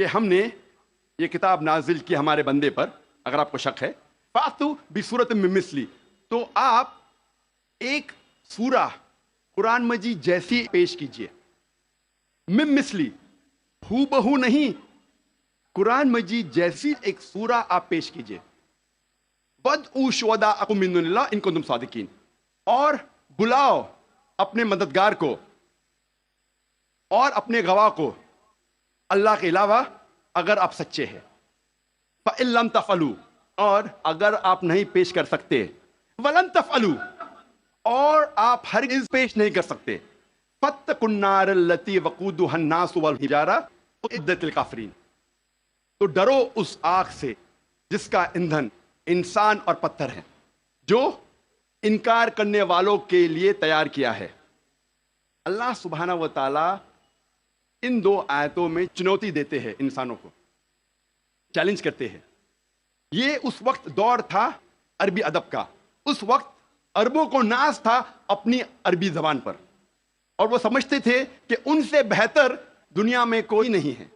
کہ ہم نے یہ کتاب نازل کی ہمارے بندے پر، اگر آپ کو شک ہے، فاتو بصورت من مثلی، تو آپ ایک سورہ قرآن مجید جیسی پیش کیجئے. من مثلی، ہو بہو نہیں، قرآن مجید جیسی ایک سورہ آپ پیش کیجئے. وَادْعُوا شُهَدَاءَكُم مِّن دُونِ اللَّهِ إِن كُنتُمْ صَادِقِينَ، اور بلاؤ اپنے مددگار کو اور اپنے گواہ کو اللہ کے علاوہ اگر آپ سچے ہیں. فَإِن لَّمْ تَفْعَلُوا، اور اگر آپ نہیں پیش کر سکتے، وَلَن تَفْعَلُوا، اور آپ ہرگز پیش نہیں کر سکتے، فَاتَّقُوا النَّارَ الَّتِي وَقُودُهَا النَّاسُ وَالْحِجَارَةُ أُعِدَّتْ لِلْكَافِرِينَ، تو ڈرو اس آگ سے جس کا ایندھن انسان اور پتھر ہیں، جو انکار کرنے والوں کے لیے تیار کیا ہے. اللہ سبحانہ و تعالی ان دو آیتوں میں چنوتی دیتے ہیں، انسانوں کو چیلنج کرتے ہیں. یہ اس وقت دور تھا عربی ادب کا، اس وقت عربوں کو ناز تھا اپنی عربی زبان پر، اور وہ سمجھتے تھے کہ ان سے بہتر دنیا میں کوئی نہیں ہے.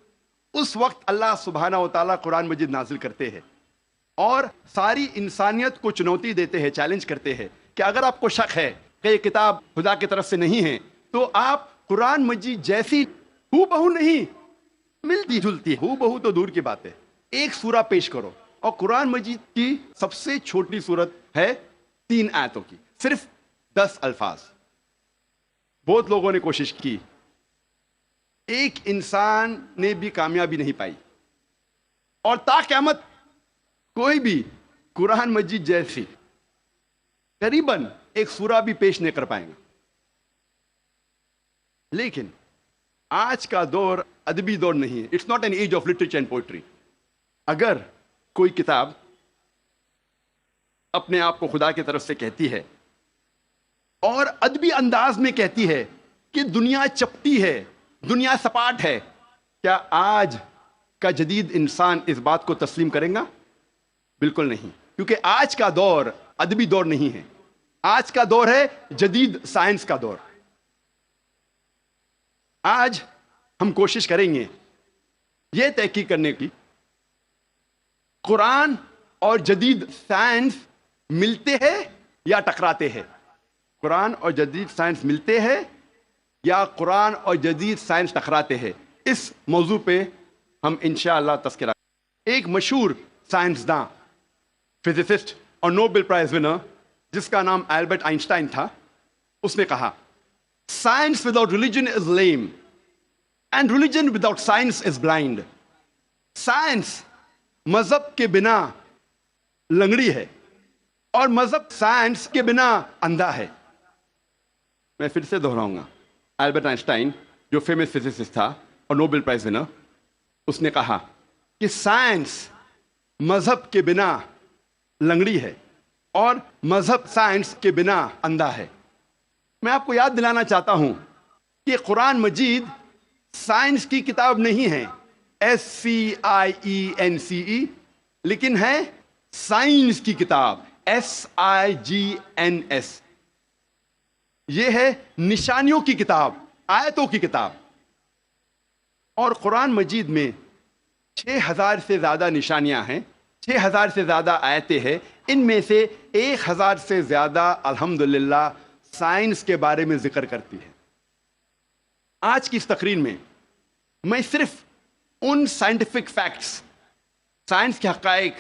اس وقت اللہ سبحانہ و تعالیٰ قرآن مجید نازل کرتے ہیں اور ساری انسانیت کو چنوتی دیتے ہیں، چیلنج کرتے ہیں کہ اگر آپ کو شک ہے کہ یہ کتاب خدا کی طرف سے نہیں ہے تو آپ قرآن مجید جیسی ہو بہو نہیں، ملتی جلتی، ہو بہو تو دور کی بات ہے، ایک سورہ پیش کرو. اور قرآن مجید کی سب سے چھوٹی سورت ہے 3 آیتوں کی، صرف 10 الفاظ. بہت لوگوں نے کوشش کی، ایک انسان نے بھی کامیابی نہیں پائی، اور تا قیامت کوئی بھی قرآن مجید جیسی قریباً ایک سورہ بھی پیش نہیں کر پائیں گا. لیکن آج کا دور ادبی دور نہیں ہے، it's not an age of literature and poetry. اگر کوئی کتاب اپنے آپ کو خدا کی طرف سے کہتی ہے اور ادبی انداز میں کہتی ہے کہ دنیا چپٹی ہے، دنیا سپاٹ ہے، کیا آج کا جدید انسان اس بات کو تسلیم کرے گا؟ بالکل نہیں، کیونکہ آج کا دور ادبی دور نہیں ہے، آج کا دور ہے جدید سائنس کا دور. آج ہم کوشش کریں گے یہ تحقیق کرنے کی قرآن اور جدید سائنس ملتے ہیں یا ٹکراتے ہیں، قرآن اور جدید سائنس ملتے ہیں یا قرآن اور جدید سائنس ٹکراتے ہیں. اس موضوع پہ ہم انشاءاللہ تذکرہ. ایک مشہور سائنسداں، فزسسٹ اور نوبل پرائز ونر جس کا نام البرٹ آئنسٹائن تھا، اس نے کہا science without religion is lame and religion without science is blind. Science مذہب کے بنا لنگڑی ہے اور مذہب سائنس کے بنا اندھا ہے. میں پھر سے دہراؤں گا، البرٹ آئنسٹائن جو فیمس فزسسٹ تھا اور نوبل پرائز ونر، اس نے کہا کہ سائنس مذہب کے بنا لنگڑی ہے اور مذہب سائنس کے بنا اندھا ہے. میں آپ کو یاد دلانا چاہتا ہوں کہ قرآن مجید سائنس کی کتاب نہیں ہے، SCIENCE، لیکن ہے سائنس کی کتاب، SIGNS. یہ ہے نشانیوں کی کتاب، آیتوں کی کتاب. اور قرآن مجید میں 6000 سے زیادہ نشانیاں ہیں، 6000 سے زیادہ آیتیں ہیں. ان میں سے 1000 سے زیادہ الحمدللہ سائنس کے بارے میں ذکر کرتی ہے. آج کی اس تقریر میں میں صرف ان سائنٹیفک فیکٹس، سائنس کے حقائق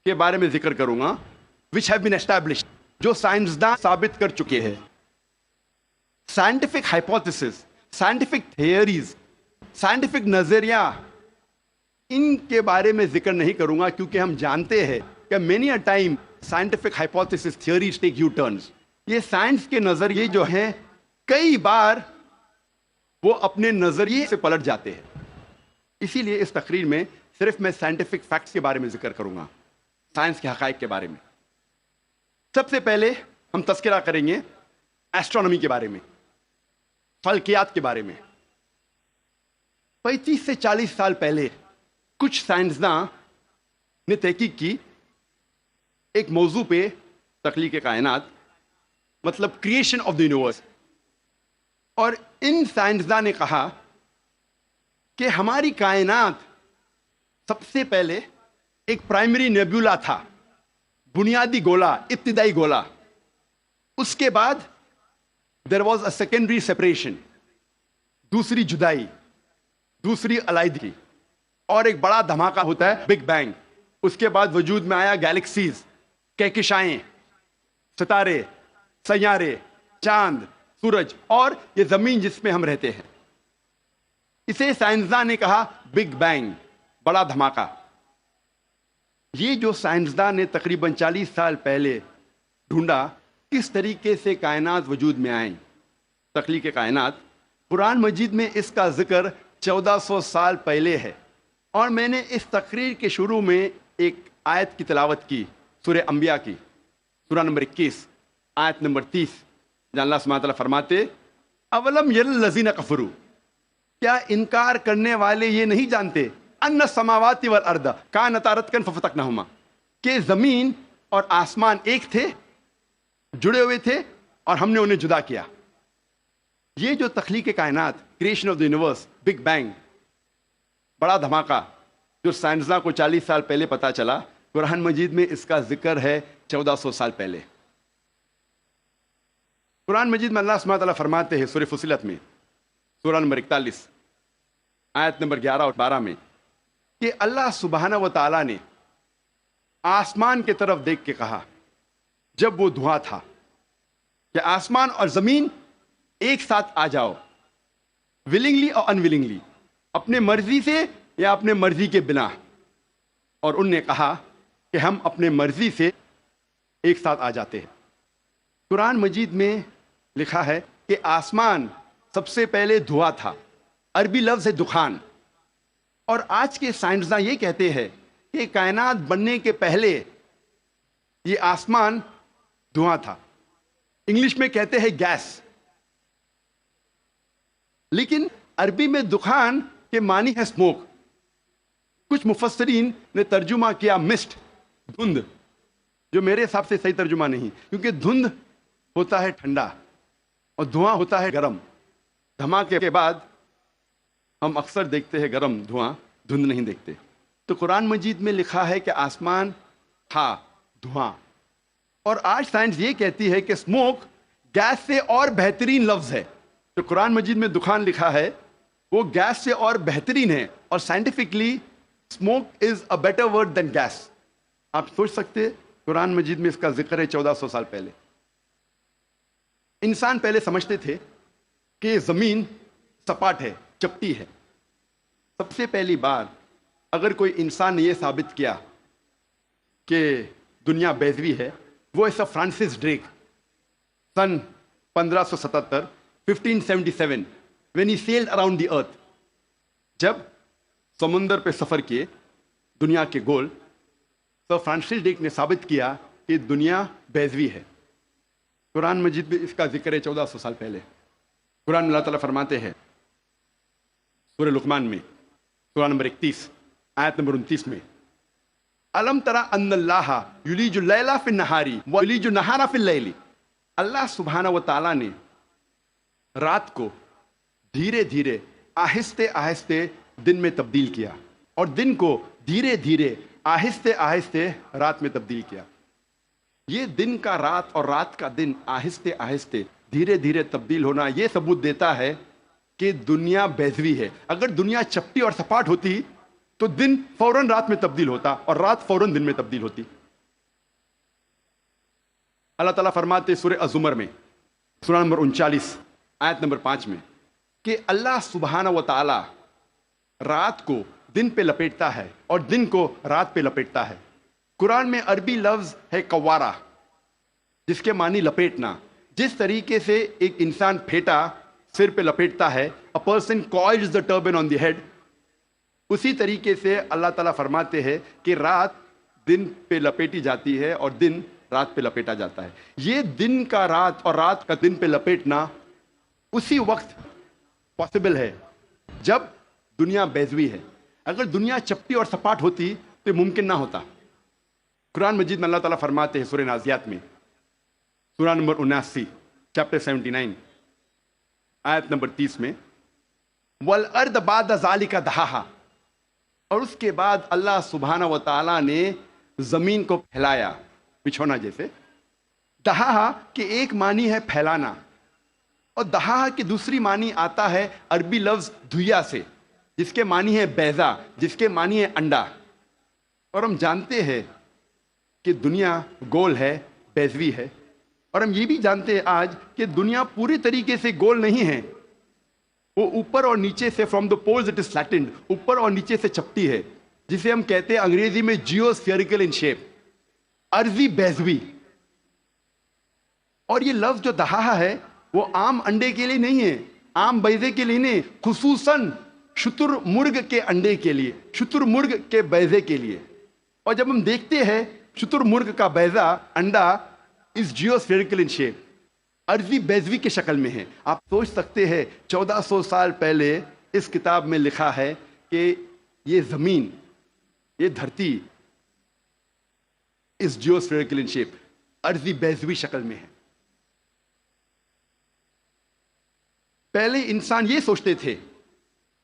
کے بارے میں ذکر کروں گا which have been established، جو سائنسداں ثابت کر چکے ہیں. Scientific hypothesis, scientific theories, scientific نظریہ، ان کے بارے میں ذکر نہیں کروں گا کیونکہ ہم جانتے ہیں کہ many a time scientific hypothesis theories take U-turns. یہ سائنس کے نظریے جو ہیں کئی بار وہ اپنے نظریے سے پلٹ جاتے ہیں. اسی لیے اس تقریر میں صرف میں سائنٹیفک فیکٹس کے بارے میں ذکر کروں گا، سائنس کے حقائق کے بارے میں. سب سے پہلے ہم تذکرہ کریں گے ایسٹرونومی کے بارے میں، فلکیات کے بارے میں. 35 سے 40 سال پہلے کچھ سائنسداں نے تحقیق کی ایک موضوع پہ، تخلیق کائنات، مطلب کریشن آف دا یونیورس. اور ان سائنسداں نے کہا کہ ہماری کائنات سب سے پہلے ایک پرائمری نیبولا تھا، بنیادی گولا، ابتدائی گولا. اس کے بعد there was a secondary separation, دوسری جدائی، دوسری علیحدگی، اور ایک بڑا دھماکہ ہوتا ہے بگ بینگ. اس کے بعد وجود میں آیا گیلیکسیز، کہکشائیں، ستارے، سیارے، چاند، سورج، اور یہ زمین جس میں ہم رہتے ہیں. اسے سائنسداں نے کہا بگ بینگ، بڑا دھماکہ. یہ جو سائنسداں نے تقریباً 40 سال پہلے ڈھونڈا کس طریقے سے کائنات وجود میں آئیں، تخلیق کائنات، قرآن مجید میں اس کا ذکر 1400 سال پہلے ہے. اور میں نے اس تقریر کے شروع میں ایک آیت کی تلاوت کی، سورہ انبیاء کی، سورہ نمبر 21 آیت نمبر 30، جہاں اللہ سبحانہ تعالیٰ فرماتے اولم یر الذین کفروا، کیا انکار کرنے والے یہ نہیں جانتے ان السماوات والارض کانتا رتقا ففتقناہما، کہ زمین اور آسمان ایک تھے، جڑے ہوئے تھے، اور ہم نے انہیں جدا کیا. یہ جو تخلیق کائنات، creation of the universe, big bang, بڑا دھماکہ، جو سائنسداں کو 40 سال پہلے پتا چلا، قرآن مجید میں اس کا ذکر ہے 1400 سال پہلے. قرآن مجید میں اللہ سبحانہ تعالیٰ فرماتے ہیں سورہ فصلت میں، سورہ نمبر 41 آیت نمبر 11 اور 12 میں، کہ اللہ سبحانہ و تعالیٰ نے آسمان کی طرف دیکھ کے کہا جب وہ دھواں تھا کہ آسمان اور زمین ایک ساتھ آ جاؤ، ولنگلی اور انولنگلی، اپنے مرضی سے یا اپنے مرضی کے بنا. اور ان نے کہا کہ ہم اپنے مرضی سے ایک ساتھ آ جاتے ہیں. قرآن مجید میں لکھا ہے کہ آسمان سب سے پہلے دھواں تھا، عربی لفظ ہے دخان. اور آج کے سائنسداں یہ کہتے ہیں کہ کائنات بننے کے پہلے یہ آسمان دھواں تھا، انگلش میں کہتے ہیں گیس. لیکن عربی میں دخان کے معنی ہے اسموک. کچھ مفسرین نے ترجمہ کیا مسٹ، دھند، جو میرے حساب سے صحیح ترجمہ نہیں، کیونکہ دھند ہوتا ہے ٹھنڈا اور دھواں ہوتا ہے گرم. دھماکے کے بعد ہم اکثر دیکھتے ہیں گرم دھواں، دھند نہیں دیکھتے. تو قرآن مجید میں لکھا ہے کہ آسمان تھا دھواں. اور آج سائنس یہ کہتی ہے کہ اسموک گیس سے اور بہترین لفظ ہے. جو قرآن مجید میں دخان لکھا ہے وہ گیس سے اور بہترین ہے، اور scientifically smoke is a better word than gas. آپ سوچ سکتے قرآن مجید میں اس کا ذکر ہے 1400 سال پہلے. انسان پہلے سمجھتے تھے کہ زمین سپاٹ ہے، چپٹی ہے. سب سے پہلی بار اگر کوئی انسان نے یہ ثابت کیا کہ دنیا بیضوی ہے، وہ ہے Francis Drake, sun 1577 1577 when he sailed around the earth. جب سمندر پہ سفر کیے دنیا کے گول، سر فرانسس ڈریک نے ثابت کیا کہ دنیا بیضوی ہے. قرآن مجید میں اس کا ذکر ہے 1400 سال پہلے. قرآن میں اللہ تعالیٰ فرماتے ہیں سورہ لقمان میں، سورہ نمبر 31 آیت نمبر 29 میں، الم تری ان اللہ یولج اللیل فی النہار ویولج النہار فی اللیل. اللہ سبحانہ و تعالیٰ نے رات کو دھیرے دھیرے، آہستے آہستے دن میں تبدیل کیا، اور دن کو دھیرے دھیرے، آہستے آہستے رات میں تبدیل کیا. یہ دن کا رات اور رات کا دن آہستے آہستے دھیرے دھیرے تبدیل ہونا یہ ثبوت دیتا ہے کہ دنیا بیضوی ہے. اگر دنیا چپٹی اور سپاٹ ہوتی تو دن فوراً رات میں تبدیل ہوتا اور رات فوراً دن میں تبدیل ہوتی. اللہ تعالیٰ فرماتے سورہ الزمر میں، سورہ نمبر 39 آیت نمبر 5 میں، کہ اللہ سبحانہ و تعالی رات کو دن پہ لپیٹتا ہے اور دن کو رات پہ لپیٹتا ہے. قرآن میں عربی لفظ ہے کوارا، جس کے معنی لپیٹنا. جس طریقے سے ایک انسان پھیٹا سر پہ لپیٹتا ہے، a person coils the turban on the head، اسی طریقے سے اللہ تعالیٰ فرماتے ہیں کہ رات دن پہ لپیٹی جاتی ہے اور دن رات پہ لپیٹا جاتا ہے. یہ دن کا رات اور رات کا دن پہ لپیٹنا اسی وقت پاسبل ہے جب دنیا بیضوی ہے. اگر دنیا چپٹی اور سپاٹ ہوتی تو یہ ممکن نہ ہوتا. قرآن مجید میں اللہ تعالیٰ فرماتے ہیں سورہ نازیات میں، سورہ نمبر 79 چیپٹر 79 آیت نمبر 30 میں، وَالْأَرْضَ بَعْدَ ذَلِكَ دَحَاهَا، اور اس کے بعد اللہ سبحانہ و تعالیٰ نے زمین کو پھیلایا بچھونا جیسے. دہا کے ایک معنی ہے پھیلانا، اور دہا کی دوسری معنی آتا ہے عربی لفظ دھویا سے، جس کے معنی ہے بیضا، جس کے معنی ہے انڈا. اور ہم جانتے ہیں کہ دنیا گول ہے، بیضوی ہے. اور ہم یہ بھی جانتے ہیں آج کہ دنیا پوری طریقے سے گول نہیں ہے، وہ اوپر اور نیچے سے from the poles it is flattened, اوپر اور نیچے سے چپٹی ہے، جسے ہم کہتے ہیں انگریزی میں جیو اسفیریکل ان شیپ، ارضی بیضوی. اور یہ لفظ جو دہا ہے وہ عام انڈے کے لیے نہیں ہے، عام بیضے کے لیے نہیں، خصوصاً شتر مرغ کے انڈے کے لیے، شتر مرغ کے بیضے کے لیے. اور جب ہم دیکھتے ہیں شتر مرغ کا بیضا، انڈا اس جیو اسفیریکل ان شیپ، ارضی بیضوی کے شکل میں ہے. آپ سوچ سکتے ہیں 1400 سال پہلے اس کتاب میں لکھا ہے کہ یہ زمین، یہ دھرتی اس جیو اسفیریکل ان شیپ، ارضی بیضوی شکل میں ہے. پہلے انسان یہ سوچتے تھے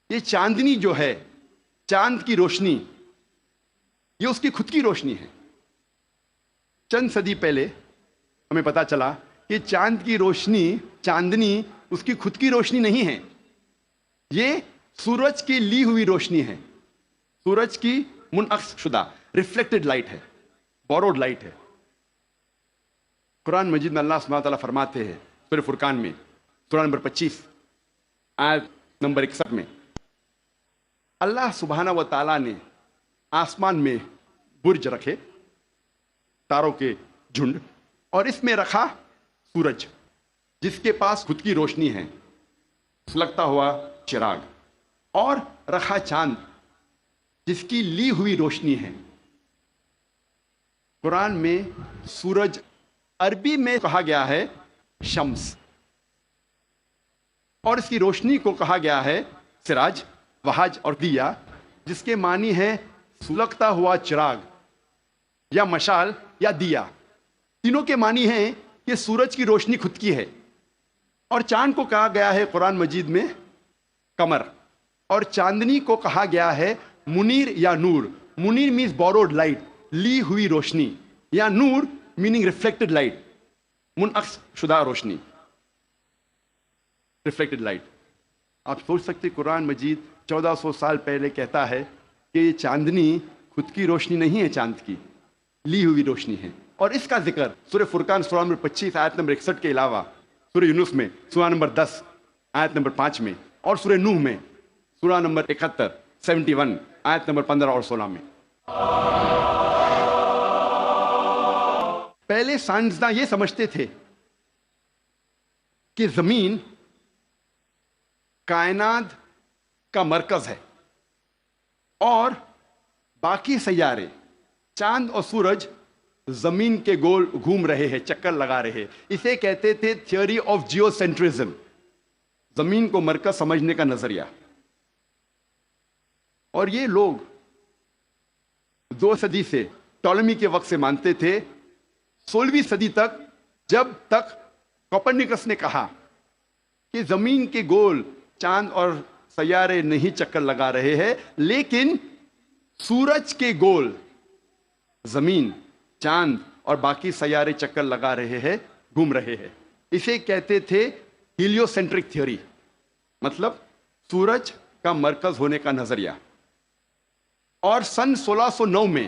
یہ چاندنی جو ہے، چاند کی روشنی، یہ اس کی خود کی روشنی ہے. چند صدی پہلے ہمیں پتا چلا کہ چاند کی روشنی، چاندنی اس کی خود کی روشنی نہیں ہے، یہ سورج کی لی ہوئی روشنی ہے، سورج کی منعکس شدہ ریفلیکٹڈ لائٹ ہے، بوروڈ لائٹ ہے. قرآن مجید میں اللہ سبحانہ تعالیٰ فرماتے ہیں سورہ فرقان میں، سورہ نمبر 25 آیت نمبر 61 میں، اللہ سبحانہ و تعالیٰ نے آسمان میں برج رکھے، تاروں کے جھنڈ، اور اس میں رکھا سورج جس کے پاس خود کی روشنی ہے، سلگتا ہوا چراغ، اور رکھا چاند جس کی لی ہوئی روشنی ہے. قرآن میں سورج عربی میں کہا گیا ہے شمس، اور اس کی روشنی کو کہا گیا ہے سراج، وہاج اور دیا، جس کے معنی ہے سلگتا ہوا چراغ یا مشال یا دیا. تینوں کے معنی ہیں کہ سورج کی روشنی خود کی ہے. اور چاند کو کہا گیا ہے قرآن مجید میں قمر، اور چاندنی کو کہا گیا ہے منیر یا نور. منیر مینز بوروڈ لائٹ، لی ہوئی روشنی، یا نور میننگ ریفلیکٹڈ لائٹ، منعکس شدہ روشنی، ریفلیکٹڈ لائٹ. آپ سوچ سکتے قرآن مجید 1400 سال پہلے کہتا ہے کہ یہ چاندنی خود کی روشنی نہیں ہے، چاند کی لی ہوئی روشنی ہے. اور اس کا ذکر سورہ فرقان سورہ نمبر 25 آیت نمبر 61 کے علاوہ سورہ یونس میں سورہ نمبر 10 آیت نمبر 5 میں، اور سورہ نوح میں سورہ نمبر 71 آیت نمبر 15 اور 16 میں. پہلے سائنسداں یہ سمجھتے تھے کہ زمین کائنات کا مرکز ہے اور باقی سیارے، چاند اور سورج زمین کے گول گھوم رہے ہیں، چکر لگا رہے ہیں. اسے کہتے تھے تھیوری آف جیو سینٹرزم، زمین کو مرکز سمجھنے کا نظریہ. اور یہ لوگ 2 صدی سے، ٹولمی کے وقت سے مانتے تھے. 16ویں صدی تک، جب تک کوپرنیکس نے کہا کہ زمین کے گول چاند اور سیارے نہیں چکر لگا رہے ہیں، لیکن سورج کے گول زمین، چاند اور باقی سیارے چکر لگا رہے ہیں، گھوم رہے ہیں. اسے کہتے تھے ہیلیو سینٹرک تھیوری، مطلب سورج کا مرکز ہونے کا نظریہ. اور سن 1609 میں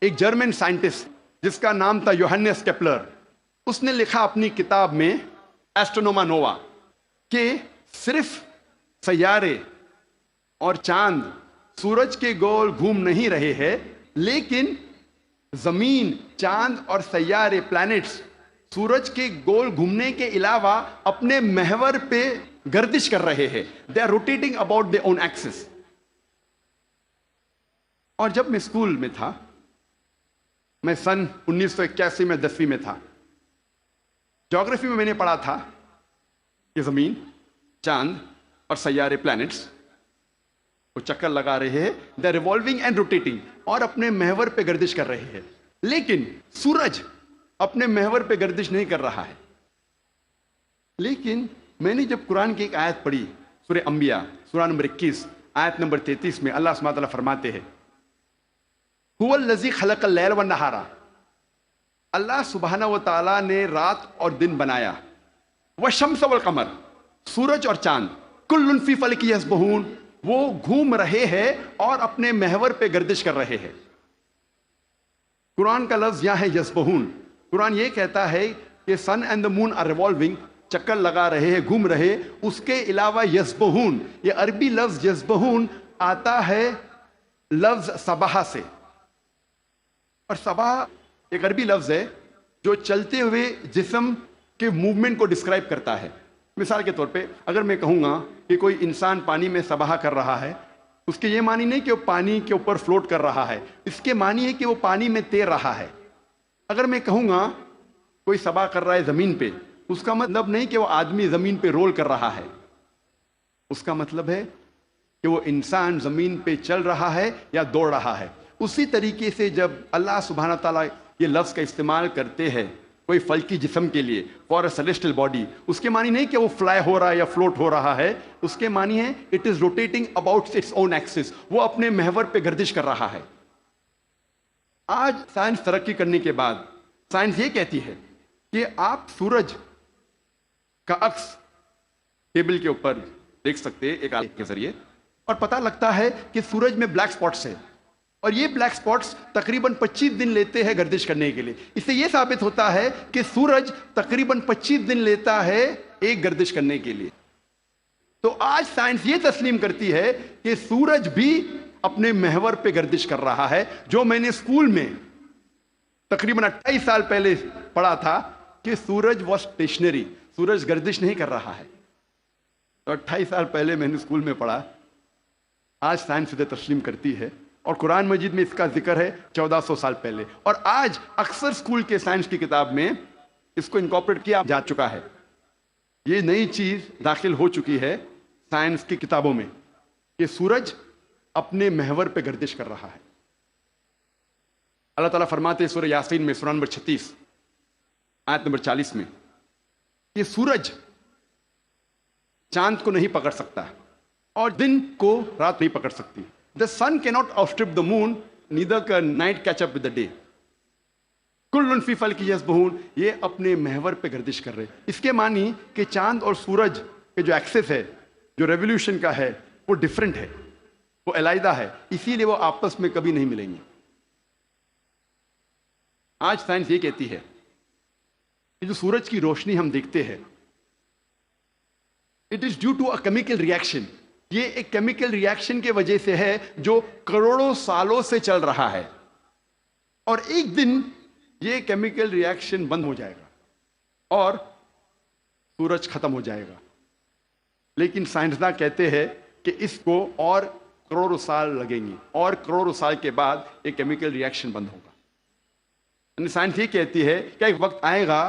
ایک جرمن سائنٹسٹ جس کا نام تھا یوہنس کیپلر، اس نے لکھا اپنی کتاب میں ایسٹرونوما نووا کہ صرف سیارے اور چاند سورج کے گول گھوم نہیں رہے ہیں، لیکن زمین، چاند اور سیارے، پلانٹس، سورج کے گول گھومنے کے علاوہ اپنے محور پہ گردش کر رہے ہیں. They are rotating about their own axis. اور جب میں اسکول میں تھا، میں سن 1981 میں 10ویں میں تھا، جغرافی میں نے پڑھا تھا کہ زمین، چاند اور سیارے، پلانٹس، وہ چکر لگا رہے ہیں، دے ریوالونگ اینڈ روٹیٹنگ، اور اپنے محور پہ گردش کر رہے ہیں. لیکن سورج اپنے محور پہ گردش نہیں کر رہا ہے. لیکن میں نے جب قرآن کی ایک آیت پڑھی، سورہ انبیاء سورہ نمبر 21 آیت نمبر 33 میں اللہ سبحانہ تعالیٰ فرماتے ہیں هو الذی خلق اللیل والنہار، اللہ سبحانہ و تعالیٰ نے رات اور دن بنایا، والشمس والقمر، سورج اور چاند، کل فی فلک یسبحون، وہ گھوم رہے ہیں اور اپنے محور پہ گردش کر رہے ہیں۔ قرآن کا لفظ یہاں ہے یسبحون۔ قرآن یہ کہتا ہے کہ sun and the moon are revolving, چکر لگا رہے ہیں، گھوم رہے۔ اس کے علاوہ یسبحون، یہ عربی لفظ یسبحون آتا ہے لفظ سبحہ سے، اور سبحہ ایک عربی لفظ ہے جو چلتے ہوئے جسم کے موومنٹ کو ڈسکرائب کرتا ہے۔ مثال کے طور پہ اگر میں کہوں گا کہ کوئی انسان پانی میں سبحہ کر رہا ہے، اس کے یہ معنی نہیں کہ وہ پانی کے اوپر فلوٹ کر رہا ہے، اس کے معنی ہے کہ وہ پانی میں تیر رہا ہے۔ اگر میں کہوں گا کوئی سبحہ کر رہا ہے زمین پہ، اس کا مطلب نہیں کہ وہ آدمی زمین پہ رول کر رہا ہے، اس کا مطلب ہے کہ وہ انسان زمین پہ چل رہا ہے یا دوڑ رہا ہے۔ اسی طریقے سے جب اللہ سبحانہ تعالیٰ یہ لفظ کا استعمال کرتے ہیں کوئی فلکی جسم کے لیے، فار اے سیلیسٹل باڈی، اس کے معنی نہیں کہ وہ فلائی ہو رہا ہے یا فلوٹ ہو رہا ہے، اس کے معنی ہے it is rotating about its own axis, وہ اپنے محور پہ گردش کر رہا ہے۔ آج سائنس ترقی کرنے کے بعد سائنس یہ کہتی ہے کہ آپ سورج کا عکس ٹیبل کے اوپر دیکھ سکتے ہیں ایک آلے کے ذریعے، اور پتہ لگتا ہے کہ سورج میں بلیک سپاٹس ہے، اور یہ بلیک سپاٹس تقریباً 25 دن لیتے ہیں گردش کرنے کے لیے۔ اس سے یہ ثابت ہوتا ہے کہ سورج تقریباً 25 دن لیتا ہے ایک گردش کرنے کے لیے۔ تو آج سائنس یہ تسلیم کرتی ہے کہ سورج بھی اپنے محور پہ گردش کر رہا ہے، جو میں نے اسکول میں تقریباً 28 سال پہلے پڑھا تھا کہ سورج واز اسٹیشنری، سورج گردش نہیں کر رہا ہے۔ تو 28 سال پہلے میں نے اسکول میں پڑھا، آج سائنس اسے تسلیم کرتی ہے، اور قرآن مجید میں اس کا ذکر ہے 1400 سال پہلے، اور آج اکثر اسکول کے سائنس کی کتاب میں اس کو انکارپوریٹ کیا جا چکا ہے۔ یہ نئی چیز داخل ہو چکی ہے سائنس کی کتابوں میں کہ سورج اپنے محور پہ گردش کر رہا ہے۔ اللہ تعالیٰ فرماتے ہیں سورہ یاسین میں، سورہ نمبر 36 آیت نمبر 40 میں، کہ سورج چاند کو نہیں پکڑ سکتا اور دن کو رات نہیں پکڑ سکتی۔ The sun cannot outstrip the moon, neither can night catch up with the day. کل فی فلک یسبحون، یہ اپنے محور پہ گردش کر رہے۔ اس کے معنی کہ چاند اور سورج کے جو ایکسس ہے، جو ریولیوشن کا ہے، وہ ڈیفرنٹ ہے، وہ علیحدہ ہے، اسی لیے وہ آپس میں کبھی نہیں ملیں گے۔ آج سائنس یہ کہتی ہے کہ جو سورج کی روشنی ہم دیکھتے ہیں، it is due to a chemical reaction, یہ ایک کیمیکل ریئیکشن کے وجہ سے ہے جو کروڑوں سالوں سے چل رہا ہے، اور ایک دن یہ کیمیکل ریئیکشن بند ہو جائے گا اور سورج ختم ہو جائے گا۔ لیکن سائنسداں کہتے ہیں کہ اس کو اور کروڑوں سال لگیں گے، اور کروڑوں سال کے بعد ایک کیمیکل ریئیکشن بند ہوگا۔ یعنی سائنس یہ کہتی ہے کہ ایک وقت آئے گا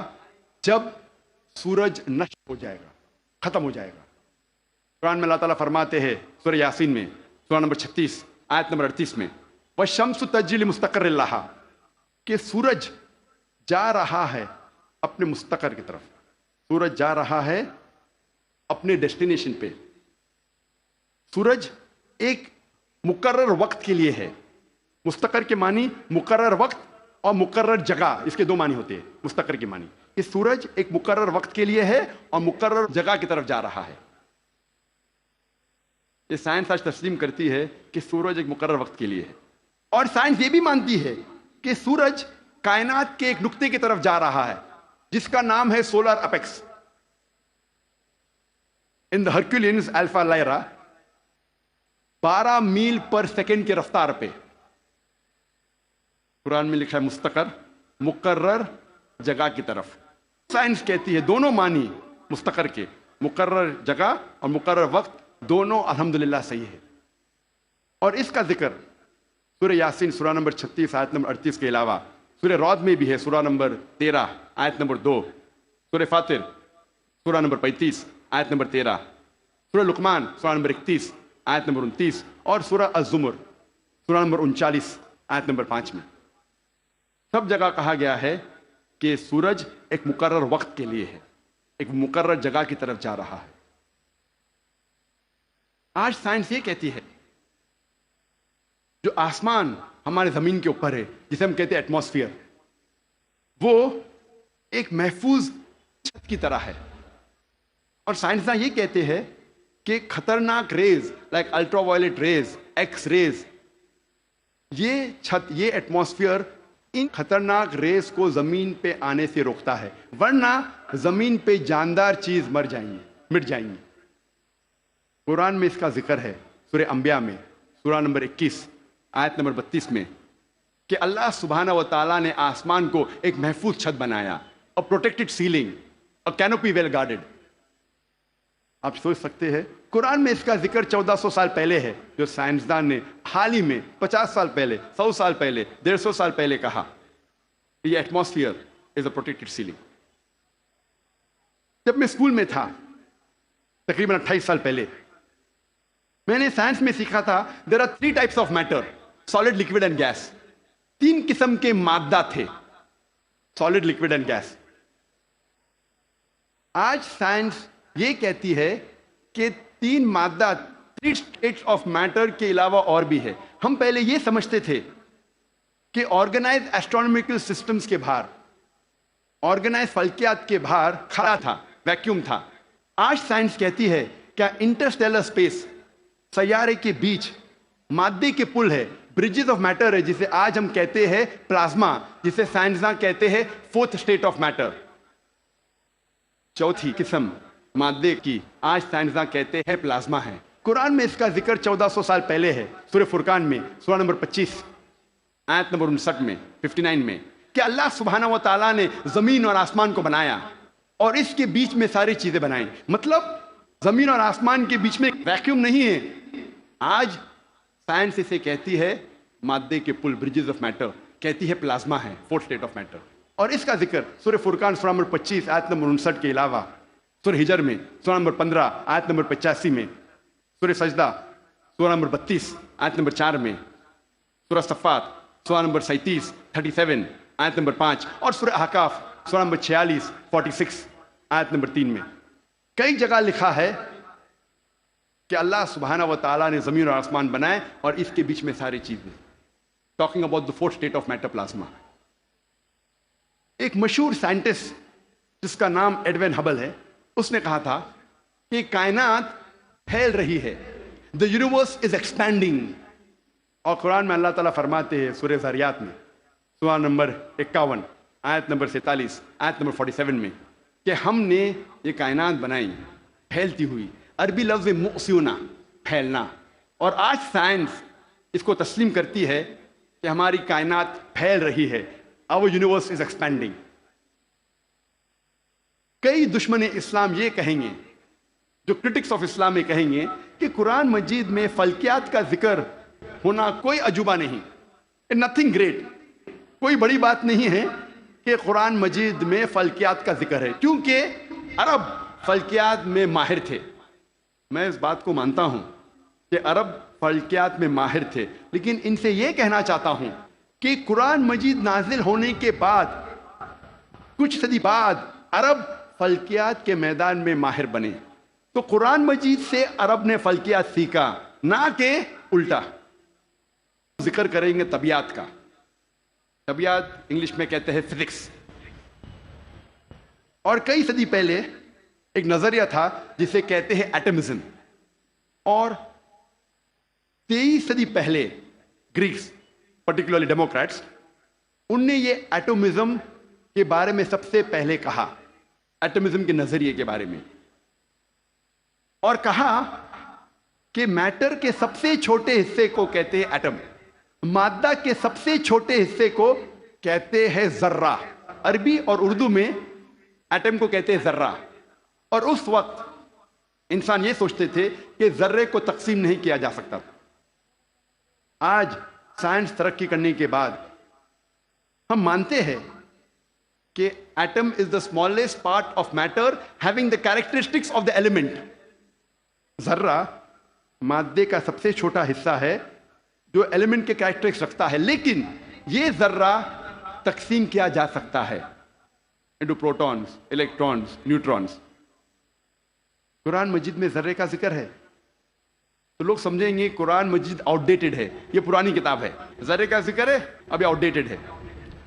جب سورج نشٹ ہو جائے گا، ختم ہو جائے گا۔ قرآن میں اللہ تعالیٰ فرماتے ہیں سورہ یاسین میں، سورہ نمبر 36 آیت نمبر 38 میں، وَالشَّمْسُ تَجْرِي لِمُسْتَقَرٍّ لَهَا، کہ سورج جا رہا ہے اپنے مستقر کی طرف، سورج جا رہا ہے اپنے ڈیسٹینیشن پہ۔ سورج ایک مقرر وقت کے لیے ہے۔ مستقر کے معنی مقرر وقت اور مقرر جگہ، اس کے دو معنی ہوتے ہیں مستقر کے معنی۔ کہ سورج ایک مقرر وقت کے لیے ہے اور مقرر جگہ کی طرف جا رہا ہے۔ یہ سائنس آج تسلیم کرتی ہے کہ سورج ایک مقرر وقت کے لیے ہے، اور سائنس یہ بھی مانتی ہے کہ سورج کائنات کے ایک نقطے کی طرف جا رہا ہے جس کا نام ہے سولر اپیکس۔ ان دا ہرکولینز الفا لائرا 12 میل پر سیکنڈ کی رفتار پہ، قرآن میں لکھا ہے مستقر، مقرر جگہ کی طرف۔ سائنس کہتی ہے دونوں معنی مستقر کے، مقرر جگہ اور مقرر وقت، دونوں الحمدللہ صحیح ہے۔ اور اس کا ذکر سورہ یاسین سورہ نمبر 36 آیت نمبر 38 کے علاوہ سورہ رعد میں بھی ہے، سورہ نمبر 13 آیت نمبر 2، سورہ فاطر سورہ نمبر 35 آیت نمبر 13، سورہ لقمان سورہ نمبر 31 آیت نمبر 29، اور سورہ الزمر سورہ نمبر 39 آیت نمبر 5 میں۔ سب جگہ کہا گیا ہے کہ سورج ایک مقرر وقت کے لیے ہے، ایک مقرر جگہ کی طرف جا رہا ہے۔ آج سائنس یہ کہتی ہے جو آسمان ہمارے زمین کے اوپر ہے جسے ہم کہتے ہیں ایٹماسفیئر، وہ ایک محفوظ چھت کی طرح ہے. اور سائنسداں یہ کہتے ہیں کہ خطرناک rays like ultraviolet rays, X rays, یہ چھت، یہ ایٹماسفیئر ان خطرناک ریز کو زمین پہ آنے سے روکتا ہے، ورنہ زمین پہ جاندار چیز مٹ جائیں گی. قرآن میں اس کا ذکر ہے سورہ انبیاء میں، سورہ نمبر 21 آیت نمبر 32 میں، کہ اللہ سبحانہ و تعالیٰ نے آسمان کو ایک محفوظ چھت بنایا، اور پروٹیکٹڈ سیلنگ، اور کینوپی ویل گارڈڈ. آپ سوچ سکتے ہیں قرآن میں اس کا ذکر 1400 سال پہلے ہے، جو سائنسدان نے حال ہی میں 50 سال پہلے، 100 سال پہلے، 150 سال پہلے کہا یہ ایٹماسفیئر از اے پروٹیکٹڈ سیلنگ. جب میں اسکول میں تھا تقریباً 28 سال پہلے، میں نے سائنس میں سیکھا تھا there are 3 types of matter, solid, liquid and gas. 3 قسم کے مادہ تھے، سالڈ، لکوڈ اینڈ گیس. آج سائنس یہ کہتی ہے کہ 3 مادہ، 3 اسٹیٹس آف میٹر کے علاوہ اور بھی ہے. ہم پہلے یہ سمجھتے تھے کہ آرگنائز ایسٹرونومیکل سسٹمز کے باہر، آرگنائز فلکیات کے باہر خلا تھا، ویکیوم تھا. آج سائنس کہتی ہے کیا انٹرسٹیلر اسپیس، سیارے کے بیچ مادے کے پل ہے، برجز آف میٹر ہے، جسے آج ہم کہتے ہیں پلازما، جسے سائنسداں کہتے ہیں 4th اسٹیٹ آف میٹر، 4تھی قسم مادے کی آج سائنسداں کہتے ہیں پلازما ہے. قرآن میں اس کا ذکر 1400 سال پہلے ہے، سورہ فرقان میں، سورہ نمبر 25 آیت نمبر 59 میں، 59 میں، کہ اللہ سبحانہ و تعالیٰ نے زمین اور آسمان کو بنایا اور اس کے بیچ میں ساری چیزیں بنائیں. مطلب زمین اور آسمان کے بیچ میں ویکیوم نہیں ہے. آج سائنس اسے کہتی ہے مادے کے پل، برجز آف میٹر، کہتی ہے پلازما ہے، 4th اسٹیٹ آف میٹر. اور اس کا ذکر سورہ فرقان سورہ نمبر 25 آیت نمبر 59 کے علاوہ سورہ ہجر میں، سورہ نمبر 15 آیت نمبر 85 میں، سورہ سجدہ سورہ نمبر 32 آیت نمبر 4 میں، سورہ صفات سورہ نمبر 37 آیت نمبر 5، اور سورہ احقاف سورہ نمبر 46 46 آیت نمبر 3 میں کئی جگہ لکھا ہے کہ اللہ سبحانہ و تعالیٰ نے زمین اور آسمان بنائے اور اس کے بیچ میں ساری چیزیں. Talking about the 4th state of matter, plasma. ایک مشہور سائنٹسٹ جس کا نام ایڈوین ہبل ہے، اس نے کہا تھا کہ کائنات پھیل رہی ہے، the universe is expanding. اور قرآن میں اللہ تعالیٰ فرماتے ہیں سورہ ذاریات میں، سورہ نمبر 51 آیت نمبر 47 آیت نمبر 47 میں، کہ ہم نے یہ کائنات بنائی پھیلتی ہوئی. عربی لفظ مؤسیونا، پھیلنا. اور آج سائنس اس کو تسلیم کرتی ہے کہ ہماری کائنات پھیل رہی ہے، our universe is expanding. کئی دشمن اسلام یہ کہیں گے، جو کرٹکس آف اسلام یہ کہیں گے کہ قرآن مجید میں فلکیات کا ذکر ہونا کوئی عجوبہ نہیں، nothing great، کوئی بڑی بات نہیں ہے کہ قرآن مجید میں فلکیات کا ذکر ہے، کیونکہ عرب فلکیات میں ماہر تھے. میں اس بات کو مانتا ہوں کہ عرب فلکیات میں ماہر تھے، لیکن ان سے یہ کہنا چاہتا ہوں کہ قرآن مجید نازل ہونے کے بعد کچھ صدی بعد عرب فلکیات کے میدان میں ماہر بنے. تو قرآن مجید سے عرب نے فلکیات سیکھا، نہ کہ الٹا. ذکر کریں گے طبیعت کا. طبیعت انگلش میں کہتے ہیں فزکس. اور کئی صدی پہلے ایک نظریہ تھا جسے کہتے ہیں ایٹمزم. اور 23 صدی پہلے گریکس، پرٹیکولرلی ڈیموکریٹس، ان نے یہ ایٹمزم کے بارے میں سب سے پہلے کہا، ایٹمزم کے نظریے کے بارے میں، اور کہا کہ میٹر کے سب سے چھوٹے حصے کو کہتے ہیں ایٹم، مادہ کے سب سے چھوٹے حصے کو کہتے ہیں ذرہ. عربی اور اردو میں ایٹم کو کہتے ہیں ذرہ. اور اس وقت انسان یہ سوچتے تھے کہ ذرے کو تقسیم نہیں کیا جا سکتا. آج سائنس ترقی کرنے کے بعد ہم مانتے ہیں کہ atom is the smallest part of matter having the characteristics of the element. ذرہ مادے کا سب سے چھوٹا حصہ ہے جو ایلیمنٹ کے کیریکٹرسٹکس رکھتا ہے، لیکن یہ ذرہ تقسیم کیا جا سکتا ہے انٹو پروٹونز، الیکٹرونز، نیوٹرونز. قرآن مجید میں ذرے کا ذکر ہے. تو لوگ سمجھیں گے قرآن مجید آؤٹ ڈیٹڈ ہے، یہ پرانی کتاب ہے، ذرے کا ذکر ہے ابھی آؤٹ ڈیٹڈ ہے۔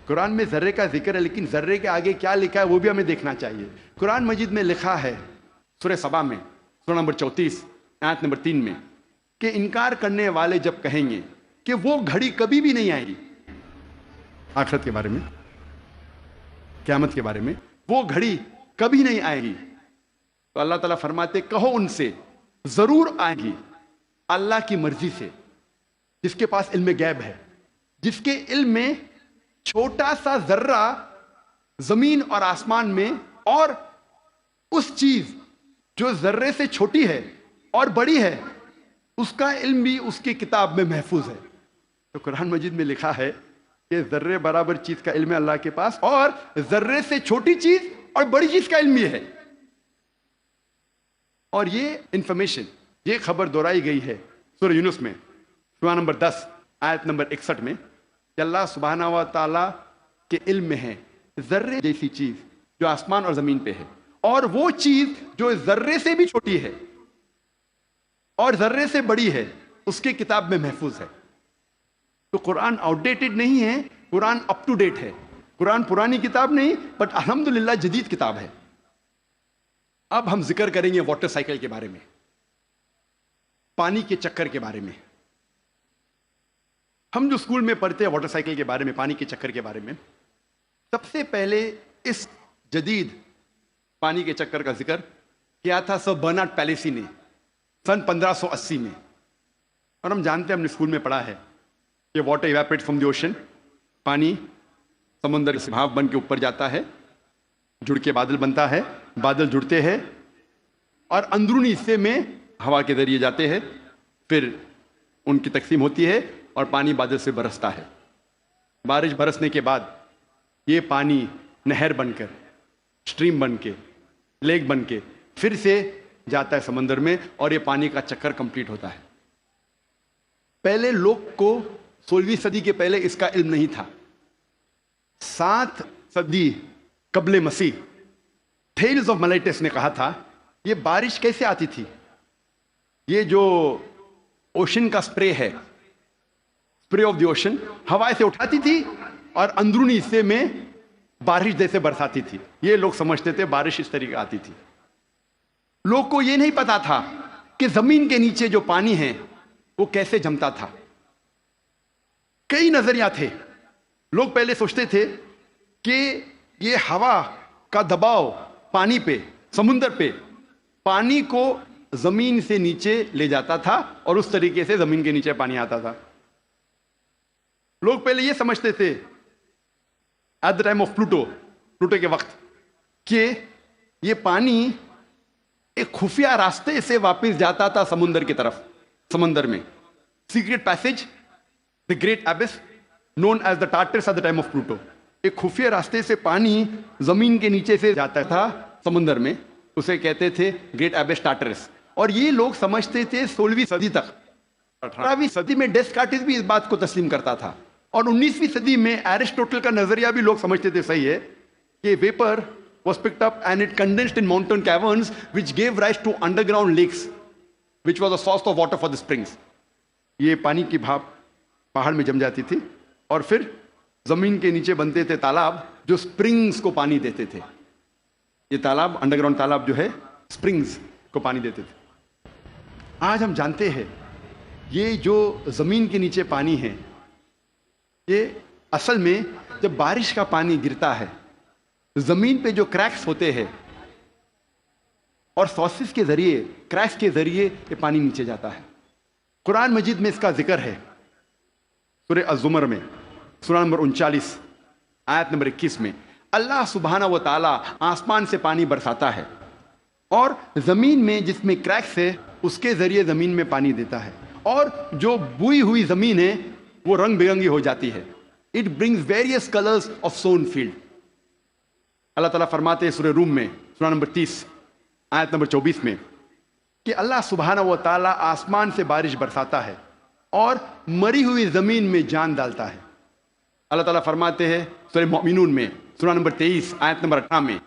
قرآن میں ذرے کا ذکر ہے، لیکن ذرے کے آگے کیا لکھا ہے وہ بھی ہمیں دیکھنا چاہیے۔ قرآن مجید میں لکھا ہے سورہ سبا میں، سورہ نمبر 34 آیت نمبر 3 میں، کہ انکار کرنے والے جب کہیں گے کہ وہ گھڑی کبھی بھی نہیں آئے گی، آخرت کے بارے میں، قیامت کے بارے میں، وہ گھڑی کبھی نہیں آئے گی، تو اللہ تعالیٰ فرماتے کہو ان سے ضرور آئے گی اللہ کی مرضی سے، جس کے پاس علم غیب ہے، جس کے علم میں چھوٹا سا ذرہ زمین اور آسمان میں، اور اس چیز جو ذرے سے چھوٹی ہے اور بڑی ہے اس کا علم بھی اس کی کتاب میں محفوظ ہے۔ تو قرآن مجید میں لکھا ہے کہ ذرے برابر چیز کا علم ہے اللہ کے پاس، اور ذرے سے چھوٹی چیز اور بڑی چیز کا علم بھی ہے۔ اور یہ انفارمیشن، یہ خبر دہرائی گئی ہے سورہ یونس میں، سورہ نمبر 10 آیت نمبر 61 میں، کہ اللہ سبحانہ و تعالیٰ کے علم میں ہے ذرے جیسی چیز جو آسمان اور زمین پہ ہے، اور وہ چیز جو ذرے سے بھی چھوٹی ہے اور ذرے سے بڑی ہے اس کی کتاب میں محفوظ ہے۔ تو قرآن آؤٹ ڈیٹڈ نہیں ہے، قرآن اپ ٹو ڈیٹ ہے۔ قرآن پرانی کتاب نہیں، بٹ الحمدللہ جدید کتاب ہے۔ اب ہم ذکر کریں گے واٹر سائیکل کے بارے میں، پانی کے چکر کے بارے میں۔ ہم جو اسکول میں پڑھتے ہیں واٹر سائیکل کے بارے میں، پانی کے چکر کے بارے میں، سب سے پہلے اس جدید پانی کے چکر کا ذکر کیا تھا سر برنارڈ پیلیسی نے سن 1580 میں۔ اور ہم جانتے ہیں، ہم نے اسکول میں پڑھا ہے کہ water evaporate from the ocean, پانی سمندر سے بھاپ بن کے اوپر جاتا ہے، جڑ کے بادل بنتا ہے، بادل جڑتے ہیں اور اندرونی حصے میں ہوا کے ذریعے جاتے ہیں، پھر ان کی تقسیم ہوتی ہے اور پانی بادل سے برستا ہے۔ بارش برسنے کے بعد یہ پانی نہر بن کر، اسٹریم بن کے، لیک بن کے پھر سے جاتا ہے سمندر میں، اور یہ پانی کا چکر کمپلیٹ ہوتا ہے۔ پہلے لوگ کو 16ویں صدی کے پہلے اس کا علم نہیں تھا۔ 7 صدی قبل مسیح تھیلز آف ملیٹس نے کہا تھا یہ بارش کیسے آتی تھی؟ یہ جو اوشن کا سپرے ہے، سپرے آف دی اوشن، ہوا سے اٹھاتی تھی اور اندرونی حصے میں بارش جیسے برساتی تھی۔ یہ لوگ سمجھتے تھے بارش اس طریقے آتی تھی۔ لوگ کو یہ نہیں پتا تھا کہ زمین کے نیچے جو پانی ہے وہ کیسے جمتا تھا۔ کئی نظریات تھے۔ لوگ پہلے سوچتے تھے کہ یہ ہوا کا دباؤ پانی پہ، سمندر پہ، پانی کو زمین سے نیچے لے جاتا تھا اور اس طریقے سے زمین کے نیچے پانی آتا تھا۔ لوگ پہلے یہ سمجھتے تھے at the time of Pluto کے وقت کہ یہ پانی ایک خفیہ راستے سے واپس جاتا تھا سمندر کی طرف، سمندر میں secret passage, the great abyss known as the Tartarus at the time of Pluto، ایک خفیہ راستے سے پانی زمین کے نیچے سے جاتا تھا سمندر میں، اسے کہتے تھے گریٹ ایبس ٹارٹرس۔ اور یہ لوگ سمجھتے تھے 16ویں صدی تک۔ 18ویں صدی میں ڈیسکارٹس بھی اس بات کو تسلیم کرتا تھا، اور 19ویں صدی میں ایرسٹوٹل کا نظریہ بھی لوگ سمجھتے تھے صحیح ہے کہ viper was picked up and it condensed in mountain caverns which gave rise to underground lakes which was a source of water for the springs۔ یہ پانی کی بھاپ پہاڑ میں جم جاتی تھی اور پھر زمین کے نیچے بنتے تھے تالاب جو سپرنگز کو پانی دیتے تھے۔ یہ تالاب، انڈر گراؤنڈ تالاب جو ہے، سپرنگز کو پانی دیتے تھے۔ آج ہم جانتے ہیں یہ جو زمین کے نیچے پانی ہے، یہ اصل میں جب بارش کا پانی گرتا ہے زمین پہ جو کریکس ہوتے ہیں اور سورسز کے ذریعے، کریکس کے ذریعے یہ پانی نیچے جاتا ہے۔ قرآن مجید میں اس کا ذکر ہے سورہ الزمر میں، سورہ نمبر 39 آیت نمبر 21 میں۔ اللہ سبحانہ و تعالیٰ آسمان سے پانی برساتا ہے اور زمین میں جس میں کریکس ہے اس کے ذریعے زمین میں پانی دیتا ہے، اور جو بوئی ہوئی زمین ہے وہ رنگ برنگی ہو جاتی ہے۔ It brings various colours of sown field. اللہ تعالیٰ فرماتے ہیں سورہ روم میں، سورہ نمبر 30 آیت نمبر 24 میں، کہ اللہ سبحانہ و تعالیٰ آسمان سے بارش برساتا ہے اور مری ہوئی زمین میں جان ڈالتا ہے۔ اللہ تعالیٰ فرماتے ہیں سورہ مومنون میں، سورہ نمبر 23 آیت نمبر 18 میں،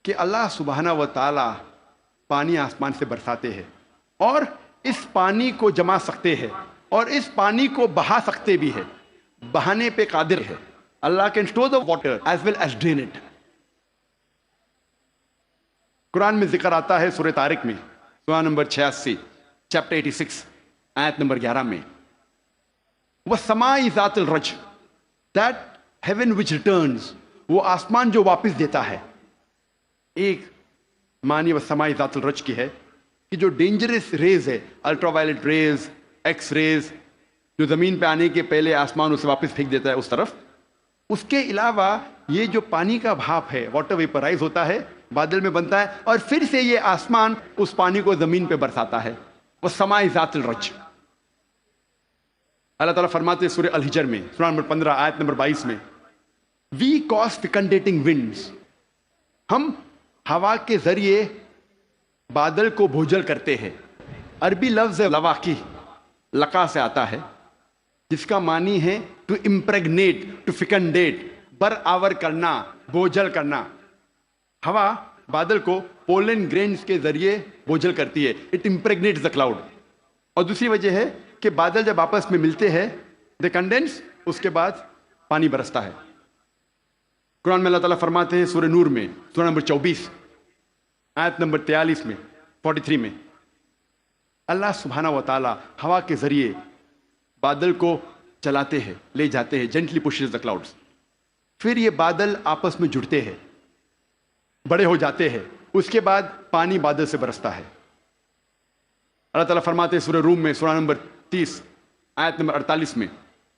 کہ اللہ سبحانہ و تعالیٰ پانی آسمان سے برساتے ہیں اور اس پانی کو جما سکتے ہیں اور اس پانی کو بہا سکتے بھی ہے، بہانے پہ قادر ہے. اللہ can store the water as well as drain it. قرآن میں ذکر آتا ہے سورہ طارق میں، سورہ نمبر 86 چیپٹر 86 آیت نمبر 11 میں، وَالسَّمَاءِ ذَاتِ الرَّجْ، that heaven which returns، وہ آسمان جو واپس دیتا ہے. ایک معنی وَالسَّمَاءِ ذَاتِ الرَّجْ کی ہے کہ جو ڈینجرس ریز ہے، ultraviolet rays, X rays, جو زمین پہ آنے کے پہلے آسمان اسے واپس پھینک دیتا ہے اس طرف. اس کے علاوہ یہ جو پانی کا بھاپ ہے، واٹر ویپرائز ہوتا ہے، بادل میں بنتا ہے، اور پھر سے یہ آسمان اس پانی کو زمین پہ برساتا ہے. وَالسَّمَاءِ ذَاتِ الرَّجْ. اللہ تعالیٰ فرماتے ہیں سورہ الحجر میں، سورہ نمبر 15 آیت نمبر 22 میں، وی کاز فیکنڈیٹنگ ونڈز، ہم ہوا کے ذریعے بادل کو بھوجل کرتے ہیں. عربی لفظ لواقی، لقا سے آتا ہے، جس کا معنی ہے ٹو امپریگنیٹ، ٹو فیکنڈیٹ، برآور کرنا، بوجھل کرنا. ہوا بادل کو پولن گرینز کے ذریعے بوجھل کرتی ہے. It impregnates the cloud. اور دوسری وجہ ہے کہ بادل جب آپس میں ملتے ہیں دے کنڈینس، اس کے بعد پانی برستا ہے. قرآن میں اللہ تعالیٰ فرماتے ہیں سورہ نور میں، سورہ نمبر 24 آیت نمبر 43 میں، 43 میں، اللہ سبحانہ و تعالیٰ ہوا کے ذریعے بادل کو چلاتے ہیں، لے جاتے ہیں، جینٹلی پشز دا کلاؤڈز. پھر یہ بادل آپس میں جڑتے ہیں، بڑے ہو جاتے ہیں، اس کے بعد پانی بادل سے برستا ہے. اللہ تعالیٰ فرماتے ہیں سورہ روم میں، سورہ نمبر 30 آیت نمبر 48 میں،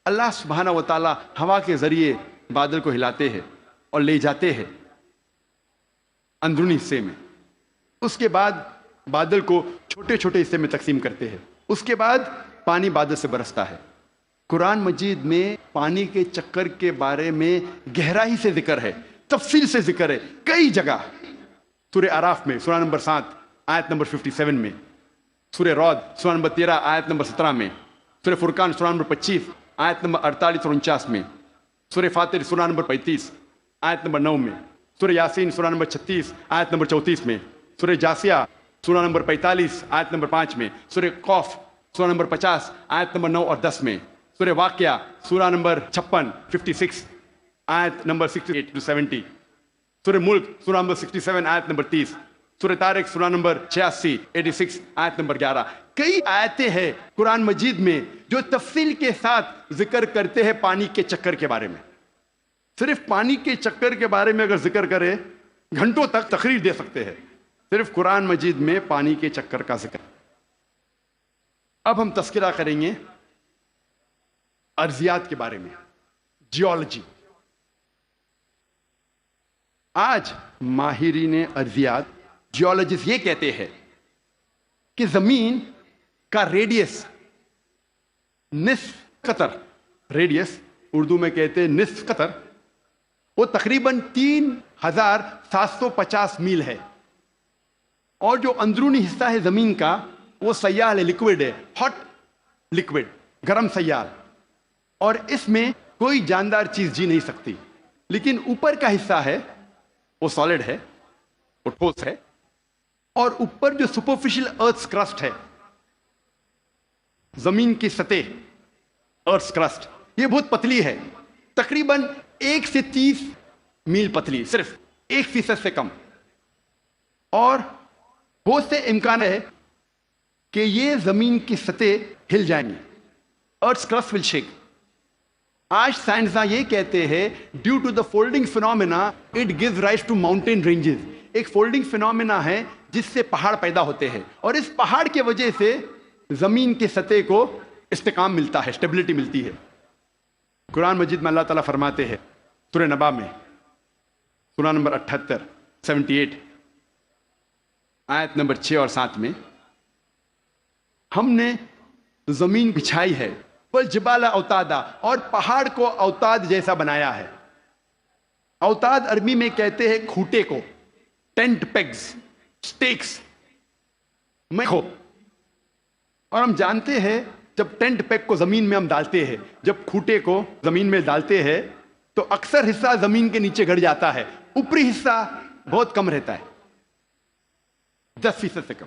اللہ سبحانہ و تعالیٰ ہوا کے ذریعے بادل کو ہلاتے ہیں اور لے جاتے ہیں اندرونی حصے میں. اس کے بعد بادل کو چھوٹے چھوٹے حصے میں تقسیم کرتے ہیں، اس کے بعد پانی بادل سے برستا ہے. قرآن مجید میں پانی کے چکر کے بارے میں گہرائی سے ذکر ہے، تفصیل سے ذکر ہے کئی جگہ. سورہ اعراف میں، سورہ نمبر 7 آیت نمبر 57 میں، سورہ رعد سورہ نمبر 13 آیت نمبر 17 میں، سورہ فرقان سورہ نمبر 25 آیت نمبر 48 اور 49 میں، سورہ فاطر سورہ نمبر 35 آیت نمبر 9 میں، سورہ یاسین سورہ نمبر 36 آیت نمبر 34 میں، سورہ جاسیہ سورہ نمبر 45 آیت نمبر 5 میں، سورہ قوف سورہ نمبر 50 آیت نمبر 9 اور 10 میں، سورہ واقعہ سورہ نمبر 56 آیت نمبر 68 to 70، سورہ ملک سورہ نمبر 67 آیت نمبر 30، سورہ طارق سورہ نمبر 86 آیت نمبر 11. کئی آیتیں ہیں قرآن مجید میں جو تفصیل کے ساتھ ذکر کرتے ہیں پانی کے چکر کے بارے میں. صرف پانی کے چکر کے بارے میں اگر ذکر کرے گھنٹوں تک تقریر دے سکتے ہیں، صرف قرآن مجید میں پانی کے چکر کا ذکر. اب ہم تذکرہ کریں گے ارضیات کے بارے میں، جیولوجی. آج ماہرین ارضیات، جیولوجسٹ یہ کہتے ہیں کہ زمین کا ریڈیس نصف قطر، ریڈیس اردو میں کہتے ہیں نصف قطر، وہ تقریباً 3750 میل ہے. اور جو اندرونی حصہ ہے زمین کا وہ سیال ہے، لیکوڈ ہے، ہاٹ لیکوڈ، گرم سیال، اور اس میں کوئی جاندار چیز جی نہیں سکتی. لیکن اوپر کا حصہ ہے وہ سالڈ ہے، وہ ٹھوس ہے. اور اوپر جو سپرفیشل ارتھ کرسٹ ہے، زمین کی سطح، ارتھ کرسٹ، یہ بہت پتلی ہے، تقریباً 1 سے 30 میل پتلی، صرف 1% سے کم. اور بہت سے امکان ہے کہ یہ زمین کی سطح ہل جائیں گی، ارتھ کرسٹ ول شیک. آج سائنسداں یہ کہتے ہیں due to the folding phenomena it gives rise to mountain ranges. ایک فولڈنگ فینومینا ہے جس سے پہاڑ پیدا ہوتے ہیں، اور اس پہاڑ کی وجہ سے زمین کی سطح کو استحکام ملتا ہے، اسٹیبلٹی ملتی ہے. قرآن مجید میں اللہ تعالیٰ فرماتے ہیں سورہ نبا میں، سورہ نمبر 78 آیت نمبر 6 اور 7 میں، ہم نے زمین بچھائی ہے، والجبال اوتادا، اور پہاڑ کو اوتاد جیسا بنایا ہے. اوتاد عربی میں کہتے ہیں کھوٹے کو، ٹینٹ پیگز، سٹیکس، میخو. اور ہم جانتے ہیں جب ٹینٹ پیگ کو زمین میں ہم ڈالتے ہیں، جب کھوٹے کو زمین میں ڈالتے ہیں تو اکثر حصہ زمین کے نیچے گڑ جاتا ہے، اوپری حصہ بہت کم رہتا ہے، 10% سے کم.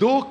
2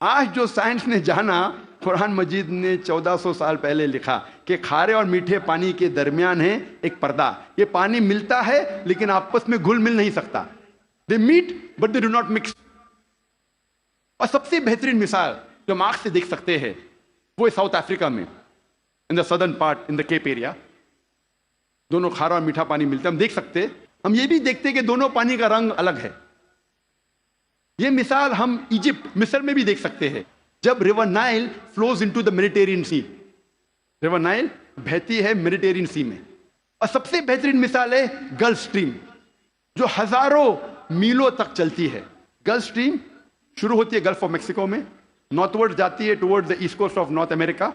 آج جو سائنس نے جانا، قرآن مجید نے 1400 سال پہلے لکھا کہ کھارے اور میٹھے پانی کے درمیان ہے ایک پردہ. یہ پانی ملتا ہے لیکن آپس میں گھل مل نہیں سکتا. They meet but they do not mix. اور سب سے بہترین مثال جو ہم آنکھ سے دیکھ سکتے ہیں وہ ہے ساؤتھ افریقہ میں، in the southern part, in the Cape area. دونوں کھارا اور میٹھا پانی ملتا ہے، ہم دیکھ سکتے. ہم یہ بھی دیکھتے کہ دونوں پانی کا رنگ الگ ہے. یہ مثال ہم ایجپٹ، مصر میں بھی دیکھ سکتے ہیں. جب river Nile flows into the Mediterranean Sea, river Nile بہتی ہے میڈیٹرینین سی میں. اور سب سے بہترین مثال ہے گلف اسٹریم، جو ہزاروں میلوں تک چلتی ہے. گلف اسٹریم شروع ہوتی ہے گلف آف میکسیکو میں، نارتھ ورڈ جاتی ہے toward the east coast of North America,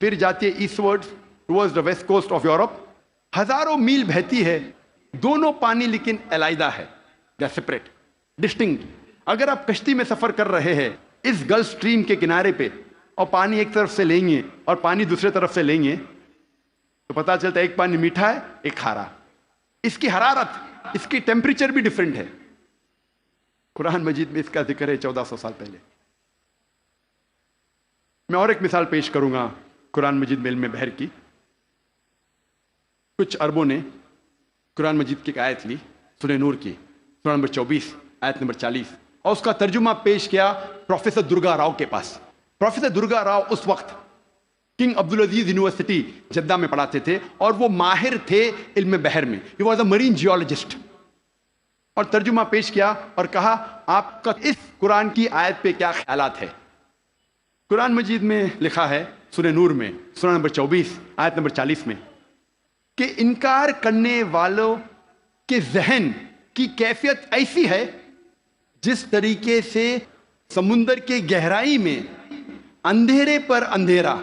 پھر جاتی ہے eastward toward the west coast of Europe. ہزاروں میل بہتی ہے، دونوں پانی لیکن علیحدہ ہے، دے سپریٹ، ڈسٹنکٹ. اگر آپ کشتی میں سفر کر رہے ہیں اس گلف اسٹریم کے کنارے پہ اور پانی ایک طرف سے لیں گے اور پانی دوسرے طرف سے لیں گے تو پتا چلتا ہے ایک پانی میٹھا ہے ایک کھارا. اس کی حرارت، اس کی ٹیمپریچر بھی ڈفرینٹ ہے. قرآن مجید میں اس کا ذکر ہے 1400 سال پہلے. میں اور ایک مثال پیش کروں گا قرآن مجید میں علم بحر کی. کچھ عربوں نے قرآن مجید کی ایک آیت لی، سورہ نور کی، سورہ نمبر 24 آیت نمبر 40، اور اس کا ترجمہ پیش کیا پروفیسر درگا راؤ کے پاس. پروفیسر درگا راؤ اس وقت کنگ عبدالعزیز یونیورسٹی جدہ میں پڑھاتے تھے اور وہ ماہر تھے علم بحر میں. He was a Marine geologist. اور ترجمہ پیش کیا اور کہا آپ کا اس قرآن کی آیت پہ کیا خیالات ہے. قرآن مجید میں لکھا ہے سورہ نور میں سورہ نمبر 24 آیت نمبر 40 میں کہ انکار کرنے والوں کے ذہن کی کیفیت ایسی ہے جس طریقے سے سمندر کے گہرائی میں اندھیرے پر اندھیرا،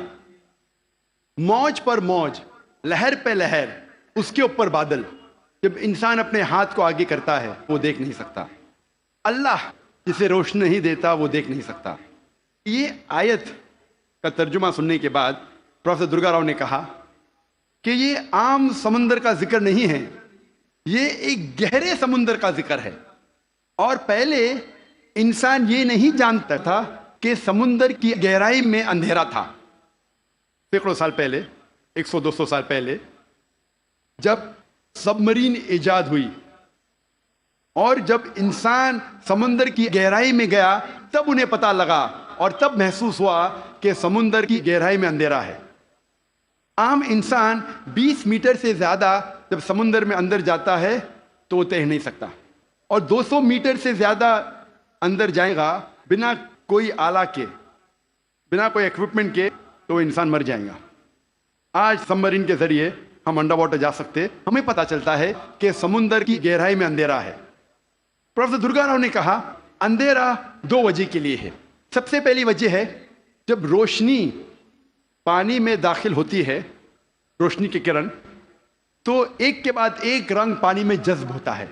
موج پر موج، لہر پہ لہر، اس کے اوپر بادل. جب انسان اپنے ہاتھ کو آگے کرتا ہے وہ دیکھ نہیں سکتا. اللہ جسے روشنی نہیں دیتا وہ دیکھ نہیں سکتا. یہ آیت کا ترجمہ سننے کے بعد پروفیسر درگا راؤ نے کہا کہ یہ عام سمندر کا ذکر نہیں ہے، یہ ایک گہرے سمندر کا ذکر ہے. اور پہلے انسان یہ نہیں جانتا تھا کہ سمندر کی گہرائی میں اندھیرا تھا. سینکڑوں سال پہلے، 100-200 سال پہلے جب سب مرین ایجاد ہوئی اور جب انسان سمندر کی گہرائی میں گیا تب انہیں پتا لگا اور تب محسوس ہوا کہ سمندر کی گہرائی میں اندھیرا ہے. عام انسان 20 میٹر سے زیادہ جب سمندر میں اندر جاتا ہے تو وہ تیر نہیں سکتا، اور 200 میٹر سے زیادہ اندر جائے گا بنا کوئی آلہ کے، بنا کوئی ایکوپمنٹ کے، تو وہ انسان مر جائے گا. آج سب مرین کے ذریعے ہم انڈر واٹر جا سکتے، ہمیں پتا چلتا ہے کہ سمندر کی گہرائی میں اندھیرا ہے. پروفیسر درگا راؤ نے کہا اندھیرا 2 وجہ کے لیے ہے. سب سے پہلی وجہ ہے جب روشنی پانی میں داخل ہوتی ہے، روشنی کی کرن، تو ایک کے بعد ایک رنگ پانی میں جذب ہوتا ہے.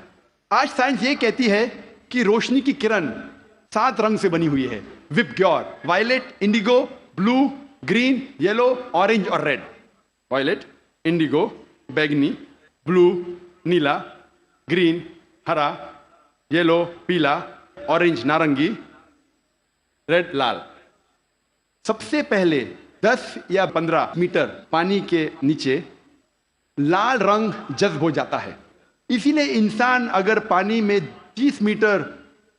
آج سائنس یہ کہتی ہے کہ روشنی کی کرن 7 رنگ سے بنی ہوئی ہے، وپ گیور، وائلٹ، انڈیگو، بلو، گرین، یلو، اورنج اور ریڈ. وائلٹ، انڈیگو، بیگنی، بلو، نیلا، گرین، ہرا، یلو، پیلا، اورنج، نارنگی، ریڈ، لال. سب سے پہلے 10 یا 15 میٹر پانی کے نیچے لال رنگ جذب ہو جاتا ہے. اسی لیے انسان اگر پانی میں 30 میٹر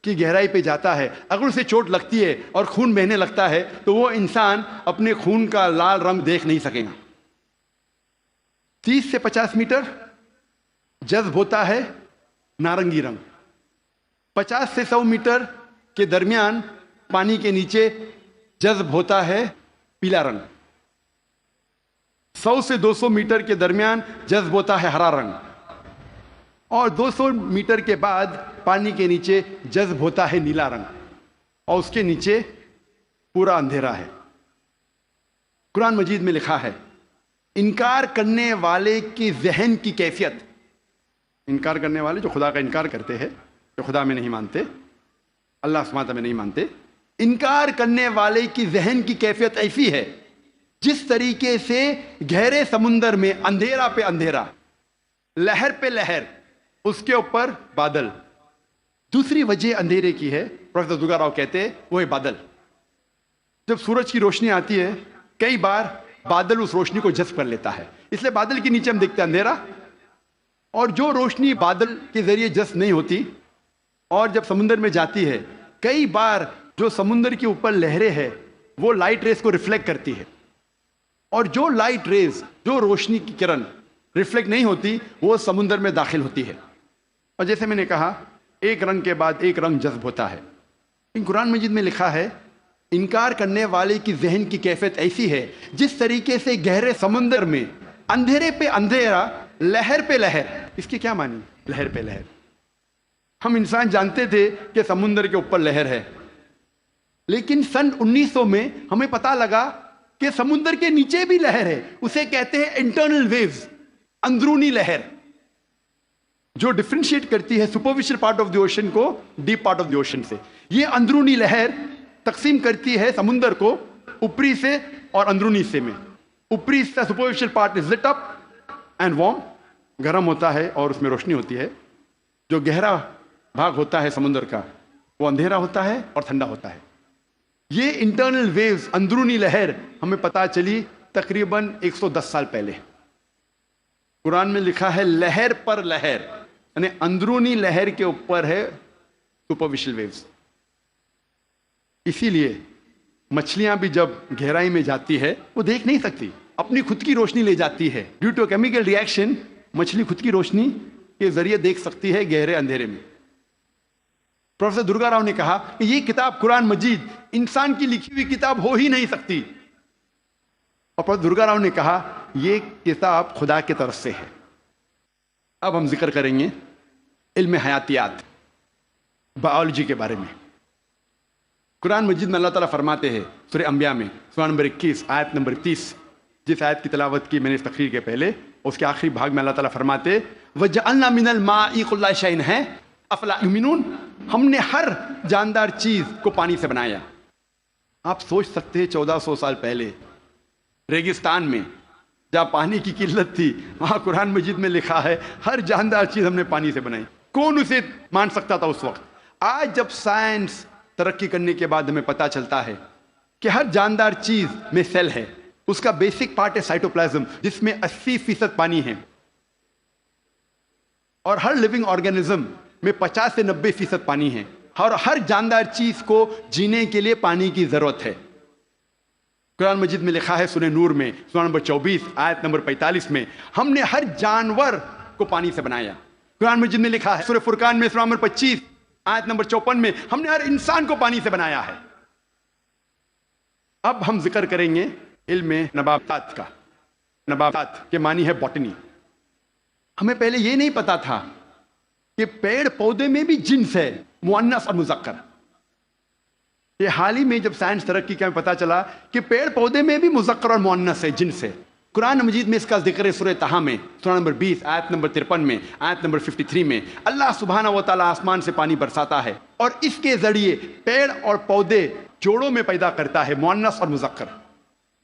کی گہرائی پہ جاتا ہے، اگر اسے چوٹ لگتی ہے اور خون بہنے لگتا ہے تو وہ انسان اپنے خون کا لال رنگ دیکھ نہیں سکے گا. 30 سے 50 میٹر جذب ہوتا ہے نارنگی رنگ. 50 سے 100 میٹر کے درمیان پانی کے نیچے جذب ہوتا ہے پیلا رنگ. 100 سے 200 میٹر کے درمیان جذب ہوتا ہے ہرا رنگ، اور 200 میٹر کے بعد پانی کے نیچے جذب ہوتا ہے نیلا رنگ، اور اس کے نیچے پورا اندھیرا ہے. قرآن مجید میں لکھا ہے انکار کرنے والے کی ذہن کی کیفیت، انکار کرنے والے جو خدا کا انکار کرتے ہیں، جو خدا میں نہیں مانتے، اللہ سبحانہ میں نہیں مانتے، انکار کرنے والے کی ذہن کی کیفیت ایسی ہے جس طریقے سے گہرے سمندر میں اندھیرا پہ اندھیرا، لہر پہ لہر، اس کے اوپر بادل. دوسری وجہ اندھیرے کی ہے، پروفیسر درگا راؤ کہتے ہیں وہ ہے بادل. جب سورج کی روشنی آتی ہے کئی بار بادل اس روشنی کو جذب کر لیتا ہے، اس لیے بادل کے نیچے ہم دیکھتے ہیں اندھیرا، اور جو روشنی بادل کے ذریعے جذب نہیں ہوتی اور جب سمندر میں جاتی ہے، کئی بار جو سمندر کے اوپر لہریں ہیں وہ لائٹ ریز کو ریفلیکٹ کرتی ہے، اور جو لائٹ ریز، جو روشنی کی کرن ریفلیکٹ نہیں ہوتی وہ سمندر میں داخل ہوتی ہے، اور جیسے میں نے کہا ایک رنگ کے بعد ایک رنگ جذب ہوتا ہے۔ ان قرآن مجید میں لکھا ہے انکار کرنے والے کی ذہن کی کیفیت ایسی ہے جس طریقے سے گہرے سمندر میں اندھیرے پہ اندھیرا، لہر پہ لہر۔ اس کی کیا معنی؟ لہر پہ لہر۔ ہم انسان جانتے تھے کہ سمندر کے اوپر لہر ہے، لیکن سن 1900 میں ہمیں پتا لگا کہ سمندر کے نیچے بھی لہر ہے، اسے کہتے ہیں انٹرنل ویوز، اندرونی لہر، جو ڈفرینشیٹ کرتی ہے superficial part of the ocean کو deep part of the ocean سے۔ یہ اندرونی لہر تقسیم کرتی ہے سمندر کو اوپری سے اور اندرونی حصے میں۔ اوپری حصہ superficial part is lit up and warm, گرم ہوتا ہے اور اس میں روشنی ہوتی ہے۔ جو گہرا بھاگ ہوتا ہے سمندر کا وہ اندھیرا ہوتا ہے اور ٹھنڈا ہوتا ہے۔ یہ انٹرنل ویوز، اندرونی لہر ہمیں پتہ چلی تقریباً 110 سال پہلے۔ قرآن میں لکھا ہے لہر پر لہر، یعنی اندرونی لہر کے اوپر ہے سپرفیشل ویوز۔ اسی لیے مچھلیاں بھی جب گہرائی میں جاتی ہے وہ دیکھ نہیں سکتی، اپنی خود کی روشنی لے جاتی ہے، due to chemical reaction مچھلی خود کی روشنی کے ذریعے دیکھ سکتی ہے گہرے اندھیرے میں۔ پروفیسر درگا راؤ نے کہا کہ یہ کتاب قرآن مجید انسان کی لکھی ہوئی کتاب ہو ہی نہیں سکتی، اور پروفیسر درگا راؤ نے کہا یہ کتاب خدا کی طرف سے ہے۔ اب ہم ذکر کریں گے علم حیاتیات، بایولوجی کے بارے میں۔ قرآن مجید میں اللہ تعالیٰ فرماتے ہیں سورہ انبیاء میں سورہ نمبر 21 آیت نمبر 30، جس آیت کی تلاوت کی میں نے اس تقریر کے پہلے، اس کے آخری بھاگ میں اللہ تعالیٰ فرماتے وَجَعَلْنَا مِنَ الْمَاءِ كُلَّ شَيْءٍ ہے افلا یؤمنون، ہم نے ہر جاندار چیز کو پانی سے بنایا۔ آپ سوچ سکتے ہیں 1400 سال پہلے ریگستان میں جہاں پانی کی قلت تھی، وہاں قرآن مجید میں لکھا ہے ہر جاندار چیز ہم نے پانی سے بنائی۔ کون اسے مان سکتا تھا اس وقت؟ آج جب سائنس ترقی کرنے کے بعد ہمیں پتہ چلتا ہے کہ ہر جاندار چیز میں سیل ہے، اس کا بیسک پارٹ ہے سائٹوپلازم جس میں 80% پانی ہے، اور ہر لیونگ آرگینزم میں 50 سے 90% پانی ہے، اور ہر جاندار چیز کو جینے کے لیے پانی کی ضرورت ہے۔ قرآن مجید میں لکھا ہے سورہ نور میں سورہ نمبر 24 آیت نمبر 45 میں ہم نے ہر جانور کو پانی سے بنایا۔ قرآن مجید میں لکھا ہے سورہ فرقان میں سورہ نمبر 25 آیت نمبر 54 میں ہم نے ہر انسان کو پانی سے بنایا ہے۔ اب ہم ذکر کریں گے علم نباتات کا۔ نباتات کے معنی ہے باٹنی۔ ہمیں پہلے یہ نہیں پتا تھا کہ پیڑ پودے میں بھی جنس ہے، مؤنث اور مذکر۔ یہ حال ہی میں جب سائنس ترقی کا ہمیں پتا چلا کہ پیڑ پودے میں بھی مذکر اور مؤنث ہے، جنس ہے۔ قرآن مجید میں اس کا ذکر ہے سورہ طٰہٰ میں سورہ نمبر 20 آیت نمبر 53 میں، آیت نمبر 53 میں اللہ سبحانہ و تعالیٰ آسمان سے پانی برساتا ہے اور اس کے ذریعے پیڑ اور پودے جوڑوں میں پیدا کرتا ہے، مؤنث اور مذکر۔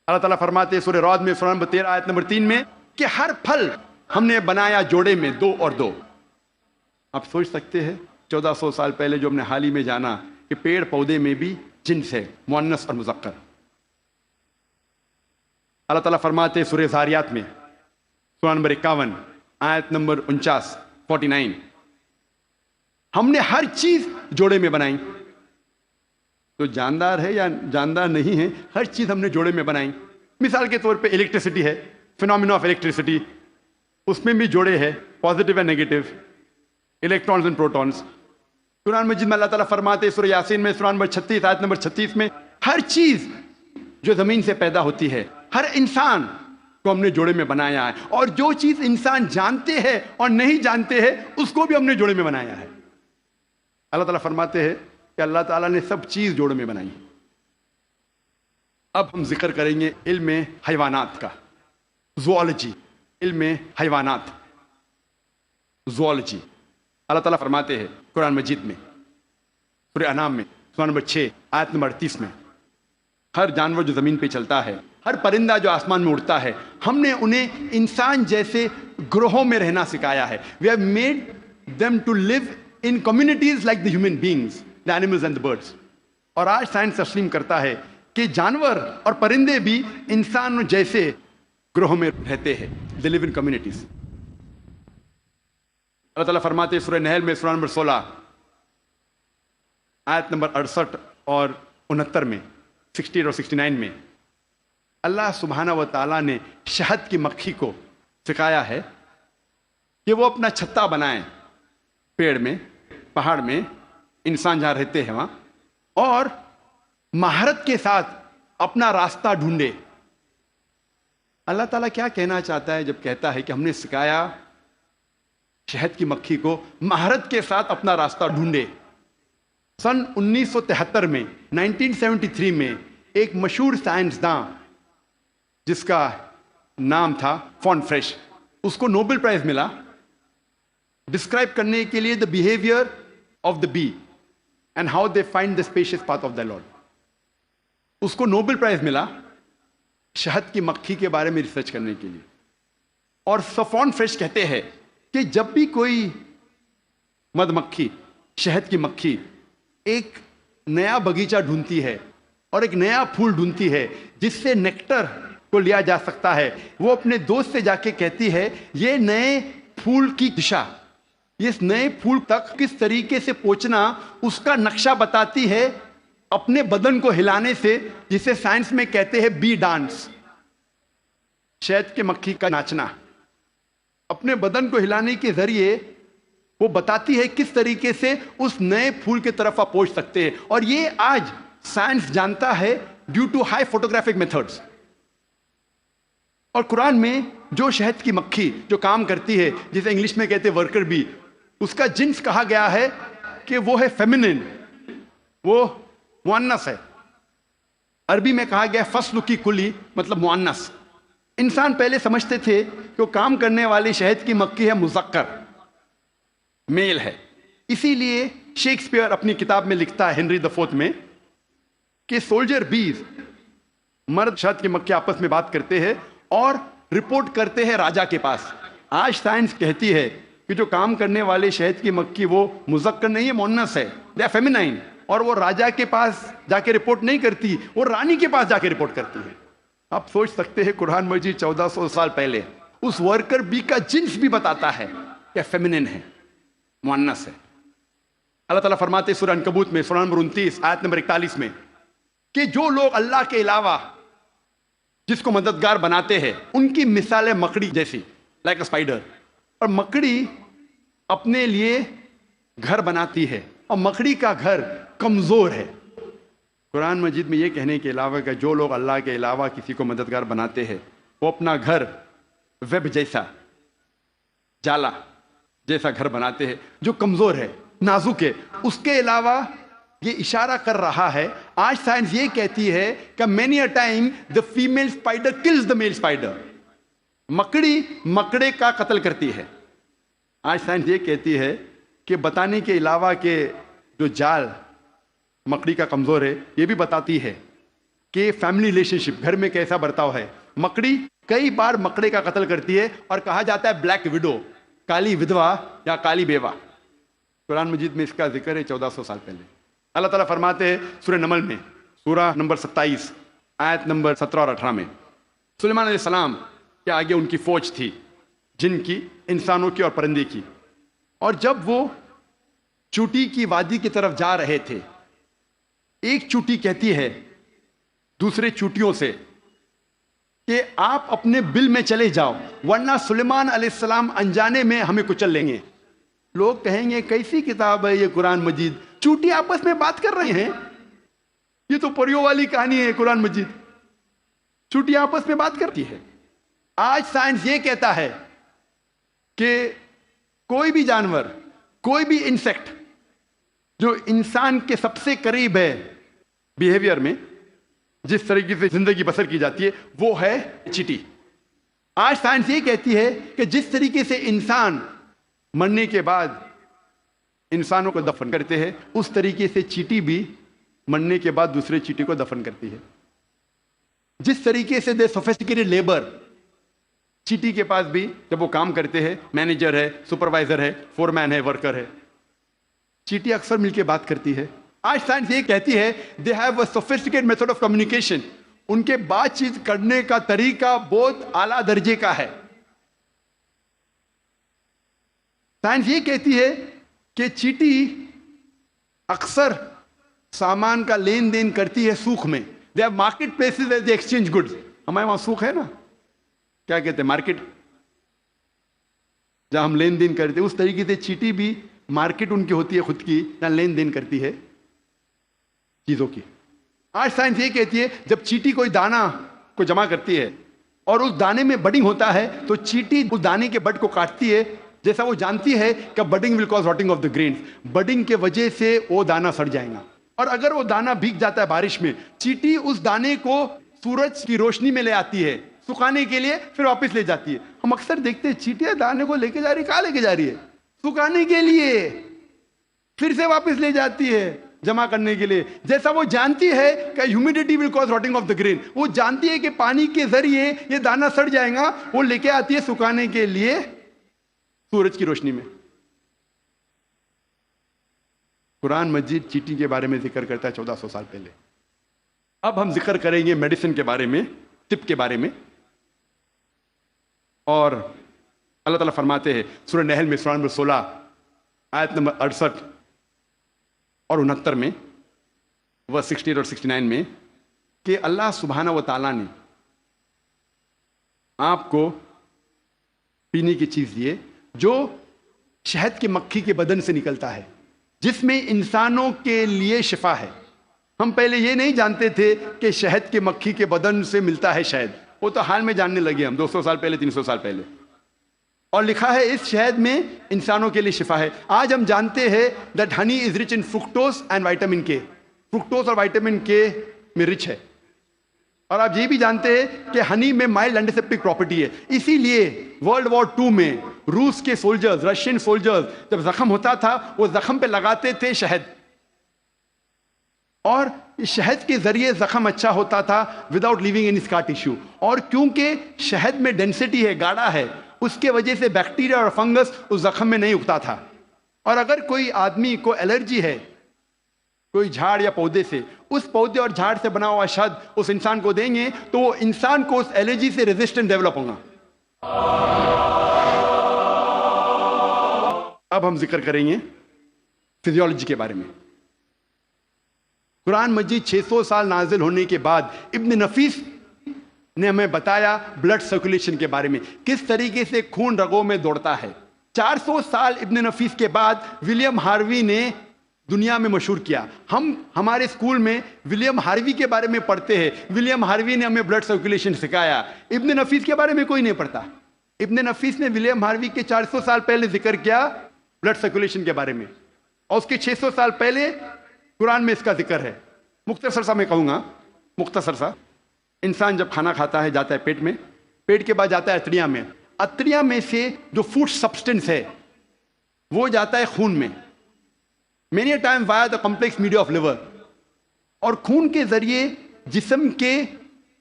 اللہ تعالیٰ فرماتے ہیں سورہ رعد میں سورہ نمبر 13 آیت نمبر 3 میں کہ ہر پھل ہم نے بنایا جوڑے میں، 2 اور 2۔ آپ سوچ سکتے ہیں 1400 سال پہلے جو ہم نے حال ہی میں جانا کہ پیڑ پودے میں بھی جنس ہے، مؤنث اور مذکر۔ اللہ تعالیٰ فرماتے ہیں سورہ زاریات میں سورہ نمبر 51 آیت نمبر 49 ہم نے ہر چیز جوڑے میں بنائی۔ تو جاندار ہے یا جاندار نہیں ہے، ہر چیز ہم نے جوڑے میں بنائی۔ مثال کے طور پہ الیکٹریسٹی ہے، فینومینا آف الیکٹریسٹی، اس میں بھی جوڑے ہے، positive and negative, electrons and protons. Quran مجید میں اللہ تعالیٰ فرماتے ہیں سورہ یاسین میں سورہ نمبر 36 آیت نمبر 36 میں ہر چیز جو زمین سے پیدا ہوتی ہے، ہر انسان کو ہم نے جوڑے میں بنایا ہے، اور جو چیز انسان جانتے ہیں اور نہیں جانتے ہیں اس کو بھی ہم نے جوڑے میں بنایا ہے۔ اللہ تعالیٰ فرماتے ہیں کہ اللہ تعالیٰ نے سب چیز جوڑے میں بنائی۔ اب ہم ذکر کریں گے علم حیوانات کا، زوالوجی، علم حیوانات، زوالوجی۔ اللہ تعالیٰ فرماتے ہیں قرآن مجید میں سورہ انعام میں سورہ نمبر 6 آیت نمبر 38 میں ہر جانور جو زمین پہ چلتا ہے، ہر پرندہ جو آسمان میں اڑتا ہے، ہم نے انہیں انسان جیسے گروہوں میں رہنا سکھایا ہے۔ We have made them to live in communities like the human beings, the animals and the birds۔ اور آج سائنس تسلیم کرتا ہے کہ جانور اور پرندے بھی انسانوں جیسے گروہوں میں رہتے ہیں. They live in communities. اللہ تعالیٰ فرماتے ہیں سورہ نحل میں سورہ نمبر 16 آیت نمبر 68 اور 69 میں 60 اور 69 میں اللہ سبحانہ و تعالیٰ نے شہد کی مکھی کو سکھایا ہے کہ وہ اپنا چھتا بنائیں پیڑ میں، پہاڑ میں، انسان جہاں رہتے ہیں وہاں، اور مہارت کے ساتھ اپنا راستہ ڈھونڈے. اللہ تعالیٰ کیا کہنا چاہتا ہے جب کہتا ہے کہ ہم نے سکھایا شہد کی مکھی کو مہارت کے ساتھ اپنا راستہ ڈھونڈے؟ سن 1973 میں 1973 میں ایک مشہور سائنسداں جس کا نام تھا فون فریش، اس کو نوبل پرائز ملا ڈسکرائب کرنے کے لیے the behaviour of the bee and how they find the species path of the lord. اس کو نوبل پرائز ملا شہد کی مکھی کے بارے میں ریسرچ کرنے کے لیے. اور فون فریش کہتے ہیں کہ جب بھی کوئی مدھ مکھی، شہد کی مکھی ایک نیا باغیچہ ڈھونڈتی ہے اور ایک نیا پھول ڈھونڈتی ہے جس سے نیکٹر کو لیا جا سکتا ہے، وہ اپنے دوست سے جا کے کہتی ہے یہ نئے پھول کی دشا، اس نئے پھول تک کس طریقے سے پہنچنا اس کا نقشہ بتاتی ہے اپنے بدن کو ہلانے سے، جسے سائنس میں کہتے ہیں بی ڈانس. شہد کی مکھی کا ناچنا اپنے بدن کو ہلانے کے ذریعے وہ بتاتی ہے کس طریقے سے اس نئے پھول کی طرف آپ پہنچ سکتے ہیں. اور یہ آج سائنس جانتا ہے due to high photographic methods. اور قرآن میں جو شہد کی مکھی جو کام کرتی ہے جسے انگلش میں کہتے ہیں ورکر بی، اس کا جنس کہا گیا ہے کہ وہ ہے فیمنن، وہ مؤنث ہے. عربی میں کہا گیا فصل کی کلی مطلب مؤنث. انسان پہلے سمجھتے تھے کہ وہ کام کرنے والی شہد کی مکھی ہے مذکر، میل ہے. اسی لیے شیکسپیئر اپنی کتاب میں لکھتا ہے ہنری IV میں کہ سولجر بیز، مرد شہد کی مکھی آپس میں بات کرتے ہیں اور رپورٹ کرتے ہیں راجا کے پاس. آج سائنس کہتی ہے کہ جو کام کرنے والے شہد کی مکھی وہ مذکر نہیں ہے، مؤنث ہے، دے آر فیمینائن. اور وہ راجا کے پاس جا کے رپورٹ نہیں کرتی، وہ رانی کے پاس جا کے رپورٹ کرتی ہے. آپ سوچ سکتے ہیں قرآن مجید 1400 سال پہلے اس ورکر بی کا جنس بھی بتاتا ہے کہ فیمینن ہے، مؤنث ہے. اللہ تعالیٰ فرماتے سورہ عنکبوت میں سورہ نمبر 29 آیت نمبر 41 میں کہ جو لوگ اللہ کے علاوہ جس کو مددگار بناتے ہیں ان کی مثال ہے مکڑی جیسی، لائک اے اسپائڈر. اور مکڑی اپنے لیے گھر بناتی ہے اور مکڑی کا گھر کمزور ہے. قرآن مجید میں یہ کہنے کے علاوہ کہ جو لوگ اللہ کے علاوہ کسی کو مددگار بناتے ہیں وہ اپنا گھر ویب جیسا، جالا جیسا گھر بناتے ہیں جو کمزور ہے، نازک ہے. اس کے علاوہ یہ اشارہ کر رہا ہے، آج سائنس یہ کہتی ہے کہ many a time the female spider kills the male spider. مکڑی مکڑے کا قتل کرتی ہے. آج سائنس یہ کہتی ہے کہ بتانے کے علاوہ کہ جو جال مکڑی کا کمزور ہے، یہ بھی بتاتی ہے کہ فیملی ریلیشن شپ، گھر میں کیسا برتاؤ ہے. مکڑی کئی بار مکڑے کا قتل کرتی ہے اور کہا جاتا ہے بلیک وڈو، کالی ودوا یا کالی بیوہ. قرآن مجید میں اس کا ذکر ہے 1400 سال پہلے. اللہ تعالیٰ فرماتے ہیں سورہ نمل میں سورہ نمبر 27 آیت نمبر 17 اور 18 میں سلیمان علیہ السلام کے آگے ان کی فوج تھی، جن کی، انسانوں کی اور پرندے کی. اور جب وہ چوٹی کی وادی کی طرف جا رہے تھے، ایک چوٹی کہتی ہے دوسرے چوٹیوں سے کہ آپ اپنے بل میں چلے جاؤ ورنہ سلیمان علیہ السلام انجانے میں ہمیں کچل لیں گے. لوگ کہیں گے کیسی کتاب ہے یہ قرآن مجید، چوٹی آپس میں بات کر رہے ہیں، یہ تو پریوں والی کہانی ہے. قرآن مجید چوٹی آپس میں بات کرتی ہے. آج سائنس یہ کہتا ہے کہ کوئی بھی جانور، کوئی بھی انسیکٹ جو انسان کے سب سے قریب ہے بیہیویئر میں، جس طریقے سے زندگی بسر کی جاتی ہے، وہ ہے چیٹی. آج سائنس یہ کہتی ہے کہ جس طریقے سے انسان مرنے کے بعد انسانوں کو دفن کرتے ہیں، اس طریقے سے چیٹی بھی مرنے کے بعد دوسرے چیٹی کو دفن کرتی ہے. جس طریقے سے دے سوفسٹیکیٹڈ لیبر، چیٹی کے پاس بھی جب وہ کام کرتے ہیں، مینیجر ہے، سپروائزر ہے، فورمین ہے، ورکر ہے، چیٹی اکثر مل کے بات کرتی ہے. آج سائنس یہ کہتی ہے they have a sophisticated method of communication. ان کے بات چیت کرنے کا طریقہ بہت اعلیٰ درجے کا ہے. سائنس یہ کہتی ہے کہ چیٹی اکثر سامان کا لین دین کرتی ہے سوق میں. They have market places where they exchange goods. ہمارے وہاں سوق ہے نا, کیا کہتے ہیں, مارکیٹ, جہاں ہم لین دین کرتے ہیں. اس طریقے سے چیٹی بھی مارکیٹ ان کی ہوتی ہے خود کی, جہاں لین دین کرتی ہے چیزوں کی. آج سائنس یہ کہتی ہے جب چیٹی کوئی دانہ کو جمع کرتی ہے اور اس دانے میں بڈنگ ہوتا ہے تو چیٹی اس دانے کے بڈ کو کاٹتی ہے, جیسا وہ جانتی ہے کہ budding will cause rotting of the grains. Budding کے وجہ سے وہ دانہ سڑ جائے گا, اور اگر وہ دانہ بھیگ جاتا ہے بارش میں, چیٹی اس دانے کو سورج کی روشنی میں لے آتی ہے سکھانے کے لیے, پھر واپس لے جاتی ہے. ہم اکثر دیکھتے ہیں چیٹیاں دانے کو لے کے جا رہی, کہاں لے کے جا رہی ہے؟ سکھانے کے لیے, پھر سے واپس لے جاتی ہے جمع کرنے کے لیے. جیسا وہ جانتی ہے کہ humidity will cause rotting of the grain, وہ جانتی ہے کہ پانی کے ذریعے یہ دانہ سڑ جائے گا, وہ لے کے آتی ہے سکھانے کے لیے سورج کی روشنی میں. قرآن مجید چیٹی کے بارے میں ذکر کرتا ہے 1400 سال پہلے. اب ہم ذکر کریں گے میڈیسن کے بارے میں, طب کے بارے میں. اور اللہ تعالیٰ فرماتے ہیں سورہ نحل میں سورہ نمبر 16 آیت نمبر 68 اور 69 میں, ورس 68 اور 69 میں, کہ اللہ سبحانہ و تعالیٰ نے آپ کو پینے کی چیز دیے جو شہد کے مکھی کے بدن سے نکلتا ہے, جس میں انسانوں کے لیے شفا ہے. ہم پہلے یہ نہیں جانتے تھے کہ شہد کے مکھی کے بدن سے ملتا ہے شہد, وہ تو حال میں جاننے لگے ہم 200 سال پہلے 300 سال پہلے. اور لکھا ہے اس شہد میں انسانوں کے لیے شفا ہے. آج ہم جانتے ہیں that honey is rich in fructose and vitamin کے. فرکٹوز اور وائٹامن کے میں رچ ہے. اور آپ یہ بھی جانتے ہیں کہ ہنی میں مائلڈ اینٹیسیپٹک پراپرٹی ہے. اسی لیے ورلڈ وار 2 میں روس کے سولجرز, رشین سولجرز جب زخم ہوتا تھا وہ زخم پہ لگاتے تھے شہد, اور شہد کے ذریعے زخم اچھا ہوتا تھا وداؤٹ لیونگ اینی اسکار ٹیشو. اور کیونکہ شہد میں ڈینسٹی ہے, گاڑھا ہے, اس کے وجہ سے بیکٹیریا اور فنگس اس زخم میں نہیں اگتا تھا. اور اگر کوئی آدمی کو الرجی ہے کوئی جھاڑ یا پودے سے, اس پودے اور جھاڑ سے بنا ہوا شہد اس انسان کو دیں گے تو وہ انسان کو اس الرجی سے ریزسٹنٹ ڈیولپ ہوگا. اب ہم ذکر کریں گے فزیولوجی کے بارے میں. قرآن مجید 600 سال نازل ہونے کے بعد ابن نفیس نے ہمیں بتایا بلڈ سرکولیشن کے بارے میں, کس طریقے سے خون رگوں میں دوڑتا ہے. 400 سال ابن نفیس کے بعد ولیم ہاروی نے دنیا میں مشہور کیا. ہم ہمارے اسکول میں ولیم ہاروی کے بارے میں پڑھتے ہیں, ولیم ہاروی نے ہمیں بلڈ سرکولیشن سکھایا. ابن نفیس کے بارے میں کوئی نہیں پڑھتا. ابن نفیس نے ولیم ہاروی کے 400 سال پہلے ذکر کیا بلڈ سرکولیشن کے بارے میں, اور اس کے 600 سال پہلے قرآن میں اس کا ذکر ہے. مختصر سا میں کہوں گا, مختصر سا. انسان جب کھانا کھاتا ہے جاتا ہے پیٹ میں, پیٹ کے بعد جاتا ہے اتڑیاں میں, اتڑیاں میں سے جو فوڈ سبسٹنس ہے وہ جاتا ہے خون میں, many time via the complex media of liver, اور خون کے ذریعے جسم کے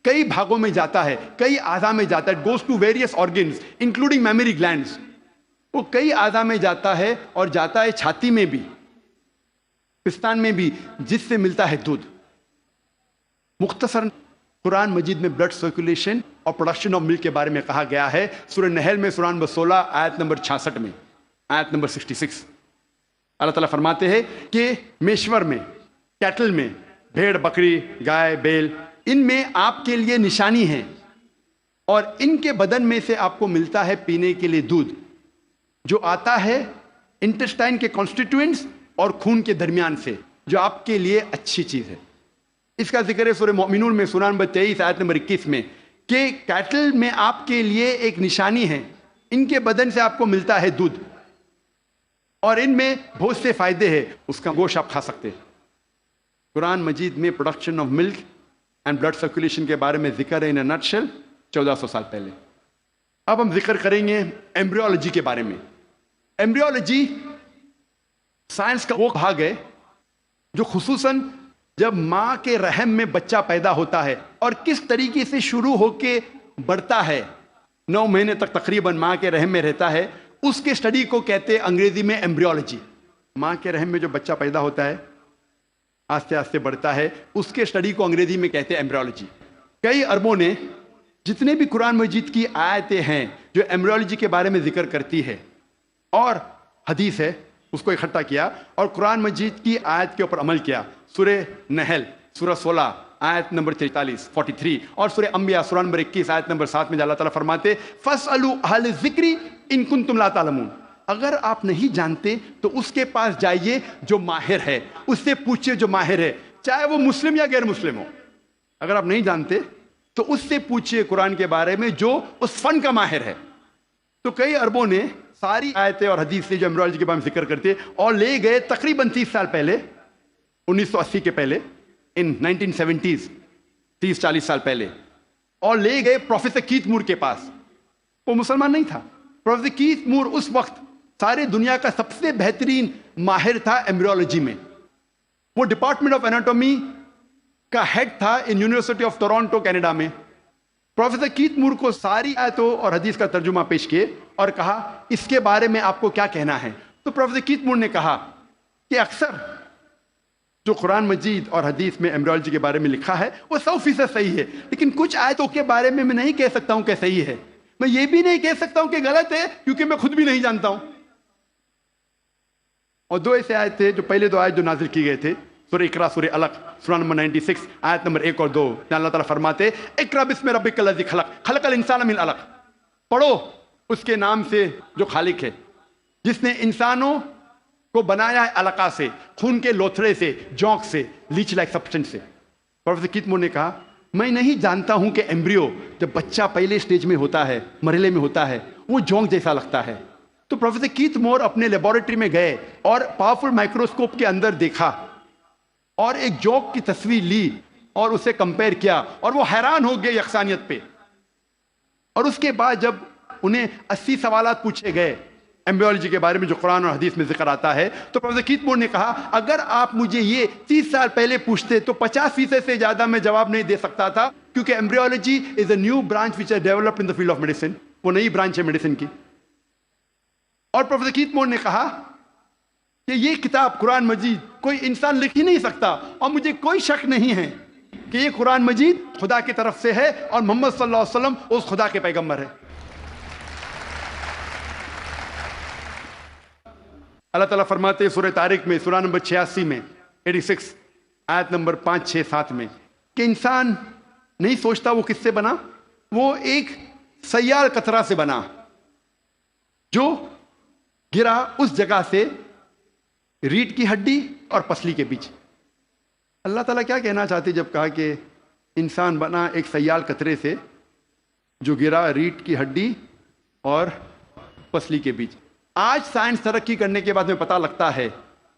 کئی بھاگوں میں جاتا ہے, کئی اعضاء میں جاتا ہے. Goes to various organs including mammary glands. وہ کئی اعضاء میں جاتا ہے اور جاتا ہے چھاتی میں بھی, پستان میں بھی, جس سے ملتا ہے دودھ. مختصر قرآن مجید میں بلڈ سرکولیشن اور پروڈکشن آف ملک کے بارے میں کہا گیا ہے. سورہ نحل میں سورہ نمبر 16 آیت نمبر 66 میں, آیت نمبر 66 اللہ تعالیٰ فرماتے ہیں کہ میشور میں, کیٹل میں, بھیڑ بکری گائے بیل, ان میں آپ کے لیے نشانی ہے, اور ان کے بدن میں سے آپ کو ملتا ہے پینے کے لیے دودھ جو آتا ہے انٹسٹائن کے کانسٹیٹوئنٹس اور خون کے درمیان سے, جو آپ کے لیے اچھی چیز ہے. اس کا ذکر ہے سورہ مومنون میں سورہ نمبر 23 آیت نمبر 21 میں کہ کیٹل میں آپ کے لیے ایک نشانی ہے, ان کے بدن سے آپ کو ملتا ہے دودھ, اور ان میں بہت سے فائدے ہیں, اس کا گوشت آپ کھا سکتے ہیں. قرآن مجید میں production of milk and blood circulation کے بارے میں ذکر ہے ان اے نٹ شیل 1400 سال پہلے. اب ہم ذکر کریں گے ایمبریولوجی کے بارے میں. ایمبریولوجی سائنس کا وہ بھاگ ہے جو خصوصاً جب ماں کے رحم میں بچہ پیدا ہوتا ہے اور کس طریقے سے شروع ہو کے بڑھتا ہے, 9 مہینے تک تقریباً ماں کے رحم میں رہتا ہے, اس کے اسٹڈی کو کہتے ہیں انگریزی میں ایمبریولوجی. ماں کے رحم میں جو بچہ پیدا ہوتا ہے آہستہ آہستہ بڑھتا ہے. اس کے اسٹڈی کو انگریزی میں کہتے ہیں ایمبریولوجی. کئی اربوں نے جتنے بھی قرآن مجید کی آیتیں ہیں جو ایمبریولوجی کے بارے میں ذکر کرتی ہے اور حدیث ہے اس کو اکٹھا کیا اور قرآن مجید کی آیت کے اوپر عمل کیا. سورہ نحل سورہ 16 آیت نمبر 43 اور سورہ انبیاء سورہ نمبر 21 آیت نمبر 7 میں اللہ تعالیٰ فرماتے فَاسْأَلُوا أَهْلَ الذِّكْرِ إِن كُنتُمْ لَا تَعْلَمُونَ. اگر آپ نہیں جانتے تو اس کے پاس جائیے جو ماہر ہے, اس سے پوچھئے جو ماہر ہے, چاہے وہ مسلم یا غیر مسلم ہو. اگر آپ نہیں جانتے تو اس سے پوچھئے قرآن کے بارے میں جو اس فن کا ماہر ہے. تو کئی اربوں نے ساری آیتیں اور حدیث سے جو ایمبریولوجی کے بارے میں ذکر کرتے اور لے گئے تقریباً 30 سال پہلے, 1980 کے پہلے, ان 1970s 30-40 سال پہلے, اور لے گئے پروفیسر کیتھ مور کے پاس. وہ مسلمان نہیں تھا. پروفیسر کیتھ مور اس وقت سارے دنیا کا سب سے بہترین ماہر تھا ایمبریولوجی میں. وہ ڈپارٹمنٹ آف ایناٹومی کا ہیڈ تھا in university of Toronto Canada میں. پروفیسر کیتھ مور کو ساری آیتوں اور حدیث کا ترجمہ پیش کیے اور کہا اس کے بارے میں آپ کو کیا کہنا ہے. تو پروفیسر کیتھ مور نے کہا کہ اکثر جو قرآن مجید اور حدیث میں ایمبریولوجی کے بارے میں لکھا ہے وہ 100% صحیح ہے, لیکن کچھ آیتوں کے بارے میں نہیں کہہ سکتا ہوں کہ صحیح ہے. میں یہ بھی نہیں کہہ سکتا ہوں کہ غلط ہے کیونکہ میں خود بھی نہیں جانتا ہوں. اور دو ایسے آیت تھے جو پہلے دو آیت جو نازل کی گئے تھے, سورہ اقرا سورہ علق سورہ نمبر 96 آیت نمبر 1 اور 2, جہاں اللہ تعالیٰ فرماتے اقرا بسم ربک الذی خلق خلق الانسان من علق. پڑھو اس کے نام سے جو خالق ہے جس نے انسانوں کو بنایا ہے علقہ سے, خون کے لوتھڑے سے, جونک سے, لیچ لائک سبسٹنس سے. پروفیسر کیتھ مور نے کہا میں نہیں جانتا ہوں کہ ایمبریو جب بچہ پہلے سٹیج میں ہوتا ہے, مرحلے میں ہوتا ہے, وہ جونک جیسا لگتا ہے. تو پروفیسر کیتھ مور اپنے لیبارٹری میں گئے اور پاورفل مائکروسکوپ کے اندر دیکھا اور ایک جوک کی تصویر لی اور اسے کمپیئر کیا اور وہ حیران ہو گئے یکسانیت پہ. اور اس کے بعد جب انہیں 80 سوالات پوچھے گئے ایمبریولوجی کے بارے میں جو قرآن اور حدیث میں ذکر آتا ہے, تو پروفیسر کیتھ مور نے کہا اگر آپ مجھے یہ 30 سال پہلے پوچھتے تو 50% سے زیادہ میں جواب نہیں دے سکتا تھا, کیونکہ embryology is a new branch which has developed in the field of medicine. وہ نئی برانچ ہے میڈیسن کی. اور پروفیسر کیتھ مور نے کہا کہ یہ کتاب قرآن مجید کوئی انسان لکھ ہی نہیں سکتا, اور مجھے کوئی شک نہیں ہے کہ یہ قرآن مجید خدا کی طرف سے ہے اور محمد صلی اللہ علیہ وسلم اس خدا کے پیغمبر ہے. اللہ تعالیٰ فرماتے ہیں سورہ طارق میں سورہ نمبر 86 میں 86 آیت نمبر 5, 6, 7 میں کہ انسان نہیں سوچتا وہ کس سے بنا, وہ ایک سیال قطرہ سے بنا جو گرا اس جگہ سے ریڑھ کی ہڈی اور پسلی کے بیچ. اللہ تعالیٰ کیا کہنا چاہتے جب کہا کہ انسان بنا ایک سیال قطرے سے جو گرا ریڑھ کی ہڈی اور پسلی کے بیچ. آج سائنس ترقی کرنے کے بعد میں پتہ لگتا ہے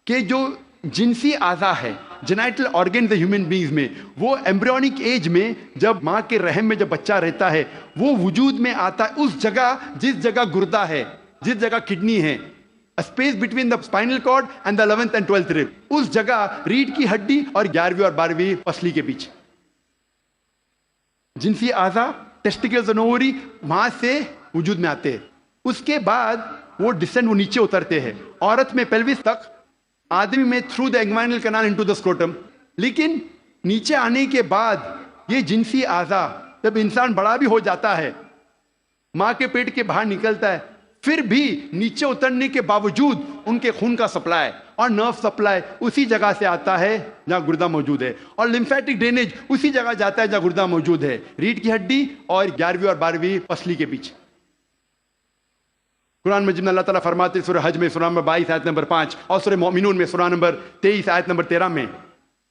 کہ جو جنسی اعضا ہے, جینائٹل آرگن ہیومن بینگز میں, وہ ایمبریونک ایج میں جب ماں کے رحم میں جب بچہ رہتا ہے وہ وجود میں آتا ہے اس جگہ جس جگہ گردہ ہے, جس جگہ کڈنی ہے, space between the spinal cord and the 11th and 12th rib, اس جگہ ریڑھ کی ہڈی اور 11ویں اور 12ویں پسلی کے بیچ. جنسی اعضا ٹیسٹیکلز اور اووری وہاں سے وجود میں آتے ہیں. اس کے بعد وہ ڈسینڈ وہ نیچے اترتے ہیں, عورت میں پیلوس تک, آدمی میں through the inguinal canal into the scrotum. لیکن نیچے آنے کے بعد یہ جنسی اعضا جب انسان بڑا بھی ہو جاتا ہے, ماں کے پیٹ کے باہر نکلتا ہے, پھر بھی نیچے اترنے کے باوجود ان کے خون کا سپلائی اور نرو سپلائی اسی جگہ سے آتا ہے جہاں گردہ موجود ہے, اور لمفیٹک ڈرینیج اسی جگہ جاتا ہے جہاں گردہ موجود ہے, ریڑھ کی ہڈی اور 11ویں اور 12ویں پسلی کے بیچ. قرآن مجید میں اللہ تعالیٰ فرماتے سورہ حج میں سورہ نمبر 22 آیت نمبر 5 اور سورہ مومنون میں سورہ نمبر 23 آیت نمبر 13 میں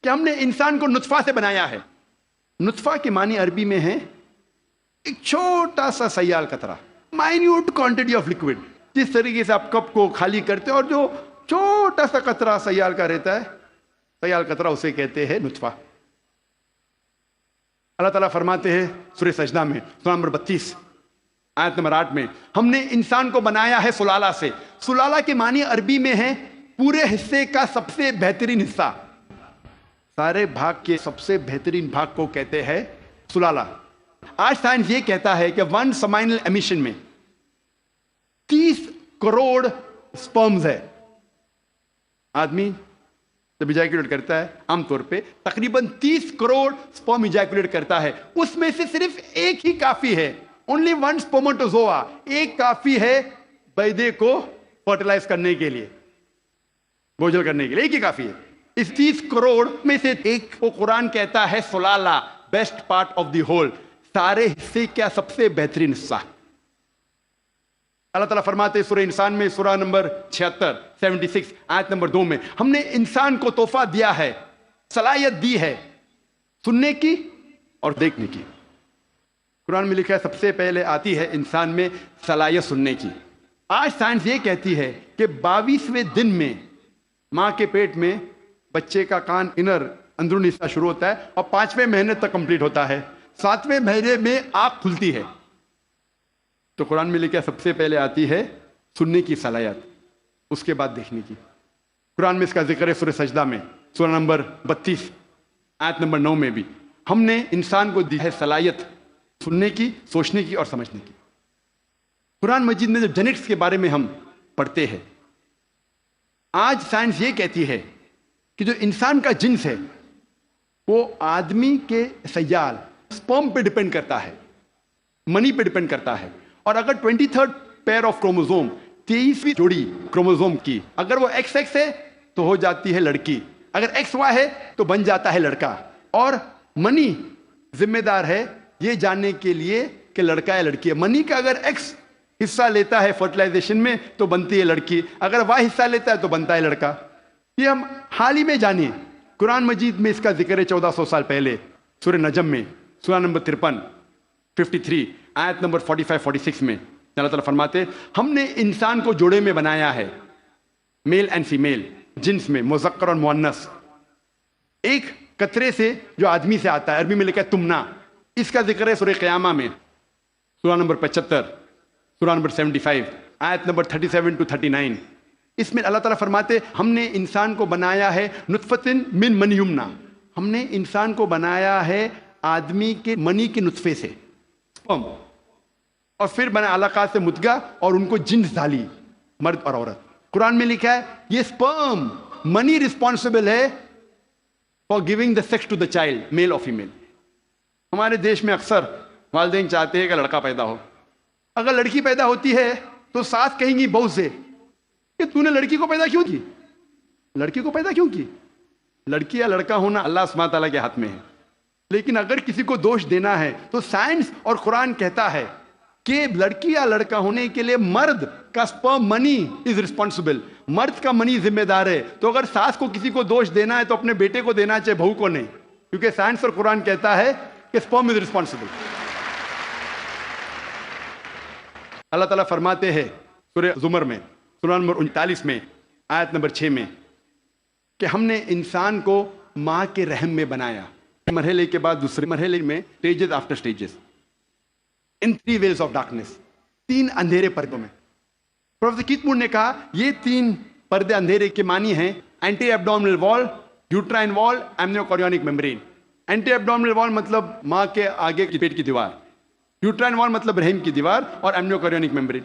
کہ ہم نے انسان کو نطفہ سے بنایا ہے. نطفہ کے معنی عربی میں ہے ایک چھوٹا سا سیال قطرہ, مائنیوٹ کوانٹٹی آف لکوڈ. جس طریقے سے آپ کپ کو خالی کرتے اور جو چھوٹا سا قطرہ سیال کا رہتا ہے, سیال قطرہ اسے کہتے ہیں نطفہ. اللہ تعالیٰ فرماتے ہیں سورہ سجدہ میں سورہ نمبر 32 آیت نمبر 8 میں ہم نے انسان کو بنایا ہے سلالہ سے. سلالہ کے معنی عربی میں ہے پورے حصے کا سب سے بہترین حصہ, سارے بھاگ کے سب سے بہترین بھاگ کو کہتے ہیں سلالہ. آج سائنس یہ کہتا ہے کہ 1 سمائنل ایمیشن میں 30 کروڑ سپرمز ہے. آدمی جب ایجیکولیٹ کرتا ہے عام طور پہ تقریباً 30 کروڑ سپرم ایجیکولیٹ کرتا ہے، اس میں سے صرف ایک ہی کافی ہے، اونلی ون سپرماٹوزوا، ایک کافی ہے بیضے کو فرٹیلائز کرنے کے لیے، بوجھل کرنے کے لیے، ایک ہی کافی ہے۔ اس 30 کروڑ میں سے ایک کو قرآن کہتا ہے سلالہ، best part of the whole, سارے حصے کیا سب سے بہترین حصہ۔ اللہ تعالیٰ فرماتے سورہ انسان میں، سورہ نمبر 76 آیت نمبر 2 میں، ہم نے انسان کو تحفہ دیا ہے، صلاحیت دی ہے سننے کی اور دیکھنے کی۔ قرآن میں لکھا ہے سب سے پہلے آتی ہے انسان میں صلاحیت سننے کی۔ آج سائنس یہ کہتی ہے کہ 22ویں دن میں ماں کے پیٹ میں بچے کا کان اندرونی حصہ شروع ہوتا ہے اور 5ویں مہینے تک کمپلیٹ ہوتا ہے، 7ویں مہینے میں آنکھ کھلتی ہے۔ تو قرآن میں لکھا سب سے پہلے آتی ہے سننے کی صلاحیت، اس کے بعد دیکھنے کی۔ قرآن میں اس کا ذکر ہے سورہ سجدہ میں، سورہ نمبر 32 آیت نمبر 9 میں بھی، ہم نے انسان کو دی ہے صلاحیت سننے کی، سوچنے کی اور سمجھنے کی۔ قرآن مجید میں جب جینیٹکس کے بارے میں ہم پڑھتے ہیں، آج سائنس یہ کہتی ہے کہ جو انسان کا جنس ہے وہ آدمی کے سیال سپرم پہ ڈیپینڈ کرتا ہے، منی پہ ڈیپینڈ کرتا ہے، اور اگر 23rd پیئر آف کروموزوم، 23ویں جوڑی کروموزوم کی، اگر وہ XX ہے تو ہو جاتی ہے لڑکی، اگر XY ہے تو بن جاتا ہے لڑکا، اور منی ذمہ دار ہے یہ جاننے کے لیے کہ لڑکا یا لڑکی ہے۔ منی کا اگر X حصہ لیتا ہے فرٹیلائزیشن میں تو بنتی ہے لڑکی، اگر Y حصہ لیتا ہے تو بنتا ہے لڑکا۔ یہ ہم حال ہی میں جانیں، قرآن مجید میں اس کا ذکر ہے 1400 سال پہلے، سورہ نجم میں، سورہ نمبر 53 آیت نمبر 45-46 میں اللہ تعالیٰ فرماتے ہم نے انسان کو جوڑے میں بنایا ہے، میل اینڈ فیمیل، جنس میں مذکر اور مؤنث، ایک قطرے سے جو آدمی سے آتا ہے، عربی میں لکھا ہے تمنا۔ اس کا ذکر ہے سورہ قیامہ میں، سورہ نمبر 75، سورہ نمبر 75 آیت نمبر 37-39۔ اس میں اللہ تعالیٰ فرماتے ہم نے انسان کو بنایا ہے نطفۃ من منی یمنی، ہم نے انسان کو بنایا ہے آدمی کے منی کے نطفے سے، سپرم، اور پھر بنا علقات سے مدغہ، اور ان کو جنس ڈالی، مرد اور عورت۔ قرآن میں لکھا ہے یہ سپرم منی رسپانسبل ہے for giving the sex to the child, male اور فیمیل۔ ہمارے دیش میں اکثر والدین چاہتے ہیں کہ لڑکا پیدا ہو، اگر لڑکی پیدا ہوتی ہے تو ساس کہیں گی بہو سے کہ تو نے لڑکی کو پیدا کیوں کی، لڑکی کو پیدا کیوں کی؟ لڑکی یا لڑکا ہونا اللہ سبحانہ تعالیٰ کے ہاتھ میں ہے، لیکن اگر کسی کو دوش دینا ہے تو سائنس اور قرآن کہتا ہے کہ لڑکی یا لڑکا ہونے کے لیے مرد کا سپرم منی از ریسپانسبل، مرد کا منی ذمہ دار ہے۔ تو اگر ساس کو کسی کو دوش دینا ہے تو اپنے بیٹے کو دینا چاہے، بہو کو نہیں، کیونکہ سائنس اور قرآن کہتا ہے کہ سپرم از ریسپانسبل۔ اللہ تعالیٰ فرماتے ہیں سورہ زمر میں، سورہ نمبر 39 میں، آیت نمبر 6 میں، کہ ہم نے انسان کو ماں کے رحم میں بنایا، مرحلے کے بعد دوسرے مرحلے میں، stages after stages, in 3 veils of darkness, 3 اندھیرے پردوں میں۔ پروفیسر کیت مور نے کہا یہ 3 پردے اندھیرے کے معنی ہیں اینٹی ایبڈومنل وال، یوٹرائن وال، ایمنیوکوریونک میمبرین۔ اینٹی ایبڈومنل وال مطلب ماں کے آگے کی پیٹ کی دیوار، یوٹرائن وال مطلب رحم کی دیوار، اور ایمنیوکوریونک میمبرین۔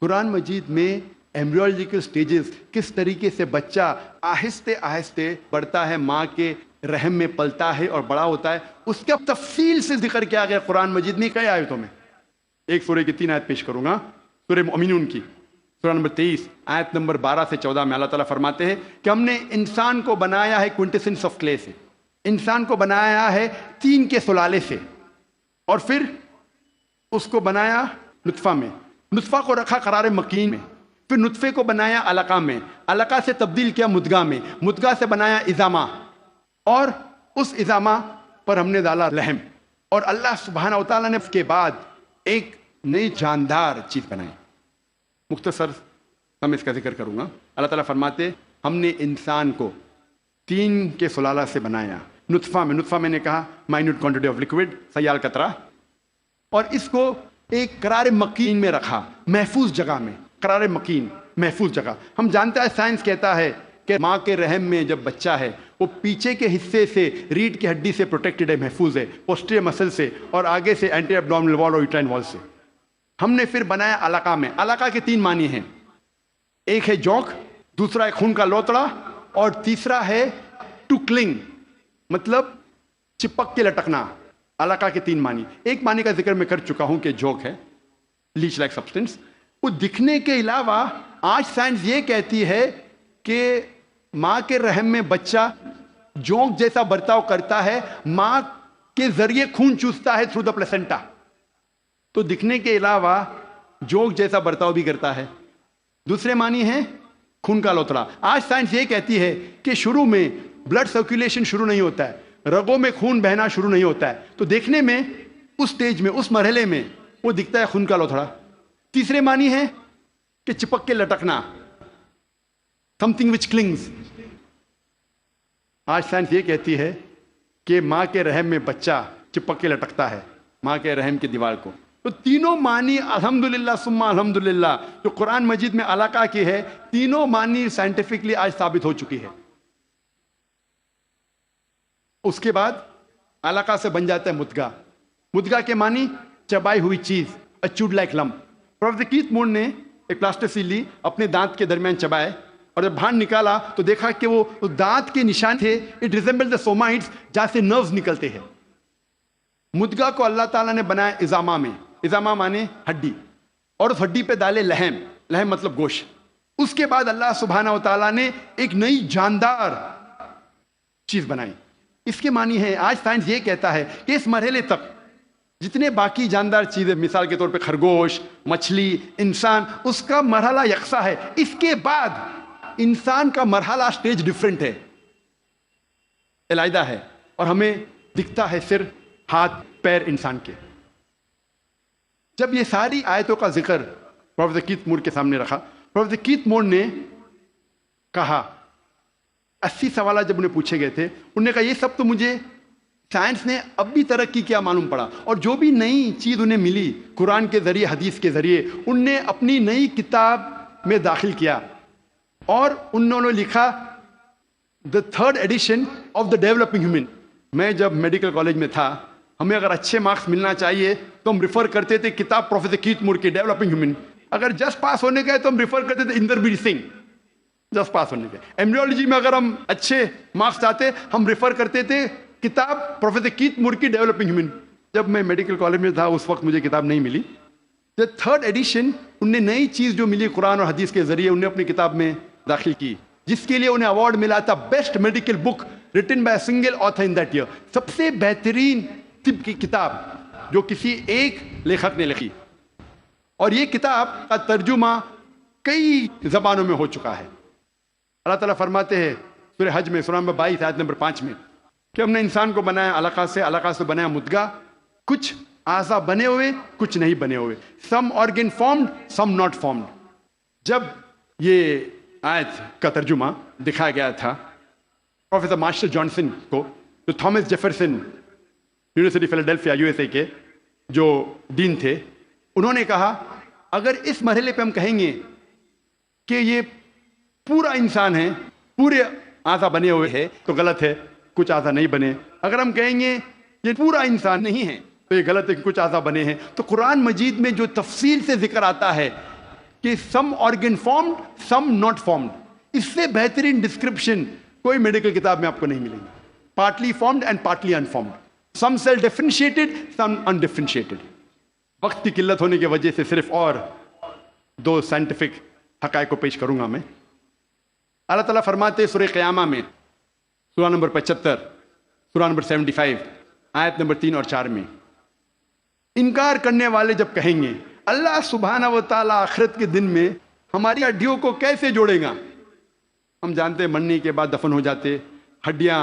قرآن مجید میں ایمبریولوجیکل سٹیجز، کس طریقے سے بچہ آہستہ آہستہ بڑھتا ہے، ماں کے رحم میں پلتا ہے اور بڑا ہوتا ہے، اس کا تفصیل سے ذکر کیا گیا قرآن مجید میں کئی آیتوں میں۔ ایک سورہ کی 3 آیت پیش کروں گا، سورہ مومنون کی، سورہ نمبر 23 آیت نمبر 12 سے 14 میں اللہ تعالیٰ فرماتے ہیں کہ ہم نے انسان کو بنایا ہے کوئنٹیسنس آف کلے سے، انسان کو بنایا ہے طین کے سلالے سے، اور پھر اس کو بنایا نطفہ میں، نطفہ کو رکھا قرار مکین میں، پھر نطفے کو بنایا علقہ میں، علقہ سے تبدیل کیا مدغہ میں، مدغہ سے بنایا عظامہ، اور اس عظامہ پر ہم نے ڈالا لحم، اور اللہ سبحانہ وتعالیٰ نے اس کے بعد ایک نئی جاندار چیز بنائی۔ مختصر میں اس کا ذکر کروں گا۔ اللہ تعالیٰ فرماتے ہم نے انسان کو طین کے سلالہ سے بنایا، نطفہ میں نے کہا مائنیوٹ کوانٹٹی آف لکوڈ، سیال قطرہ، اور اس کو ایک قرار مکین میں رکھا، محفوظ جگہ میں، قرار مکین، محفوظ جگہ۔ ہم جانتے ہیں سائنس کہتا ہے کہ ماں کے رحم میں جب بچہ ہے وہ پیچھے کے حصے سے ریڑھ کی ہڈی سے پروٹیکٹڈ ہے، محفوظ ہے، پوسٹیریئر مسل سے، اور آگے سے اینٹی ایبڈومنل وال اور یوٹرائن وال سے۔ ہم نے پھر بنایا علقہ میں۔ علقہ کے 3 معنی ہیں، ایک ہے جوک، دوسرا ہے خون کا لوتڑا، اور تیسرا ہے ٹو کلنگ، مطلب چپک کے لٹکنا۔ علاقہ کے 3 معنی، ایک معنی کا ذکر میں کر چکا ہوں کہ جوک ہے، لیچ لائک سبسٹنس۔ وہ دکھنے کے علاوہ آج سائنس یہ کہتی ہے کہ ماں کے رحم میں بچہ جونک جیسا برتاؤ کرتا ہے، ماں کے ذریعے خون چوستا ہے تھرو دا پلیسنٹا، تو دکھنے کے علاوہ جونک جیسا برتاؤ بھی کرتا ہے۔ دوسرے معنی ہے خون کا لوتڑا۔ آج سائنس یہ کہتی ہے کہ شروع میں بلڈ سرکولیشن شروع نہیں ہوتا ہے، رگوں میں خون بہنا شروع نہیں ہوتا ہے، تو دیکھنے میں اس سٹیج میں، اس مرحلے میں وہ دکھتا ہے خون کا لوتھڑا۔ تیسرے معنی ہے کہ چپک کے لٹکنا، something which clings۔ آج سائنس یہ کہتی ہے کہ ماں کے رحم میں بچہ چپک کے لٹکتا ہے ماں کے رحم کی دیوار کو۔ تو تینوں معنی الحمدللہ ثم الحمدللہ جو قرآن مجید میں علاقہ کی ہے، تینوں معنی سائنٹیفکلی آج ثابت ہو چکی ہے۔ اس کے بعد علاقہ سے بن جاتا ہے مدغہ۔ مدغہ کے معنی چبائی ہوئی چیز، chewed like lamp. Professor Keith مون نے ایک پلاسٹر لی، اپنے دانت کے درمیان چبائے، اور جب باہر نکالا تو دیکھا کہ وہ دانت کے نشان تھے، اٹ ریزمبل دا سومائٹس، جہاں سے نروز نکلتے ہیں۔ مدغہ کو اللہ تعالیٰ نے بنایا اضامہ میں، اضامہ مانے ہڈی، اور اس ہڈی پہ ڈالے لحم، لحم مطلب گوشت۔ اس کے بعد اللہ سبحانہ و تعالیٰ نے ایک نئی جاندار چیز بنائی۔ اس کے معنی ہے، آج سائنس یہ کہتا ہے کہ اس مرحلے تک جتنے باقی جاندار چیزیں، مثال کے طور پہ خرگوش، مچھلی، انسان، اس کا مرحلہ یکساں ہے۔ اس کے بعد انسان کا مرحلہ سٹیج ڈیفرنٹ ہے، علیحدہ ہے، اور ہمیں دکھتا ہے صرف ہاتھ پیر انسان کے۔ جب یہ ساری آیتوں کا ذکر پروفیسر کیتھ مون کے سامنے رکھا، پروفیسر کیتھ مون نے کہا، 80 سوالات جب انہیں پوچھے گئے تھے، انہوں نے کہا یہ سب تو مجھے سائنس نے اب بھی ترقی کیا معلوم پڑا، اور جو بھی نئی چیز انہیں ملی قرآن کے ذریعے، حدیث کے ذریعے، ان نے اپنی نئی کتاب میں داخل کیا، اور انہوں نے لکھا دا 3rd addition of the developing human. میں جب میڈیکل کالج میں تھا، ہمیں اگر اچھے مارکس ملنا چاہیے تو ہم ریفر کرتے تھے کتاب پروفیسر کیتھ مون کی، ڈیولپنگ ہیومن۔ اگر جسٹ پاس ہونے گئے تو ہم ریفر کرتے تھے اندربیر سنگھ، جسٹ پاس ہونے کے۔ ایمبریولوجی میں اگر ہم اچھے مارکس چاہتے ہم ریفر کرتے تھے کتاب پروفیسر کیتھ مون کی، ڈیولپنگ ہیومن۔ جب میں میڈیکل کالج میں تھا اس وقت مجھے کتاب نہیں ملی۔ جو 3rd ایڈیشن، ان نے نئی چیز جو ملی قرآن اور حدیث کے ذریعے، انہیں اپنی کتاب میں داخل کی، جس کے لیے انہیں ایوارڈ ملا تھا best medical book written by single author in that year, سب سے بہترین طب کی کتاب جو کسی ایک لیکھک نے لکھی۔ اور یہ کتاب کا ترجمہ کئی زبانوں میں ہو چکا ہے۔ اللہ تعالیٰ فرماتے ہیں سورہ حج میں، سورہ نمبر 22 آیت نمبر 5 میں، کہ ہم نے انسان کو بنایا علقہ سے، علقہ سے بنایا مدغہ، کچھ اعضاء بنے ہوئے، کچھ نہیں بنے ہوئے، some organ formed, some not formed. جب یہ آیت کا ترجمہ دکھایا گیا تھا پروفیسر مارشل جانسن کو، جو تھامس جیفرسن یونیورسٹی فیلاڈیلفیا USA کے جو ڈین تھے، انہوں نے کہا اگر اس مرحلے پہ ہم کہیں گے کہ یہ پورا انسان ہے، پورے اعضاء بنے ہوئے ہیں، تو غلط ہے، کچھ اعضاء نہیں بنے۔ اگر ہم کہیں گے یہ پورا انسان نہیں ہے تو یہ غلط ہے کہ کچھ اعضاء بنے ہیں۔ تو قرآن مجید میں جو تفصیل سے ذکر آتا ہے کہ some organ formed, some not formed, اس سے بہترین ڈسکرپشن کوئی میڈیکل کتاب میں آپ کو نہیں ملے گی۔ Partly formed and partly unformed, some cell differentiated, some undifferentiated. وقت کی قلت ہونے کی وجہ سے صرف اور 2 سائنٹیفک حقائق کو پیش کروں گا میں۔ اللہ تعالیٰ فرماتے سورہ قیامہ میں، سورہ نمبر 75، سورہ نمبر 75 آیت نمبر 3 اور 4 میں، انکار کرنے والے جب کہیں گے اللہ سبحانہ و تعالیٰ آخرت کے دن میں ہماری ہڈیوں کو کیسے جوڑے گا؟ ہم جانتے ہیں مرنے کے بعد دفن ہو جاتے، ہڈیاں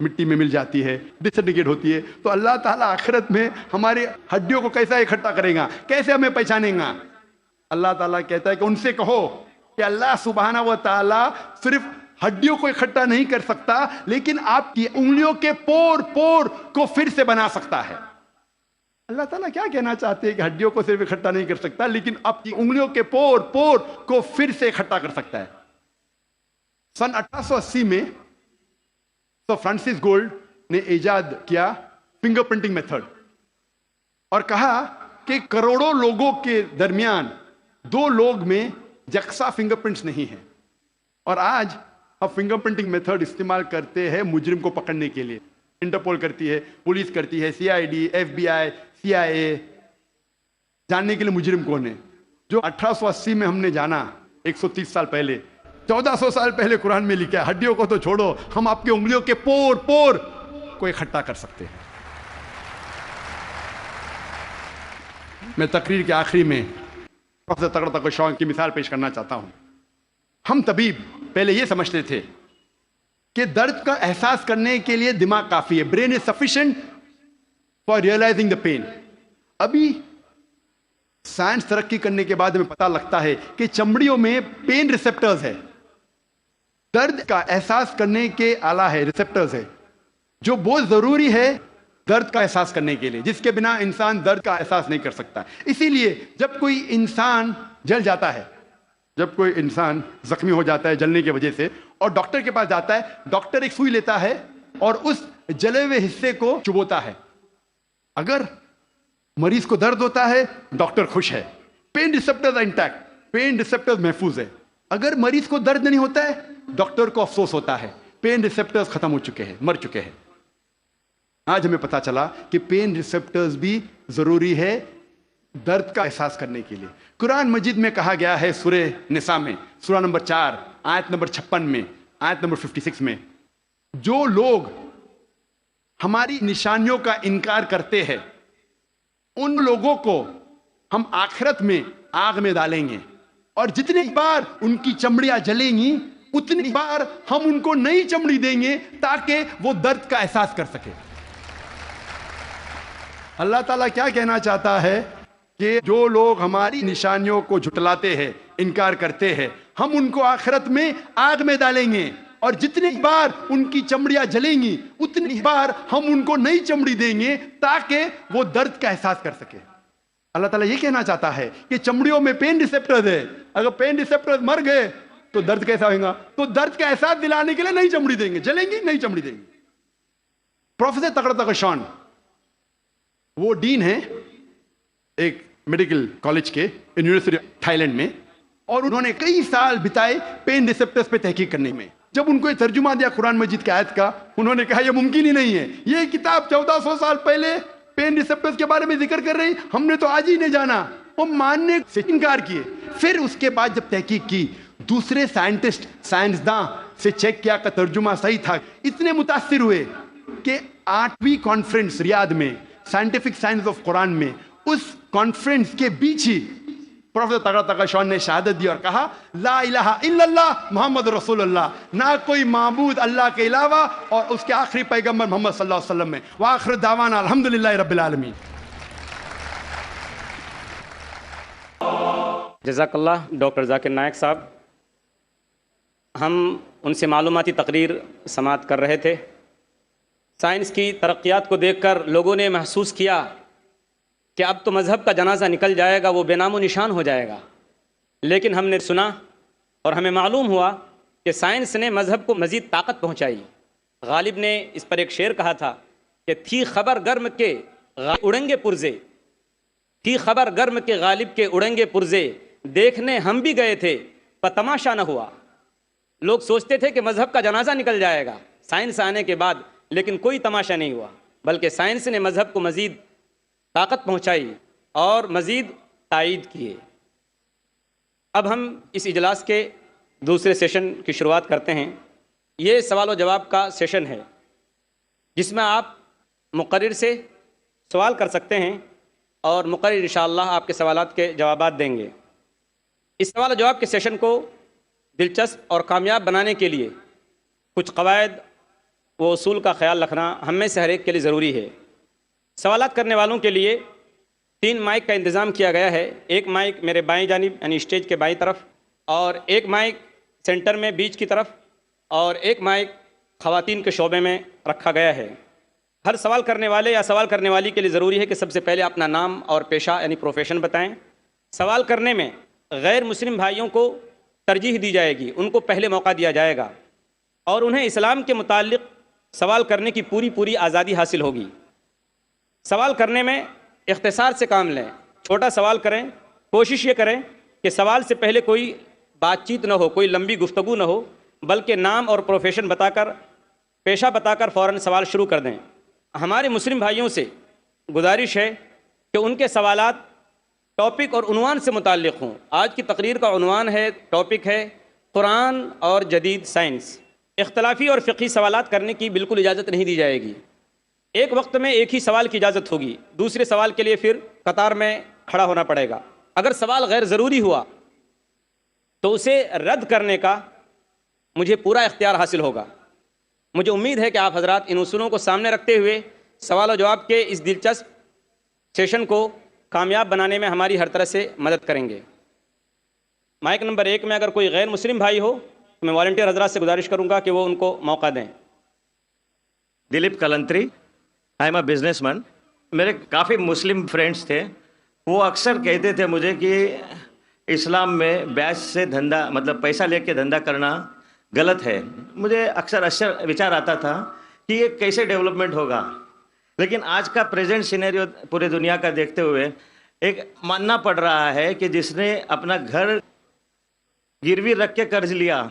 مٹی میں مل جاتی ہے، ڈسنٹیگریٹ ہوتی ہے، تو اللہ تعالیٰ آخرت میں ہماری ہڈیوں کو کیسا اکٹھا کرے گا، کیسے ہمیں پہچانے گا؟ اللہ تعالیٰ کہتا ہے کہ ان سے کہو کہ اللہ سبحانہ و تعالیٰ صرف ہڈیوں کو اکٹھا نہیں کر سکتا، لیکن آپ کی انگلیوں کے پور پور کو پھر سے بنا سکتا ہے۔ اللہ تعالیٰ کیا کہنا چاہتے ہیں کہ ہڈیوں کو صرف اکٹھا نہیں کر سکتا، لیکن آپ کی انگلیوں کے پور پور کو پھر سے اکٹھا کر سکتا ہے۔ سن 1880 میں سر فرانسس گولڈ نے ایجاد کیا فنگر پرنٹنگ میتھڈ، اور کہا کہ کروڑوں لوگوں کے درمیان 2 لوگ میں یکساں فنگر پرنٹس نہیں ہیں، اور آج اب فنگر پرنٹنگ میتھڈ استعمال کرتے ہیں مجرم کو پکڑنے کے لیے. انٹرپول کرتی ہے, پولیس کرتی ہے, CID, FBI, CIA, جاننے کے لیے مجرم کون ہے. جو 1880 میں ہم نے جانا, 130 سال پہلے, 1400 سال پہلے قرآن میں لکھا ہے. ہڈیوں کو تو چھوڑو, ہم آپ کی انگلیوں کے پور کو اکٹھا کر سکتے ہیں. میں تقریر کے آخری میں پروفیسر تغرا تقشون کی مثال پیش کرنا چاہتا ہوں. ہم طبیب پہلے یہ سمجھتے تھے کہ درد کا احساس کرنے کے لیے دماغ کافی ہے, brain is sufficient for realising the pain. ابھی سائنس ترقی کرنے کے بعد ہمیں پتہ لگتا ہے کہ چمڑیوں میں پین ریسپٹرز ہے, درد کا احساس کرنے کے آلہ ہے, ریسپٹرز ہے, جو بہت ضروری ہے درد کا احساس کرنے کے لیے, جس کے بنا انسان درد کا احساس نہیں کر سکتا. اسی لیے جب کوئی انسان جل جاتا ہے, جب کوئی انسان زخمی ہو جاتا ہے جلنے کی وجہ سے, اور ڈاکٹر کے پاس جاتا ہے, ڈاکٹر ایک سوئی لیتا ہے اور اس جلے ہوئے حصے کو چبوتا ہے. اگر مریض کو درد ہوتا ہے, ڈاکٹر خوش ہے, pain receptors intact, pain receptors محفوظ ہے. اگر مریض کو درد نہیں ہوتا ہے, ڈاکٹر کو افسوس ہوتا ہے, پین ریسپٹرز ختم ہو چکے ہیں, مر چکے ہیں. آج ہمیں پتا چلا کہ پین ریسپٹرز بھی ضروری ہے درد کا احساس کرنے کے لیے. قرآن مجید میں کہا گیا ہے سورہ نساء میں, سورہ نمبر 4 آیت نمبر 56 میں, آیت نمبر 56 میں, جو لوگ ہماری نشانیوں کا انکار کرتے ہیں ان لوگوں کو ہم آخرت میں آگ میں ڈالیں گے, اور جتنی بار ان کی چمڑیاں جلیں گی اتنی بار ہم ان کو نئی چمڑی دیں گے تاکہ وہ درد کا احساس کر سکے. اللہ تعالیٰ کیا کہنا چاہتا ہے کہ جو لوگ ہماری نشانیوں کو جھٹلاتے ہیں, انکار کرتے ہیں, ہم ان کو آخرت میں آگ میں ڈالیں گے, اور جتنی بار ان کی چمڑیاں جلیں گی اتنی بار ہم ان کو نئی چمڑی دیں گے تاکہ وہ درد کا احساس کر سکے. اللہ تعالیٰ یہ کہنا چاہتا ہے کہ چمڑیوں میں پین ریسپٹرز ہے, اگر پین ریسپٹرز مر گئے تو درد کیسا ہوگا, تو درد کا احساس دلانے کے لیے نئی چمڑی دیں گے, جلیں گی نئی چمڑی دیں گے. پروفیسر تغرا تقشون وہ ڈین ہیں ایک میڈیکل کالج کے, یونیورسٹی تھائی لینڈ میں, اور انہوں نے کئی سال بتائے پین ریسپٹرز پہ تحقیق کرنے میں. جب ان کو یہ ترجمہ دیا قرآن مجید کی آیت کا, انہوں نے کہا یہ ممکن ہی نہیں ہے, یہ کتاب 1400 سال پہلے پین ریسپٹرز کے بارے میں ذکر کر رہی, ہم نے تو آج ہی نہیں جانا. وہ ماننے سے انکار کیے. پھر اس کے بعد جب تحقیق کی, دوسرے سائنٹسٹ, سائنسداں سے چیک کیا کہ ترجمہ صحیح تھا, اتنے متاثر ہوئے کہ 8ویں کانفرنس ریاض میں, سائنٹیفک سائنس آف قرآن میں, اس کانفرنس کے بیچ ہی پروفیسر تغرا تقشون نے شہادت دی اور کہا لا الہ الا اللہ محمد رسول اللہ, نہ کوئی معبود اللہ کے علاوہ, اور اس کے آخری پیغمبر محمد صلی اللہ علیہ وسلم میں. وآخر دعوانا الحمدللہ رب العالمین. جزاک اللہ ڈاکٹر ذاکر نائک صاحب. ہم ان سے معلوماتی تقریر سماعت کر رہے تھے. سائنس کی ترقیات کو دیکھ کر لوگوں نے محسوس کیا کہ اب تو مذہب کا جنازہ نکل جائے گا, وہ بے نام و نشان ہو جائے گا. لیکن ہم نے سنا اور ہمیں معلوم ہوا کہ سائنس نے مذہب کو مزید طاقت پہنچائی. غالب نے اس پر ایک شعر کہا تھا کہ تھی خبر گرم کے اڑنگے پرزے, تھی خبر گرم کے غالب کے اڑنگے پرزے, دیکھنے ہم بھی گئے تھے پر تماشا نہ ہوا. لوگ سوچتے تھے کہ مذہب کا جنازہ نکل جائے گا سائنس آنے کے بعد, لیکن کوئی تماشا نہیں ہوا, بلکہ سائنس نے مذہب کو مزید طاقت پہنچائی اور مزید تائید کیے. اب ہم اس اجلاس کے دوسرے سیشن کی شروعات کرتے ہیں. یہ سوال و جواب کا سیشن ہے جس میں آپ مقرر سے سوال کر سکتے ہیں اور مقرر انشاءاللہ آپ کے سوالات کے جوابات دیں گے. اس سوال و جواب کے سیشن کو دلچسپ اور کامیاب بنانے کے لیے کچھ قواعد و اصول کا خیال رکھنا ہم میں سے ہر ایک کے لیے ضروری ہے. سوالات کرنے والوں کے لیے 3 مائک کا انتظام کیا گیا ہے. ایک مائک میرے بائیں جانب یعنی اسٹیج کے بائیں طرف, اور ایک مائک سینٹر میں بیچ کی طرف, اور ایک مائک خواتین کے شعبے میں رکھا گیا ہے. ہر سوال کرنے والے یا سوال کرنے والی کے لیے ضروری ہے کہ سب سے پہلے اپنا نام اور پیشہ یعنی پروفیشن بتائیں. سوال کرنے میں غیر مسلم بھائیوں کو ترجیح دی جائے گی, ان کو پہلے موقع دیا جائے گا, اور انہیں اسلام کے متعلق سوال کرنے کی پوری آزادی حاصل ہوگی. سوال کرنے میں اختصار سے کام لیں, چھوٹا سوال کریں. کوشش یہ کریں کہ سوال سے پہلے کوئی بات چیت نہ ہو, کوئی لمبی گفتگو نہ ہو, بلکہ نام اور پروفیشن بتا کر، پیشہ بتا کر فوراً سوال شروع کر دیں۔ ہمارے مسلم بھائیوں سے گزارش ہے کہ ان کے سوالات ٹاپک اور عنوان سے متعلق ہوں۔ آج کی تقریر کا عنوان ہے، ٹاپک ہے قرآن اور جدید سائنس۔ اختلافی اور فقہی سوالات کرنے کی بالکل اجازت نہیں دی جائے گی۔ ایک وقت میں ایک ہی سوال کی اجازت ہوگی، دوسرے سوال کے لیے پھر قطار میں کھڑا ہونا پڑے گا۔ اگر سوال غیر ضروری ہوا تو اسے رد کرنے کا مجھے پورا اختیار حاصل ہوگا۔ مجھے امید ہے کہ آپ حضرات ان اصولوں کو سامنے رکھتے ہوئے سوال و جواب کے اس دلچسپ سیشن کو کامیاب بنانے میں ہماری ہر طرح سے مدد کریں گے۔ مائک نمبر 1 میں اگر کوئی غیر مسلم بھائی ہو تو میں والنٹیئر حضرات سے گزارش کروں گا کہ وہ ان کو موقع دیں۔ Dilip Kalantri, I am a businessman. میرے کافی مسلم فرینڈس تھے، وہ اکثر کہتے تھے مجھے کہ اسلام میں بیچ سے دھندا، مطلب پیسہ لے کے دھندا کرنا غلط ہے۔ مجھے اکثر وچار آتا تھا کہ یہ کیسے ڈیولپمنٹ ہوگا، لیکن آج کا پریزنٹ سینیریو پورے دنیا کا دیکھتے ہوئے ایک ماننا پڑ رہا ہے کہ جس نے اپنا گھر گروی رکھ کے قرض لیا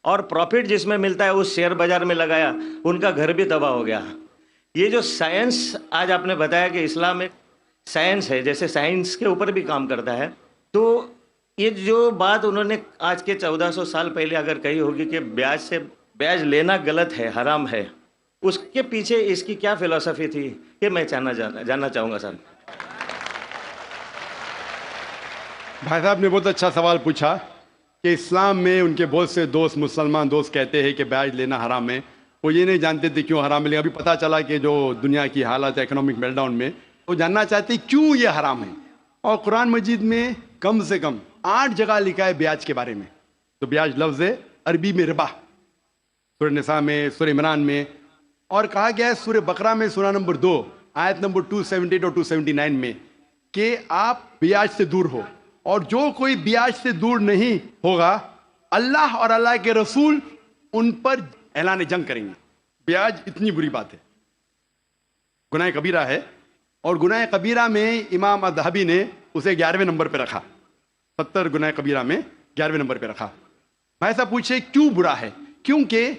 اور پروفٹ جس میں ملتا ہے اس شیئر بازار میں لگایا، ان کا گھر بھی تباہ ہو گیا۔ یہ جو سائنس آج آپ نے بتایا کہ اسلام ایک سائنس ہے، جیسے سائنس کے اوپر بھی کام کرتا ہے، تو یہ جو بات انہوں نے آج کے 1400 سال پہلے اگر کہی ہوگی کہ بیاج لینا غلط ہے، حرام ہے، اس کے پیچھے اس کی کیا فلسفی تھی، یہ میں جاننا چاہوں گا سر۔ بھائی صاحب نے بہت اچھا سوال پوچھا کہ اسلام میں ان کے بہت سے دوست، مسلمان دوست کہتے ہیں کہ بیاج لینا حرام ہے۔ وہ یہ نہیں جانتے تھے کیوں حرام ہے، لیکن ابھی پتہ چلا کہ جو دنیا کی حالت ہے اکنامک میلٹ ڈاؤن میں، وہ جاننا چاہتے ہیں کیوں یہ حرام ہے۔ اور قرآن مجید میں کم سے کم 8 جگہ لکھا ہے بیاج کے بارے میں۔ تو بیاج لفظ ہے عربی میں ربا، سورہ نساء میں، سورہ عمران میں، اور کہا گیا ہے سورہ بقرہ میں سورہ نمبر 2 آیت نمبر 278 اور 279 میں کہ آپ بیاج سے دور ہو، اور جو کوئی بیاج سے دور نہیں ہوگا اللہ اور اللہ کے رسول ان پر اعلان جنگ کریں گے۔ بیاج اتنی بری بات ہے، گناہ کبیرہ ہے، اور گناہ کبیرہ میں امام الذہبی نے اسے 11ویں نمبر پہ رکھا، 70 گناہ کبیرہ میں 11ویں نمبر پہ رکھا۔ بھائی صاحب پوچھے کیوں برا ہے؟ کیونکہ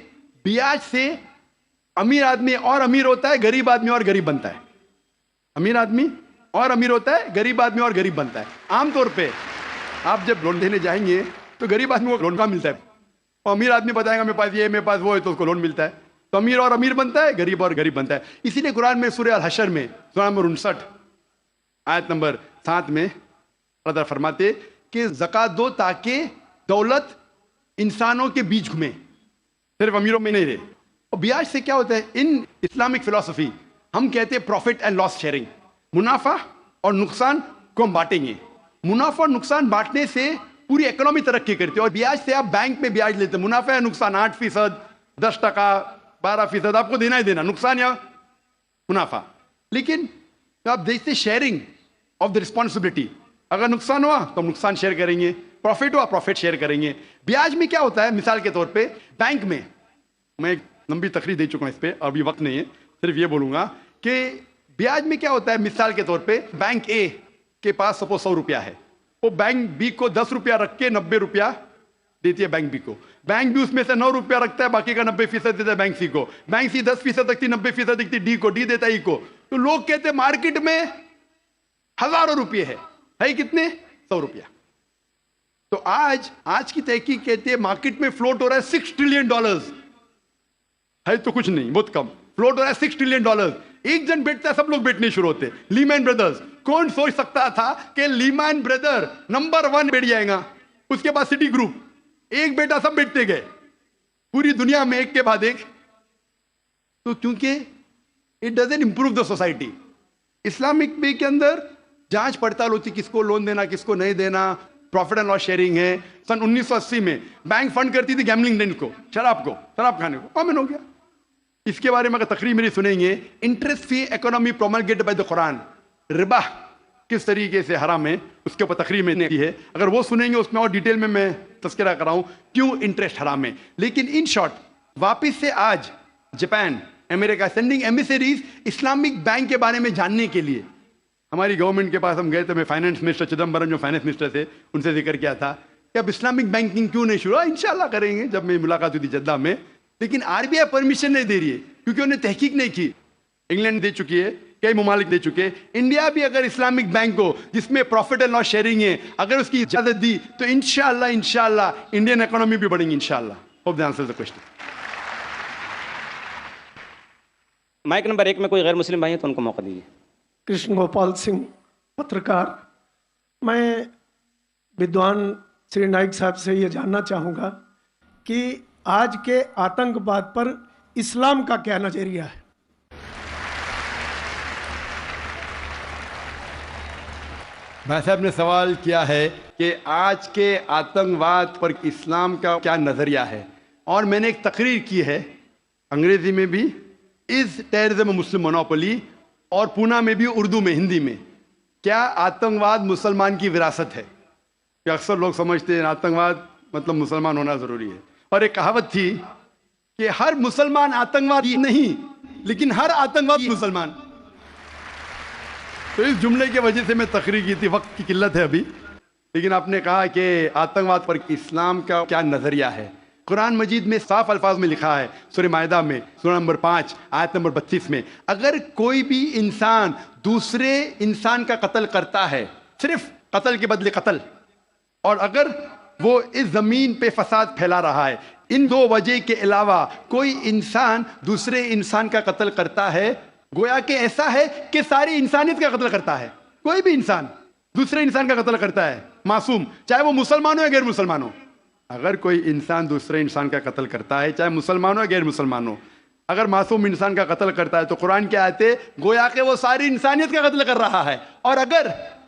بیاج سے امیر آدمی اور امیر ہوتا ہے، غریب آدمی اور غریب بنتا ہے۔ امیر آدمی اور امیر ہوتا ہے، غریب آدمی اور غریب بنتا ہے۔ عام طور پہ آپ جب لون لینے جائیں گے تو غریب آدمی کو لون کا ملتا ہے، اور امیر آدمی بتائے گا میرے پاس یہ، میرے پاس وہ ہے، تو اس کو لون ملتا ہے۔ تو امیر اور امیر بنتا ہے، غریب اور غریب بنتا ہے۔ اسی لیے قرآن میں سورہ الحشر میں سورہ نمبر 59 آیت نمبر 7 میں اللہ تعالیٰ فرماتے کہ زکوٰۃ دو تاکہ دولت انسانوں کے بیچ گھومے، صرف امیروں میں نہیں رہے۔ اور بیاج سے کیا ہوتا ہے؟ ان اسلامک فلسفی ہم کہتے ہیں پروفٹ اینڈ لاس شیئرنگ، منافع اور نقصان کو ہم بانٹیں گے۔ منافع اور نقصان بانٹنے سے پوری اکنامی ترقی کرتی ہے، اور بیاج سے آپ بینک میں بیاج لیتے ہیں، منافع یا نقصان 8%، 10%، 12% آپ کو دینا ہی دینا، نقصان یا منافع۔ لیکن آپ دیکھتے شیئرنگ آف دا رسپانسبلٹی، اگر نقصان ہوا تو ہم نقصان شیئر کریں گے، پروفٹ ہوا پروفٹ شیئر کریں گے۔ بیاج میں کیا ہوتا ہے؟ مثال کے طور پہ بینک میں، میں ایک لمبی تقریر دے چکا ہوں اس پہ، ابھی وقت نہیں ہے، صرف یہ بولوں گا کہ بیاج میں کیا ہوتا ہے۔ مثال کے طور پہ بینک اے کے پاس سپوز 100 روپیہ ہے، وہ بینک بی کو 10 روپیہ رکھ کے 90 روپیہ دیتی ہے بینک بی کو، بینک بھی اس میں سے 9 روپیہ رکھتا ہے، باقی کا 90% دیتا ہے بینک سی کو، بینک سی 10% رکھتی، 90% دیتی ڈی کو، ڈی دیتا ای کو۔ تو لوگ کہتے ہیں مارکیٹ میں ہزاروں روپے ہے کتنے؟ 100 روپیہ۔ تو آج کی تحقیق کہتے ہیں مارکیٹ میں فلوٹ ہو رہا ہے $6 ٹریلین، ہے تو کچھ نہیں، بہت کم فلوٹ ہو رہا ہے $6 ٹریلین۔ ایک جن بیٹھتا ہے سب لوگ بیٹھنے شروع ہوتے۔ لیمین بردرز، کون سوچ سکتا تھا کہ لیمین بردر نمبر 1 بیٹھ جائے گا، اس کے بعد سٹی گروپ، ایک بیٹا سب بیٹھتے گئے پوری دنیا میں ایک کے بعد ایک۔ تو کیونکہ it doesn't improve the society. Islamic بے کے اندر جانچ پڑتال ہوتی، کس کو لون دینا کس کو نہیں دینا، پروفٹ اینڈ لاس شیئرنگ ہے۔ سن 1980 میں بینک فنڈ کرتی تھی گیملنگ ڈین کو، شراب کھانے کو، کامن ہو گیا۔ اس کے بارے میں اگر تقریر میری سنیں گے، interest free economy promulgated by the Quran, ربا کس طریقے سے حرام ہے، اس کے اوپر تقریر میں نے کی ہے، اگر وہ سنیں گے اس میں اور ڈیٹیل میں تذکرہ کراؤں کیوں انٹرسٹ حرام ہے۔ لیکن ان شارٹ واپس سے آج جاپان، امریکہ سینڈنگ ایمیسریز اسلامک بینک کے بارے میں جاننے کے لیے۔ ہماری گورنمنٹ کے پاس ہم گئے تھے، میں فائنانس منسٹر چدمبرم جو فائنانس منسٹر تھے ان سے ذکر کیا تھا کہ اب اسلامک بینکنگ کیوں نہیں شروع؟ انشاءاللہ کریں گے. جب میں ملاقات ہوئی تھی جدہ میں، لیکن RBI پرمیشن نہیں دے رہی ہے کیونکہ انہوں نے تحقیق نہیں کی. انگلینڈ دے چکی ہے، کئی ممالک دے چکے. انڈیا بھی اگر اسلامک بینک ہو جس میں پروفٹ اینڈ لاس شیئرنگ ہے، اگر اس کی اجازت دی تو انشاءاللہ انڈین اکانومی بھی بڑھیں گی انشاءاللہ. Hope the answer the question. Mic number 1 میں کوئی غیر مسلم بھائی ہیں تو ان کو موقع دیجیے. کرشن گوپال سنگھ، پترکار. میں بدوان سری نائک صاحب سے یہ جاننا چاہوں گا کہ آج کے آتنکواد پر اسلام کا کیا نظریہ ہے؟ بھائی صاحب نے سوال کیا ہے کہ آج کے آتنکواد پر اسلام کا کیا نظریہ ہے، اور میں نے ایک تقریر کی ہے انگریزی میں بھی، از ٹیررزم مسلم مونوپولی، اور پونا میں بھی اردو میں، ہندی میں. کیا آتنکواد مسلمان کی وراثت ہے؟ کہ اکثر لوگ سمجھتے ہیں آتنکواد مطلب مسلمان ہونا ضروری ہے. اور ایک کہاوت تھی کہ ہر مسلمان آتنکوادی نہیں، لیکن ہر آتنکواد مسلمان. تو اس جملے کی وجہ سے میں تقریر کی تھی، وقت کی قلت ہے ابھی. لیکن آپ نے کہا کہ آتنکواد پر اسلام کا کیا نظریہ ہے. قرآن مجید میں صاف الفاظ میں لکھا ہے، سورہ مائدہ میں سورہ نمبر 5 آیت نمبر 32 میں، اگر کوئی بھی انسان دوسرے انسان کا قتل کرتا ہے، صرف قتل کے بدلے قتل، اور اگر وہ اس زمین پہ فساد پھیلا رہا ہے، ان دو وجہ کے علاوہ کوئی انسان دوسرے انسان کا قتل کرتا ہے، گویا کہ ایسا ہے کہ ساری انسانیت کا قتل کرتا ہے. کوئی بھی انسان دوسرے انسان کا قتل کرتا ہے، معصوم، چاہے وہ مسلمان ہو یا غیر مسلمان ہو. اگر کوئی انسان دوسرے انسان کا قتل کرتا ہے، چاہے مسلمان ہو یا غیر مسلمان ہو، اگر معصوم انسان کا قتل کرتا ہے تو قرآن کی آیت ہے گویا کہ وہ ساری انسانیت کا قتل کر رہا ہے. اور اگر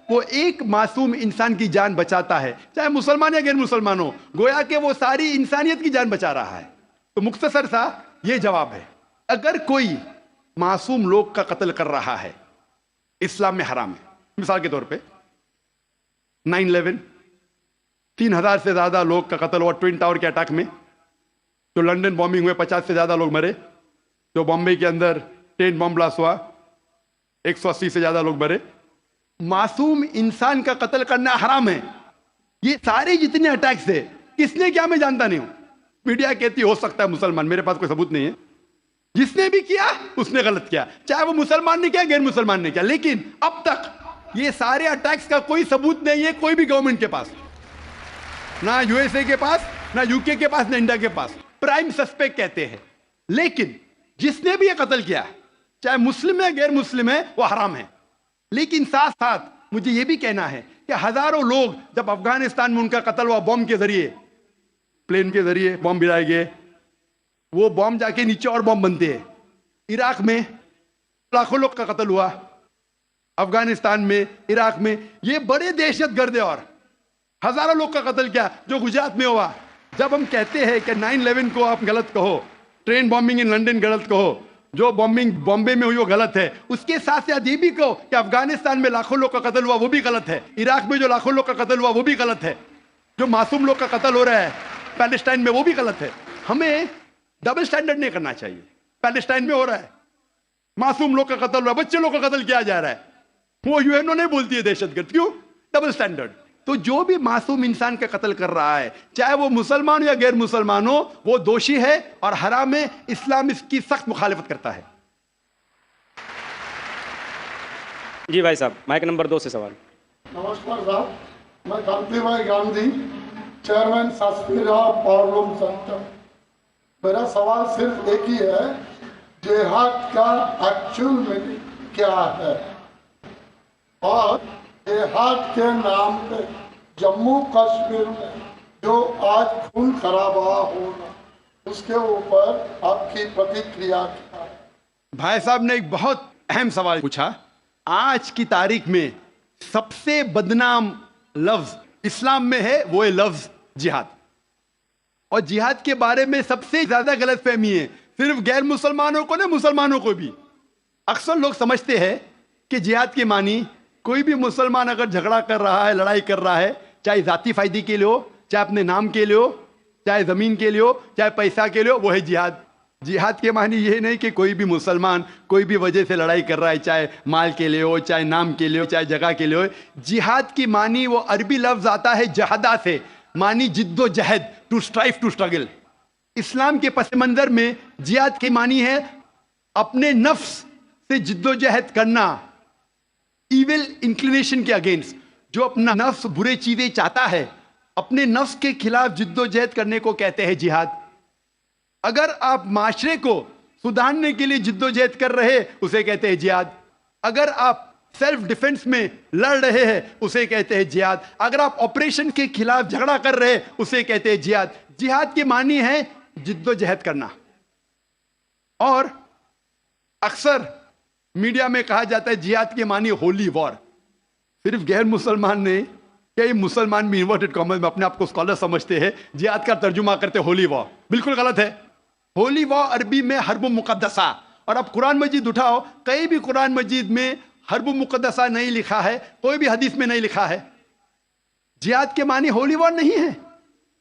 وہ ایک معصوم انسان کی جان بچاتا ہے، چاہے مسلمان یا غیر مسلمان ہو، گویا کہ وہ ساری انسانیت کی جان بچا رہا ہے. تو مختصر سا یہ جواب ہے، اگر کوئی معصوم لوگ کا قتل کر رہا ہے، اسلام میں حرام ہے. مثال کے طور پہ 9/11 3,000 سے زیادہ لوگ کا قتل ہوا ٹوئن ٹاور کے اٹیک میں. جو لنڈن بامبنگ ہوئے 50 سے زیادہ لوگ مرے. جو بامبے کے اندر ٹرین بم بلاسٹ ہوا 180 سے زیادہ لوگ مرے. معصوم انسان کا قتل کرنا حرام ہے. یہ سارے جتنے اٹیکس ہے کس نے کیا میں جانتا نہیں ہوں. میڈیا کہتی ہو سکتا ہے مسلمان، میرے پاس کوئی ثبوت نہیں ہے. جس نے بھی کیا اس نے غلط کیا، چاہے وہ مسلمان نے کیا غیر مسلمان نے کیا. لیکن اب تک یہ سارے اٹیکس کا کوئی ثبوت نہیں ہے کوئی بھی گورنمنٹ کے پاس، نہ USA کے پاس، نہ UK کے پاس، نہ انڈیا کے پاس. پرائم سسپیکٹ کہتے ہیں. لیکن جس نے بھی یہ قتل کیا، چاہے مسلم ہے غیر مسلم ہے، وہ حرام ہے. لیکن ساتھ ساتھ مجھے یہ بھی کہنا ہے کہ ہزاروں لوگ جب افغانستان میں ان کا قتل ہوا بم کے ذریعے، پلین کے ذریعے بم گرائے گئے، وہ بم جا کے نیچے اور بم بنتے ہیں. عراق میں لاکھوں لوگ کا قتل ہوا، افغانستان میں، عراق میں، یہ بڑے دہشت گرد اور ہزاروں لوگ کا قتل کیا جو گجرات میں ہوا. جب ہم کہتے ہیں کہ 9/11 کو آپ غلط کہو، ٹرین بامبنگ ان لنڈن غلط کہو، جو بامبنگ بامبے میں ہوئی وہ غلط ہے، اس کے ساتھ ساتھ یہ بھی کہو کہ افغانستان میں لاکھوں لوگ کا قتل ہوا وہ بھی غلط ہے، عراق میں جو لاکھوں لوگ کا قتل ہوا وہ بھی غلط ہے، جو معصوم لوگ کا قتل ہو رہا ہے پیلسٹائن میں وہ بھی غلط ہے. ہمیں ڈبل سٹینڈرڈ نہیں کرنا چاہیے. پیلسٹائن میں ہو رہا ہے، معصوم لوگ کا قتل ہوا ہے، بچے لوگ کا قتل کیا جا رہا ہے، وہ UN نہیں بولتی ہے دہشت گرد. کیوں؟ Double standard. تو جو بھی معصوم انسان کا قتل کر رہا ہے، چاہے وہ مسلمان ہو یا غیر مسلمان ہو، وہ دوشی ہے اور حرام ہے. اسلام اس کی سخت مخالفت کرتا ہے. جی بھائی صاحب، مائک نمبر 2 سے سوال. نمسکار صاحب، میں کانتی بھائی گاندھی، چیئرمین ساسپیرا پاورلوم سینٹر. میرا سوال صرف ایک ہی ہے، جہاد کا ایکچوئل میننگ کیا ہے؟ اور جہاد کے نام پہ جموں کشمیر میں جو آج خون خرابہ ہو رہا، اس کے اوپر آپ کی پرتیکریا کیا ہے؟ بھائی صاحب نے ایک بہت اہم سوال پوچھا. آج کی تاریخ میں سب سے بدنام لفظ اسلام میں ہے، وہ ہے لفظ جہاد. اور جہاد کے بارے میں سب سے زیادہ غلط فہمی ہے، صرف غیر مسلمانوں کو نہیں، مسلمانوں کو بھی. اکثر لوگ سمجھتے ہیں کہ جہاد کے معنی کوئی بھی مسلمان اگر جھگڑا کر رہا ہے، لڑائی کر رہا ہے، چاہے ذاتی فائدے کے لیے ہو، چاہے اپنے نام کے لیے ہو، چاہے زمین کے لیے ہو، چاہے پیسہ کے لیے ہو، وہ ہے جہاد. جہاد کے معنی یہ نہیں کہ کوئی بھی مسلمان کوئی بھی وجہ سے لڑائی کر رہا ہے، چاہے مال کے لیے ہو، چاہے نام کے لیے ہو، چاہے جگہ کے لیے ہو. جہاد کی معنی وہ عربی لفظ آتا ہے جہادہ سے، مانی جد و جہد, ٹو اسٹرائیو, ٹو اسٹرگل. اسلام کے پس منظر میں جہاد کی معنی ہے اپنے نفس سے جد و جہد کرنا, ایول انکلینیشن کے اگینسٹ. جو اپنا نفس برے چیزیں چاہتا ہے, اپنے نفس کے خلاف جد و جہد کرنے کو کہتے ہیں جہاد. اگر آپ معاشرے کو سدھارنے کے لیے جد و جہد کر رہے, اسے کہتے ہیں جہاد. اگر آپ سیلف ڈیفنس میں لڑ رہے ہیں, اسے کہتے ہیں جہاد. اگر آپ آپریشن کے خلاف جھگڑا کر رہے, اسے کہتے ہیں جہاد. جہاد کے معنی ہے جد و جہد کرنا. اور اکثر میڈیا میں کہا جاتا ہے جہاد کے معنی ہولی وار. صرف غیر مسلمان نے, کئی مسلمان بھی انورٹڈ کامنز میں اپنے آپ کو اسکالر سمجھتے ہیں, جہاد کا ترجمہ کرتے ہولی وار. بالکل غلط ہے. ہولی وار عربی میں حرب مقدسہ, اور اب قرآن مجید اٹھاؤ, کہیں بھی قرآن مجید میں حرب مقدسہ نہیں لکھا ہے, کوئی بھی حدیث میں نہیں لکھا ہے. جہاد کے معنی ہولی وار نہیں ہے,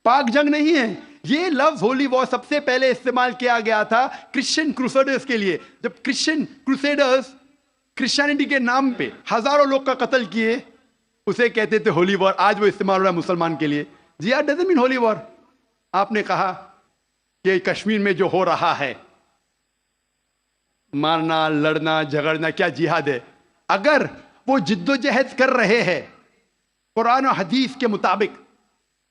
پاک جنگ نہیں ہے. یہ لفظ ہولی وار سب سے پہلے استعمال کیا گیا تھا کرسچن کروسیڈرز کے لیے. جب کرسچن کروسیڈرز کرسچینٹی کے نام پہ ہزاروں لوگ کا قتل کیے, اسے کہتے تھے ہولی وار. آج وہ استعمال ہو رہا ہے مسلمان کے لیے. جہاد ڈزنٹ مین ہولی وار. آپ نے کہا کہ کشمیر میں جو ہو رہا ہے, مارنا, لڑنا, جھگڑنا, کیا جہاد ہے؟ اگر وہ جد و جہد کر رہے ہیں قرآن و حدیث کے مطابق,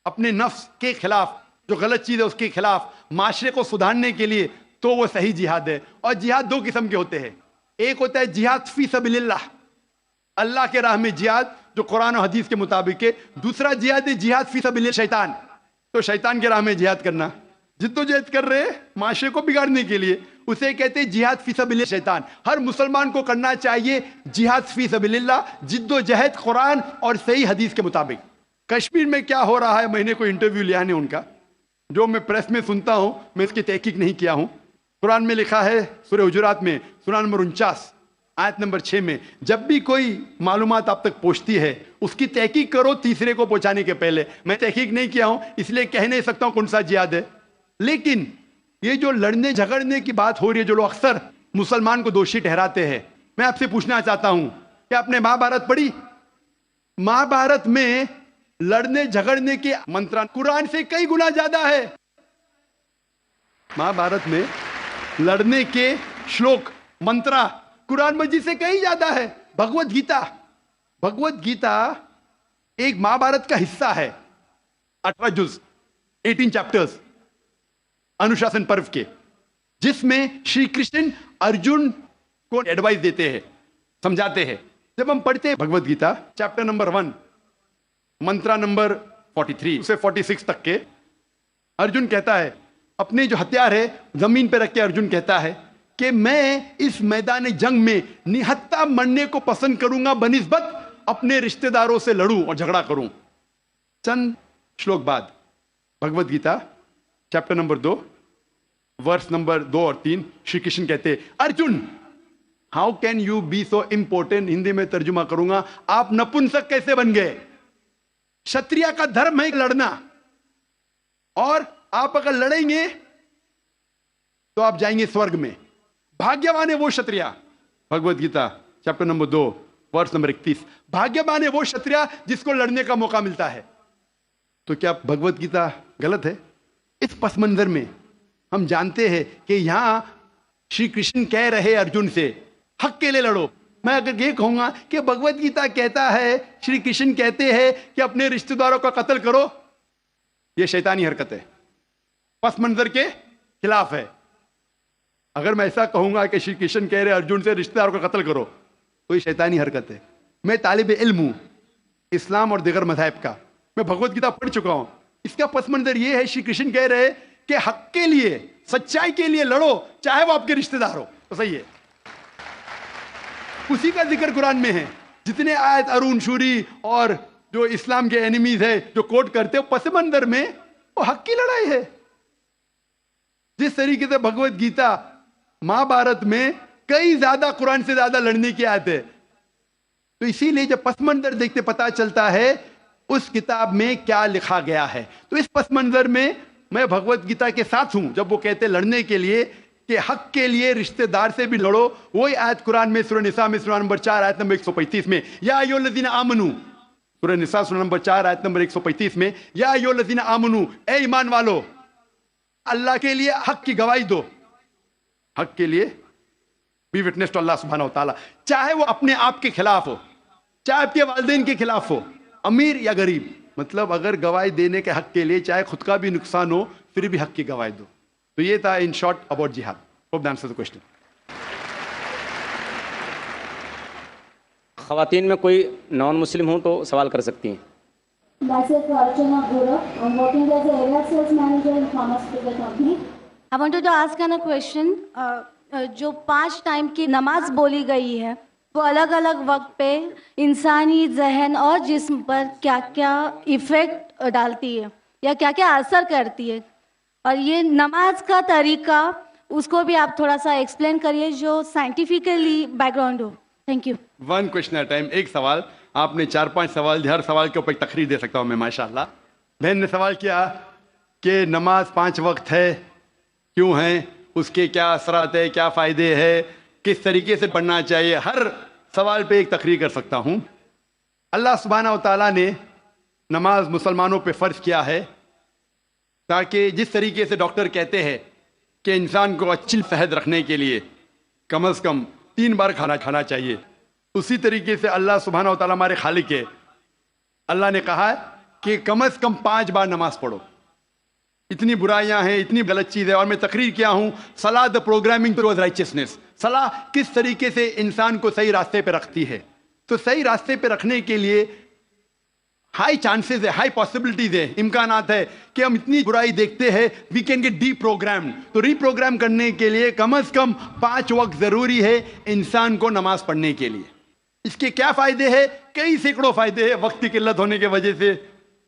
اپنے نفس کے خلاف, جو غلط چیز ہے اس کے خلاف, معاشرے کو سدھارنے کے لیے, تو وہ صحیح جہاد ہے. اور جہاد دو قسم کے ہوتے ہیں. ایک ہوتا ہے جہاد فی سبیل اللہ, اللہ کے راہ میں جہاد جو قرآن و حدیث کے مطابق ہے. دوسرا جہاد ہے جہاد فی سبیل شیطان, تو شیطان کے راہ میں جہاد کرنا. جد و جہد کر رہے معاشرے کو بگاڑنے کے لیے, اسے کہتے ہیں جہاد فی سبیل شیطان. ہر مسلمان کو کرنا چاہیے جہاد فی سبیل اللہ, جد و جہد قرآن اور صحیح حدیث کے مطابق. کشمیر میں کیا ہو رہا ہے, میں نے کوئی انٹرویو لیا نہیں ان کا, جو میں پریس میں سنتا ہوں, میں اس کی تحقیق نہیں کیا ہوں. قرآن میں لکھا ہے سورہ حجرات میں سورہ نمبر 49 آیت نمبر 6 میں, جب بھی کوئی معلومات آپ تک پہنچتی ہے اس کی تحقیق کرو تیسرے کو پہنچانے کے پہلے. میں تحقیق نہیں کیا ہوں, اس لیے کہہ نہیں سکتا ہوں کون سا جہاد ہے. لیکن یہ جو لڑنے جھگڑنے کی بات ہو رہی ہے, جو لوگ اکثر مسلمان کو دوشی ٹھہراتے ہیں, میں آپ سے پوچھنا چاہتا ہوں کہ آپ نے مہابھارت پڑھی؟ مہابھارت میں لڑنے جھگڑنے کے منتر قرآن سے کئی گنا زیادہ ہے. مہابھارت میں لڑنے کے شلوک منترا قرآن مجید سے کئی زیادہ ہے. بھگوت گیتا ایک مہابھارت کا حصہ ہے, 18 جز, 18 چیپٹرز انوشاسن پرو کے, جس میں شری کرشن ارجن کو ایڈوائز دیتے ہیں, سمجھاتے ہیں. جب ہم پڑھتے ہیں Bhagavad Gita chapter number 1 mantra number 43 سے 46 تک کے, ارجن کہتا ہے, اپنے جو ہتھیار ہے زمین پہ رکھ کے ارجن کہتا ہے کہ میں اس میدان جنگ میں نہتا مرنے کو پسند کروں گا بنسبت اپنے رشتہ داروں سے لڑوں اور جھگڑا کروں. چند شلوک بعد Bhagavad Gita chapter number 2 verse number 2 اور 3 شری کرشن کہتے Arjun how can you be so important. Hindi میں ترجمہ کروں گا, آپ نپنسک کیسے بن گئے؟ شتریا کا دھرم ہے لڑنا, اور آپ اگر لڑیں گے تو آپ جائیں گے سورگ میں. بھاگیوان ہے وہ شتریا. Bhagavad Gita chapter number 2 verse number 31, بھاگیوان ہے وہ شتریا جس کو لڑنے کا موقع ملتا ہے. تو کیا بھگوت گیتا غلط ہے؟ اس پس منظر میں ہم جانتے ہیں کہ یہاں شری کرشن کہہ رہے ارجن سے حق کے لیے لڑو. میں اگر یہ کہوں گا کہ بھگوت گیتا کہتا ہے, شری کرشن کہتے ہیں کہ اپنے رشتہ داروں کا قتل کرو, یہ شیطانی حرکت ہے, پس منظر کے خلاف ہے. اگر میں ایسا کہوں گا کہ شری کرشن کہہ رہے ارجن سے رشتہ داروں کا قتل کرو, تو یہ شیطانی حرکت ہے. میں طالب علم ہوں اسلام اور دیگر مذاہب کا, میں بھگوت گیتا پڑھ چکا ہوں. اس کا پس منظر یہ ہے, شری کرشن کہہ رہے کہ حق کے لیے, سچائی کے لیے لڑو, چاہے وہ آپ کے رشتہ دار ہو. تو صحیح ہے, اسی کا ذکر قرآن میں ہے. جتنے آیت ارون شوری اور جو اسلام کے اینیمیز ہے جو کوٹ کرتے ہیں, پس منظر میں وہ حق کی لڑائی ہے. جس طریقے سے بھگوت گیتا مہابھارت میں کئی زیادہ قرآن سے زیادہ لڑنے کی آیت ہے. تو اسی لیے جب پس منظر دیکھتے پتا چلتا ہے اس کتاب میں کیا لکھا گیا ہے. تو اس پس منظر میں میں بھگوت گیتا کے ساتھ ہوں جب وہ کہتے لڑنے کے لیے کہ حق کے لیے رشتہ دار سے بھی لڑو. وہی آیت قرآن میں سورہ نساء میں سورہ نمبر 4 آیت نمبر 135 میں یا ایھا الذین آمنو, سورہ نساء سورہ نمبر 4 آیت نمبر 135 میں یا ایھا الذین آمنو، اے ایمان والو، اللہ کے لیے حق کی گواہی دو. حق کے لیے بی وٹنس ٹو اللہ سبحانہ و تعالیٰ، چاہے وہ اپنے آپ کے خلاف ہو، چاہے آپ کے والدین کے خلاف ہو، امیر یا غریب. مطلب اگر گواہی دینے کے حق کے لیے چاہے خود کا بھی نقصان ہو پھر بھی حق کی گواہی دو. تو یہ تھا ان شارٹ اباؤٹ جہاد. Hope answer the question. خواتین میں کوئی نان مسلم ہوں تو سوال کر سکتی ہیں. Myself, Archana Gura. I'm working as an area sales manager in pharmaceutical company. I wanted to ask a question. جو 5 ٹائم کی نماز بولی گئی ہے وہ الگ الگ وقت پہ انسانی ذہن اور جسم پر کیا کیا ایفیکٹ ڈالتی ہے یا کیا کیا اثر کرتی ہے، اور یہ نماز کا طریقہ اس کو بھی آپ تھوڑا سا ایکسپلین کریے جو سائنٹیفکلی بیک گراؤنڈ ہو. Thank you. One question at time. ایک سوال آپ نے 4-5 سوال، ہر سوال کے اوپر ایک تقریر دے سکتا ہوں میں ماشاء اللہ. بہن نے سوال کیا کہ نماز 5 وقت ہے، کیوں ہیں، اس کے کیا اثرات ہے، کیا فائدے ہیں، کس طریقے سے پڑھنا چاہیے. ہر سوال پہ ایک تقریر کر سکتا ہوں. اللہ سبحانہ و تعالیٰ نے نماز مسلمانوں پہ فرض کیا ہے تاکہ جس طریقے سے ڈاکٹر کہتے ہیں کہ انسان کو اچھی صحت رکھنے کے لیے کم از کم 3 بار کھانا چاہیے، اسی طریقے سے اللہ سبحانہ و تعالیٰ ہمارے خالق ہے. اللہ نے کہا ہے کہ کم از کم 5 بار نماز پڑھو. اتنی برائیاں ہیں، اتنی غلط چیز ہے، اور میں تقریر کیا ہوں صلاح دا پروگرامنگ ٹوورڈ رائچسنس. صلاح کس طریقے سے انسان کو صحیح راستے پہ رکھتی ہے. تو صحیح راستے پہ رکھنے کے لیے ہائی چانسز ہے، ہائی پاسبلٹیز ہے، امکانات ہے کہ ہم اتنی برائی دیکھتے ہیں we can get deprogrammed. تو ری پروگرام کرنے کے لیے کم از کم 5 وقت ضروری ہے انسان کو نماز پڑھنے کے لیے. اس کے کیا فائدے ہیں؟ کئی سینکڑوں فائدے ہیں. وقت کی قلت ہونے کی وجہ سے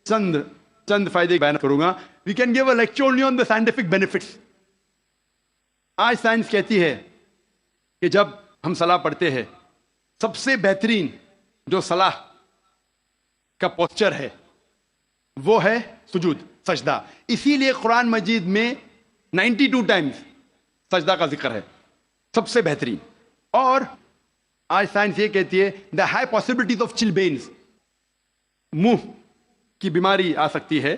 چند فائدے بیان کروں گا. We can give a lecture only on the scientific benefits. آج سائنس کہتی ہے کہ جب ہم صلاح پڑھتے ہیں سب سے بہترین جو صلاح کا پوسچر ہے وہ ہے سجود، سجدہ. اسی لیے قرآن مجید میں 92 ٹائمز سجدہ کا ذکر ہے، سب سے بہترین. اور آج سائنس یہ کہتی ہے دا ہائی پاسبلٹیز آف چلبینز، منہ کی بیماری آ سکتی ہے.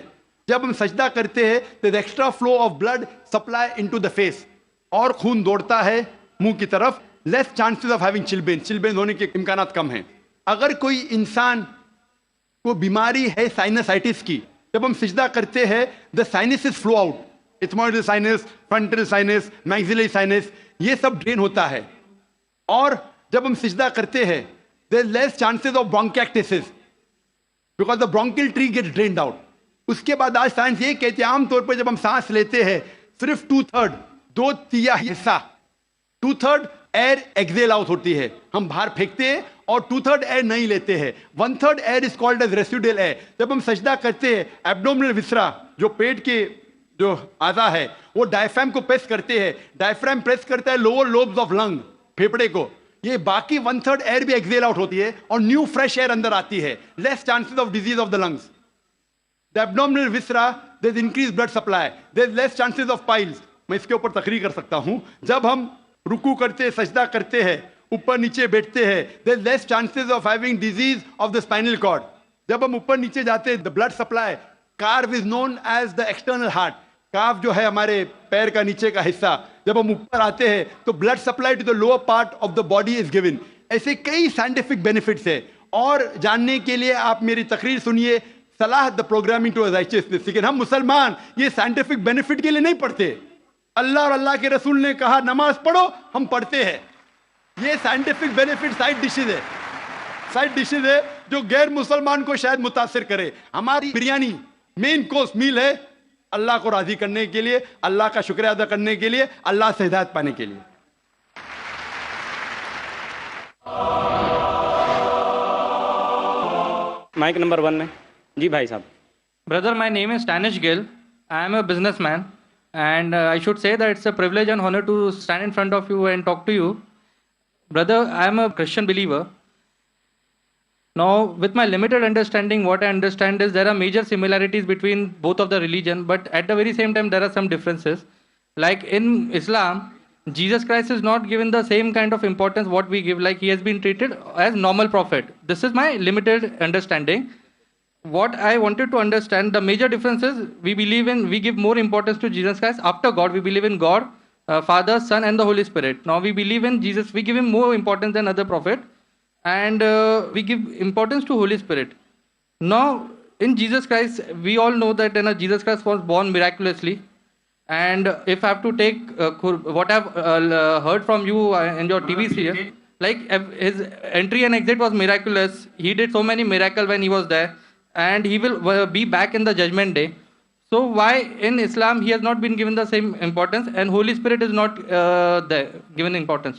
جب ہم سجدہ کرتے ہیں تو extra flow of blood supply into the face, اور خون دوڑتا ہے منہ کی طرف. Less chances of having chilblain ہونے کے امکانات کم ہیں. اگر کوئی انسان کو بیماری ہے سائنسائٹس کی، جب ہم سجدہ کرتے ہیں the sinuses flow out, ethmoidal sinus, frontal sinus, maxillary sinus, یہ سب ڈرین ہوتا ہے. اور جب ہم سجدہ کرتے ہیں there less chances of bronchitis because the bronchial tree get drained out. اس کے بعد آج سائنس یہ کہتے ہیں عام طور پر جب ہم سانس لیتے ہیں صرف 2/3 2/3 حصہ 2/3 ایئر ایگزیل آؤٹ ہوتی ہے، ہم باہر پھینکتے ہیں، اور 2/3 ایئر نہیں لیتے ہیں. 1/3 air is called as residual air. جب ہم سجدہ کرتے ہیں ایبڈومنل وسرا جو پیٹ کے جو اعضا ہے وہ ڈائفرام کو پریس کرتے ہیں، ڈائفرام پریس کرتا ہے لوور لوبز آف لنگ، پھیپڑے کو. یہ باقی 1/3 ایئر بھی ایگزیل آؤٹ ہوتی ہے اور نیو فریش ایئر اندر آتی ہے. Less chances of disease of the lungs. The abdominal viscera, there is increased blood supply. There is less chances of piles. میں اس کے اوپر تقریر کر سکتا ہوں. جب ہم رکوع کرتے، سجدہ کرتے ہیں، اوپر نیچے بیٹھتے ہیں، there is less chances of having disease of the spinal cord. جب ہم اوپر نیچے جاتے ہیں, the blood supply, calf is known as the external heart. calf جو ہے ہمارے پیر کا نیچے کا حصہ, جب ہم اوپر آتے ہیں تو blood supply to the lower part of the body is given. ایسے کئی scientific benefits ہیں, اور جاننے کے لیے آپ میری تقریر سنیے صلاح the programming to righteousness. لیکن ہم مسلمان یہ scientific benefit کے لیے نہیں پڑھتے. اللہ اور اللہ کے رسول نے کہا نماز پڑھو, ہم پڑھتے ہیں. یہ سائنٹیفک بینیفٹ سائڈ ڈشز ہے, سائڈ ڈشز ہے جو غیر مسلمان کو شاید متاثر کرے. ہماری بریانی مین کورس میل ہے اللہ کو راضی کرنے کے لیے, اللہ کا شکریہ ادا کرنے کے لیے, اللہ سے ہدایت پانے کے لیے. مائک نمبر 1 میں جی بھائی صاحب. Brother, my name is Stanish Gill. I am a businessman, and I should say that it's a privilege and honor to stand in front of you and talk to you. Brother, I am a Christian believer. Now, with my limited understanding, what I understand is there are major similarities between both of the religion, but at the very same time, there are some differences. Like in Islam, Jesus Christ is not given the same kind of importance what we give, like he has been treated as normal prophet. This is my limited understanding. what I wanted to understand, the major difference is we give more importance to Jesus Christ. After God, we believe in God, Father, Son, and the Holy Spirit. Now we believe in Jesus. We give him more importance than other prophet, and we give importance to Holy Spirit. Now, in Jesus Christ, we all know that Jesus Christ was born miraculously. And if I have to take what I've heard from you in your TV serial, like his entry and exit was miraculous. He did so many miracles when he was there, and he will be back in the judgment day. So why in Islam he has not been given the same importance, and Holy Spirit is not given importance?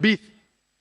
20,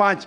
5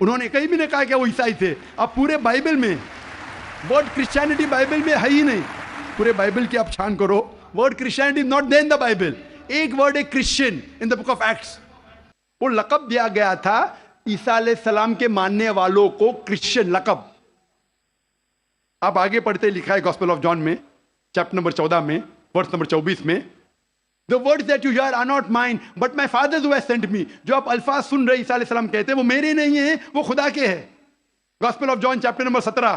انہوں نے کہیں بھی نہیں کہا کہ وہ عیسائی تھے. اب پورے بائبل میں ورڈ کرسچینٹی بائبل میں ہے ہی نہیں. پورے بائبل کی آپ چھان کرو, word Christianity not there in the Bible. ایک ورڈ ہے Christian in the book of acts. وہ لقب دیا گیا تھا عیسیٰ علیہ السلام کے ماننے والوں کو, کرسچین لقب. آپ آگے پڑھتے لکھا ہے گاسپل آف جان میں چیپٹر نمبر 14 میں ورس نمبر 24 میں, The words that you hear are not mine, but my Father who has sent me. جو آپ الفاظ سن رہے عیسیٰ علیہ السلام کہتے ہیں وہ میرے نہیں ہیں, وہ خدا کے ہیں. Gospel of John chapter number 17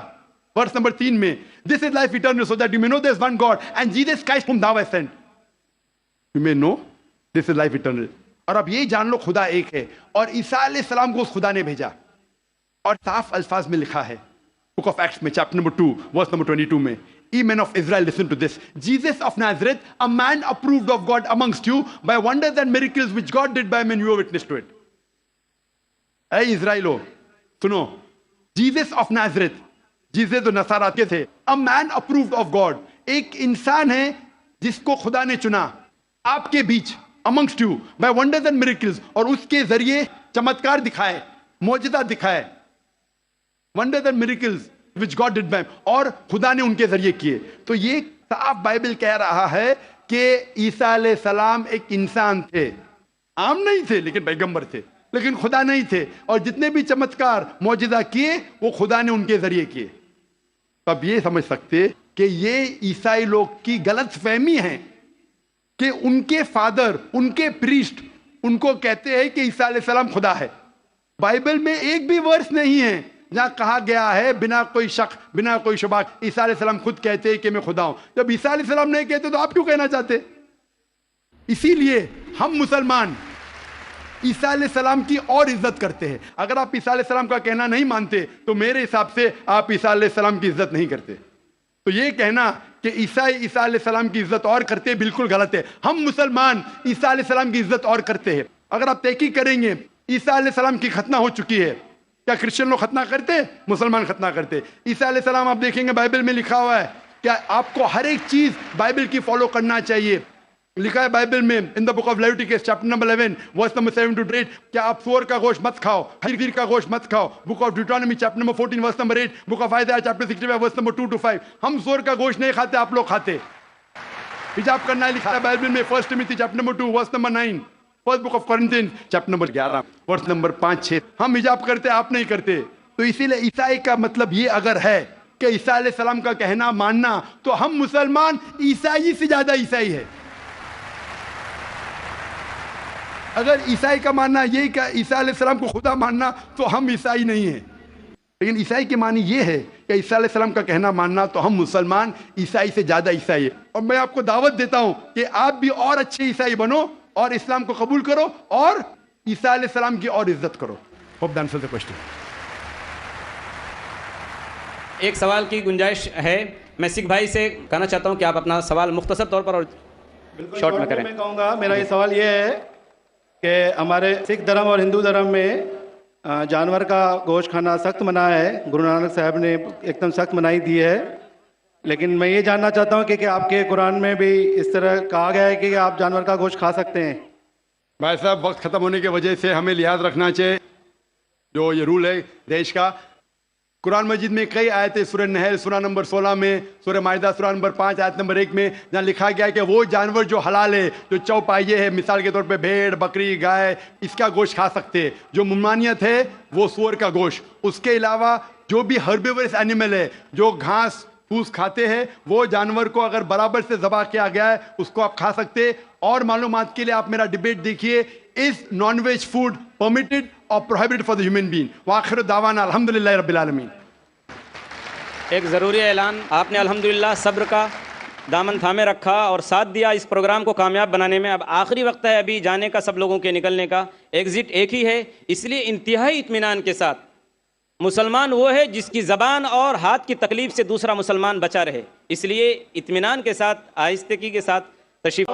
verse number 3 میں, This is life eternal so that you may know there is one God and Jesus Christ whom thou hast sent. You may know this is life eternal. اور اب یہ جان لو خدا ایک ہے, اور عیسیٰ علیہ السلام کو اس خدا نے بھیجا. اور صاف الفاظ میں لکھا ہے بک آف ایکٹس میں چیپٹر نمبر 2 ورس نمبر 22 میں, Ye men of Israel, listen to this. Jesus of Nazareth, a man approved of God amongst you by wonders and miracles which God did by men, you are witness to it. اے اسرائیلو سنو, Jesus of Nazareth, Jesus تو نصارہ کے تھے, a man approved of God, ایک انسان ہے جس کو خدا نے چنا آپ کے بیچ, amongst you by wonders and miracles, اور اس کے ذریعے چمتکار دکھائے, معجزہ دکھائے. Wonders and miracles which God did by him, اور خدا نے ان کے ذریعے کیے. تو یہ صاف بائبل کہہ رہا ہے کہ عیسیٰ علیہ السلام ایک انسان تھے, عام نہیں تھے لیکن پیغمبر تھے, لیکن خدا نہیں تھے, اور جتنے بھی چمتکار معجزہ کیے وہ خدا نے ان کے ذریعے کیے. اب یہ سمجھ سکتے کہ یہ عیسائی لوگ کی غلط فہمی ہے کہ ان کے فادر, ان کے پریسٹ ان کو کہتے ہیں کہ عیسیٰ علیہ السلام خدا ہے. بائبل میں ایک بھی ورس نہیں ہے جہاں کہا گیا ہے بنا کوئی شک بنا کوئی شبہ عیسیٰ علیہ السلام خود کہتے ہیں کہ میں خدا ہوں. جب عیسیٰ علیہ السلام نہیں کہتے تو آپ کیوں کہنا چاہتے؟ اسی لیے ہم مسلمان عیسیٰ علیہ السلام کی اور عزت کرتے ہیں. اگر آپ عیسیٰ علیہ السلام کا کہنا نہیں مانتے تو میرے حساب سے آپ عیسیٰ علیہ السلام کی عزت نہیں کرتے. تو یہ کہنا کہ عیسائی عیسیٰ علیہ السلام کی عزت اور کرتے ہیں بالکل غلط ہے. ہم مسلمان عیسیٰ علیہ السلام کی عزت اور کرتے ہیں. اگر آپ تحقیق کریں گے عیسیٰ علیہ السلام کی ختنہ ہو چکی ہے. کیا کرسچن لوگ ختنہ کرتے؟ مسلمان ختنہ کرتے. عیسیٰ علیہ السلام آپ دیکھیں گے بائبل میں لکھا ہوا ہے کہ آپ کو ہر ایک چیز بائبل کی فالو کرنا چاہیے. لکھا ہے بائبل میں in the book of Leviticus chapter number 11 verse number 7 to 8 کہ آپ سور کا گوشت مت کھاؤ, خنزیر کا گوشت مت کھاؤ. Book of Deuteronomy chapter number 14 verse number 8, book of Isaiah chapter 65 verse number 2 to 5. ہم سور کا گوشت نہیں کھاتے, آپ لوگ کھاتے. حجاب کرنا ہے لکھا ہے بائبل میں 1 Timothy chapter number 2 verse number 9, first book of Corinthians chapter number 11 verse number 5-6. ہم حجاب کرتے, آپ نہیں کرتے. تو اسی لیے عیسائی کا مطلب یہ اگر ہے کہ عیسیٰ علیہ السلام کا کہنا ماننا, تو ہم مسلمان عیسائی سے زیادہ عیسائی ہے. اگر عیسائی کا ماننا یہ کہ عیسیٰ علیہ السلام کو خدا ماننا تو ہم عیسائی نہیں ہیں. لیکن عیسائی کے معنی یہ ہے کہ عیسیٰ علیہ السلام کا کہنا ماننا, تو ہم مسلمان عیسائی سے زیادہ عیسائی ہے. اور میں آپ کو دعوت دیتا ہوں کہ آپ بھی اور اچھے عیسائی بنو اور اسلام کو قبول کرو اور عیسیٰ علیہ السلام کی اور عزت کرو. Hope that answers the question. ایک سوال کی گنجائش ہے. میں سکھ بھائی سے کہنا چاہتا ہوں کہ آپ اپنا سوال مختصر طور پر اور شارٹ میں کریں. میں کہوں گا میرا یہ سوال یہ ہے کہ ہمارے سکھ دھرم اور ہندو دھرم میں جانور کا گوشت کھانا سخت منع ہے. گرو نانک صاحب نے ایک دم سخت منائی دی ہے. لیکن میں یہ جاننا چاہتا ہوں کہ آپ کے قرآن میں بھی اس طرح کہا گیا ہے کہ آپ جانور کا گوشت کھا سکتے ہیں؟ بھائی صاحب وقت ختم ہونے کی وجہ سے ہمیں لحاظ رکھنا چاہیے جو یہ رول ہے دیش کا. قرآن مجید میں کئی آیتیں, سورہ نحل سورہ نمبر 16 میں, سورہ مائدہ سورہ نمبر 5 آیت نمبر 1 میں, جہاں لکھا گیا ہے کہ وہ جانور جو حلال ہے, جو چوپائے ہے, مثال کے طور پہ بھیڑ, بکری, گائے, اس کا گوشت کھا سکتے ہیں. جو ممانعت ہے وہ سور کا گوشت. اس کے علاوہ جو بھی ہربیورس اینیمل ہے, جو گھاس پھوس کھاتے ہیں, وہ جانور کو اگر برابر سے ذبح کیا گیا ہے اس کو آپ کھا سکتے. اور معلومات کے لیے آپ میرا ڈیبیٹ دیکھیے, از نان ویج فوڈ پرمیٹڈ اور prohibited for the human being. وآخر دعوانا الحمدللہ رب العالمین. ایک ضروری اعلان. آپ نے الحمدللہ صبر کا دامن تھامے رکھا اور ساتھ دیا اس پروگرام کو کامیاب بنانے میں. اب آخری وقت ہے ابھی جانے کا, سب لوگوں کے نکلنے کا. ایگزٹ ایک ہی ہے, اس لیے انتہائی اطمینان کے ساتھ مسلمان وہ ہے جس کی زبان اور ہاتھ کی تکلیف سے دوسرا مسلمان بچا رہے. اس لیے اطمینان کے ساتھ, آہستگی کے ساتھ تشریف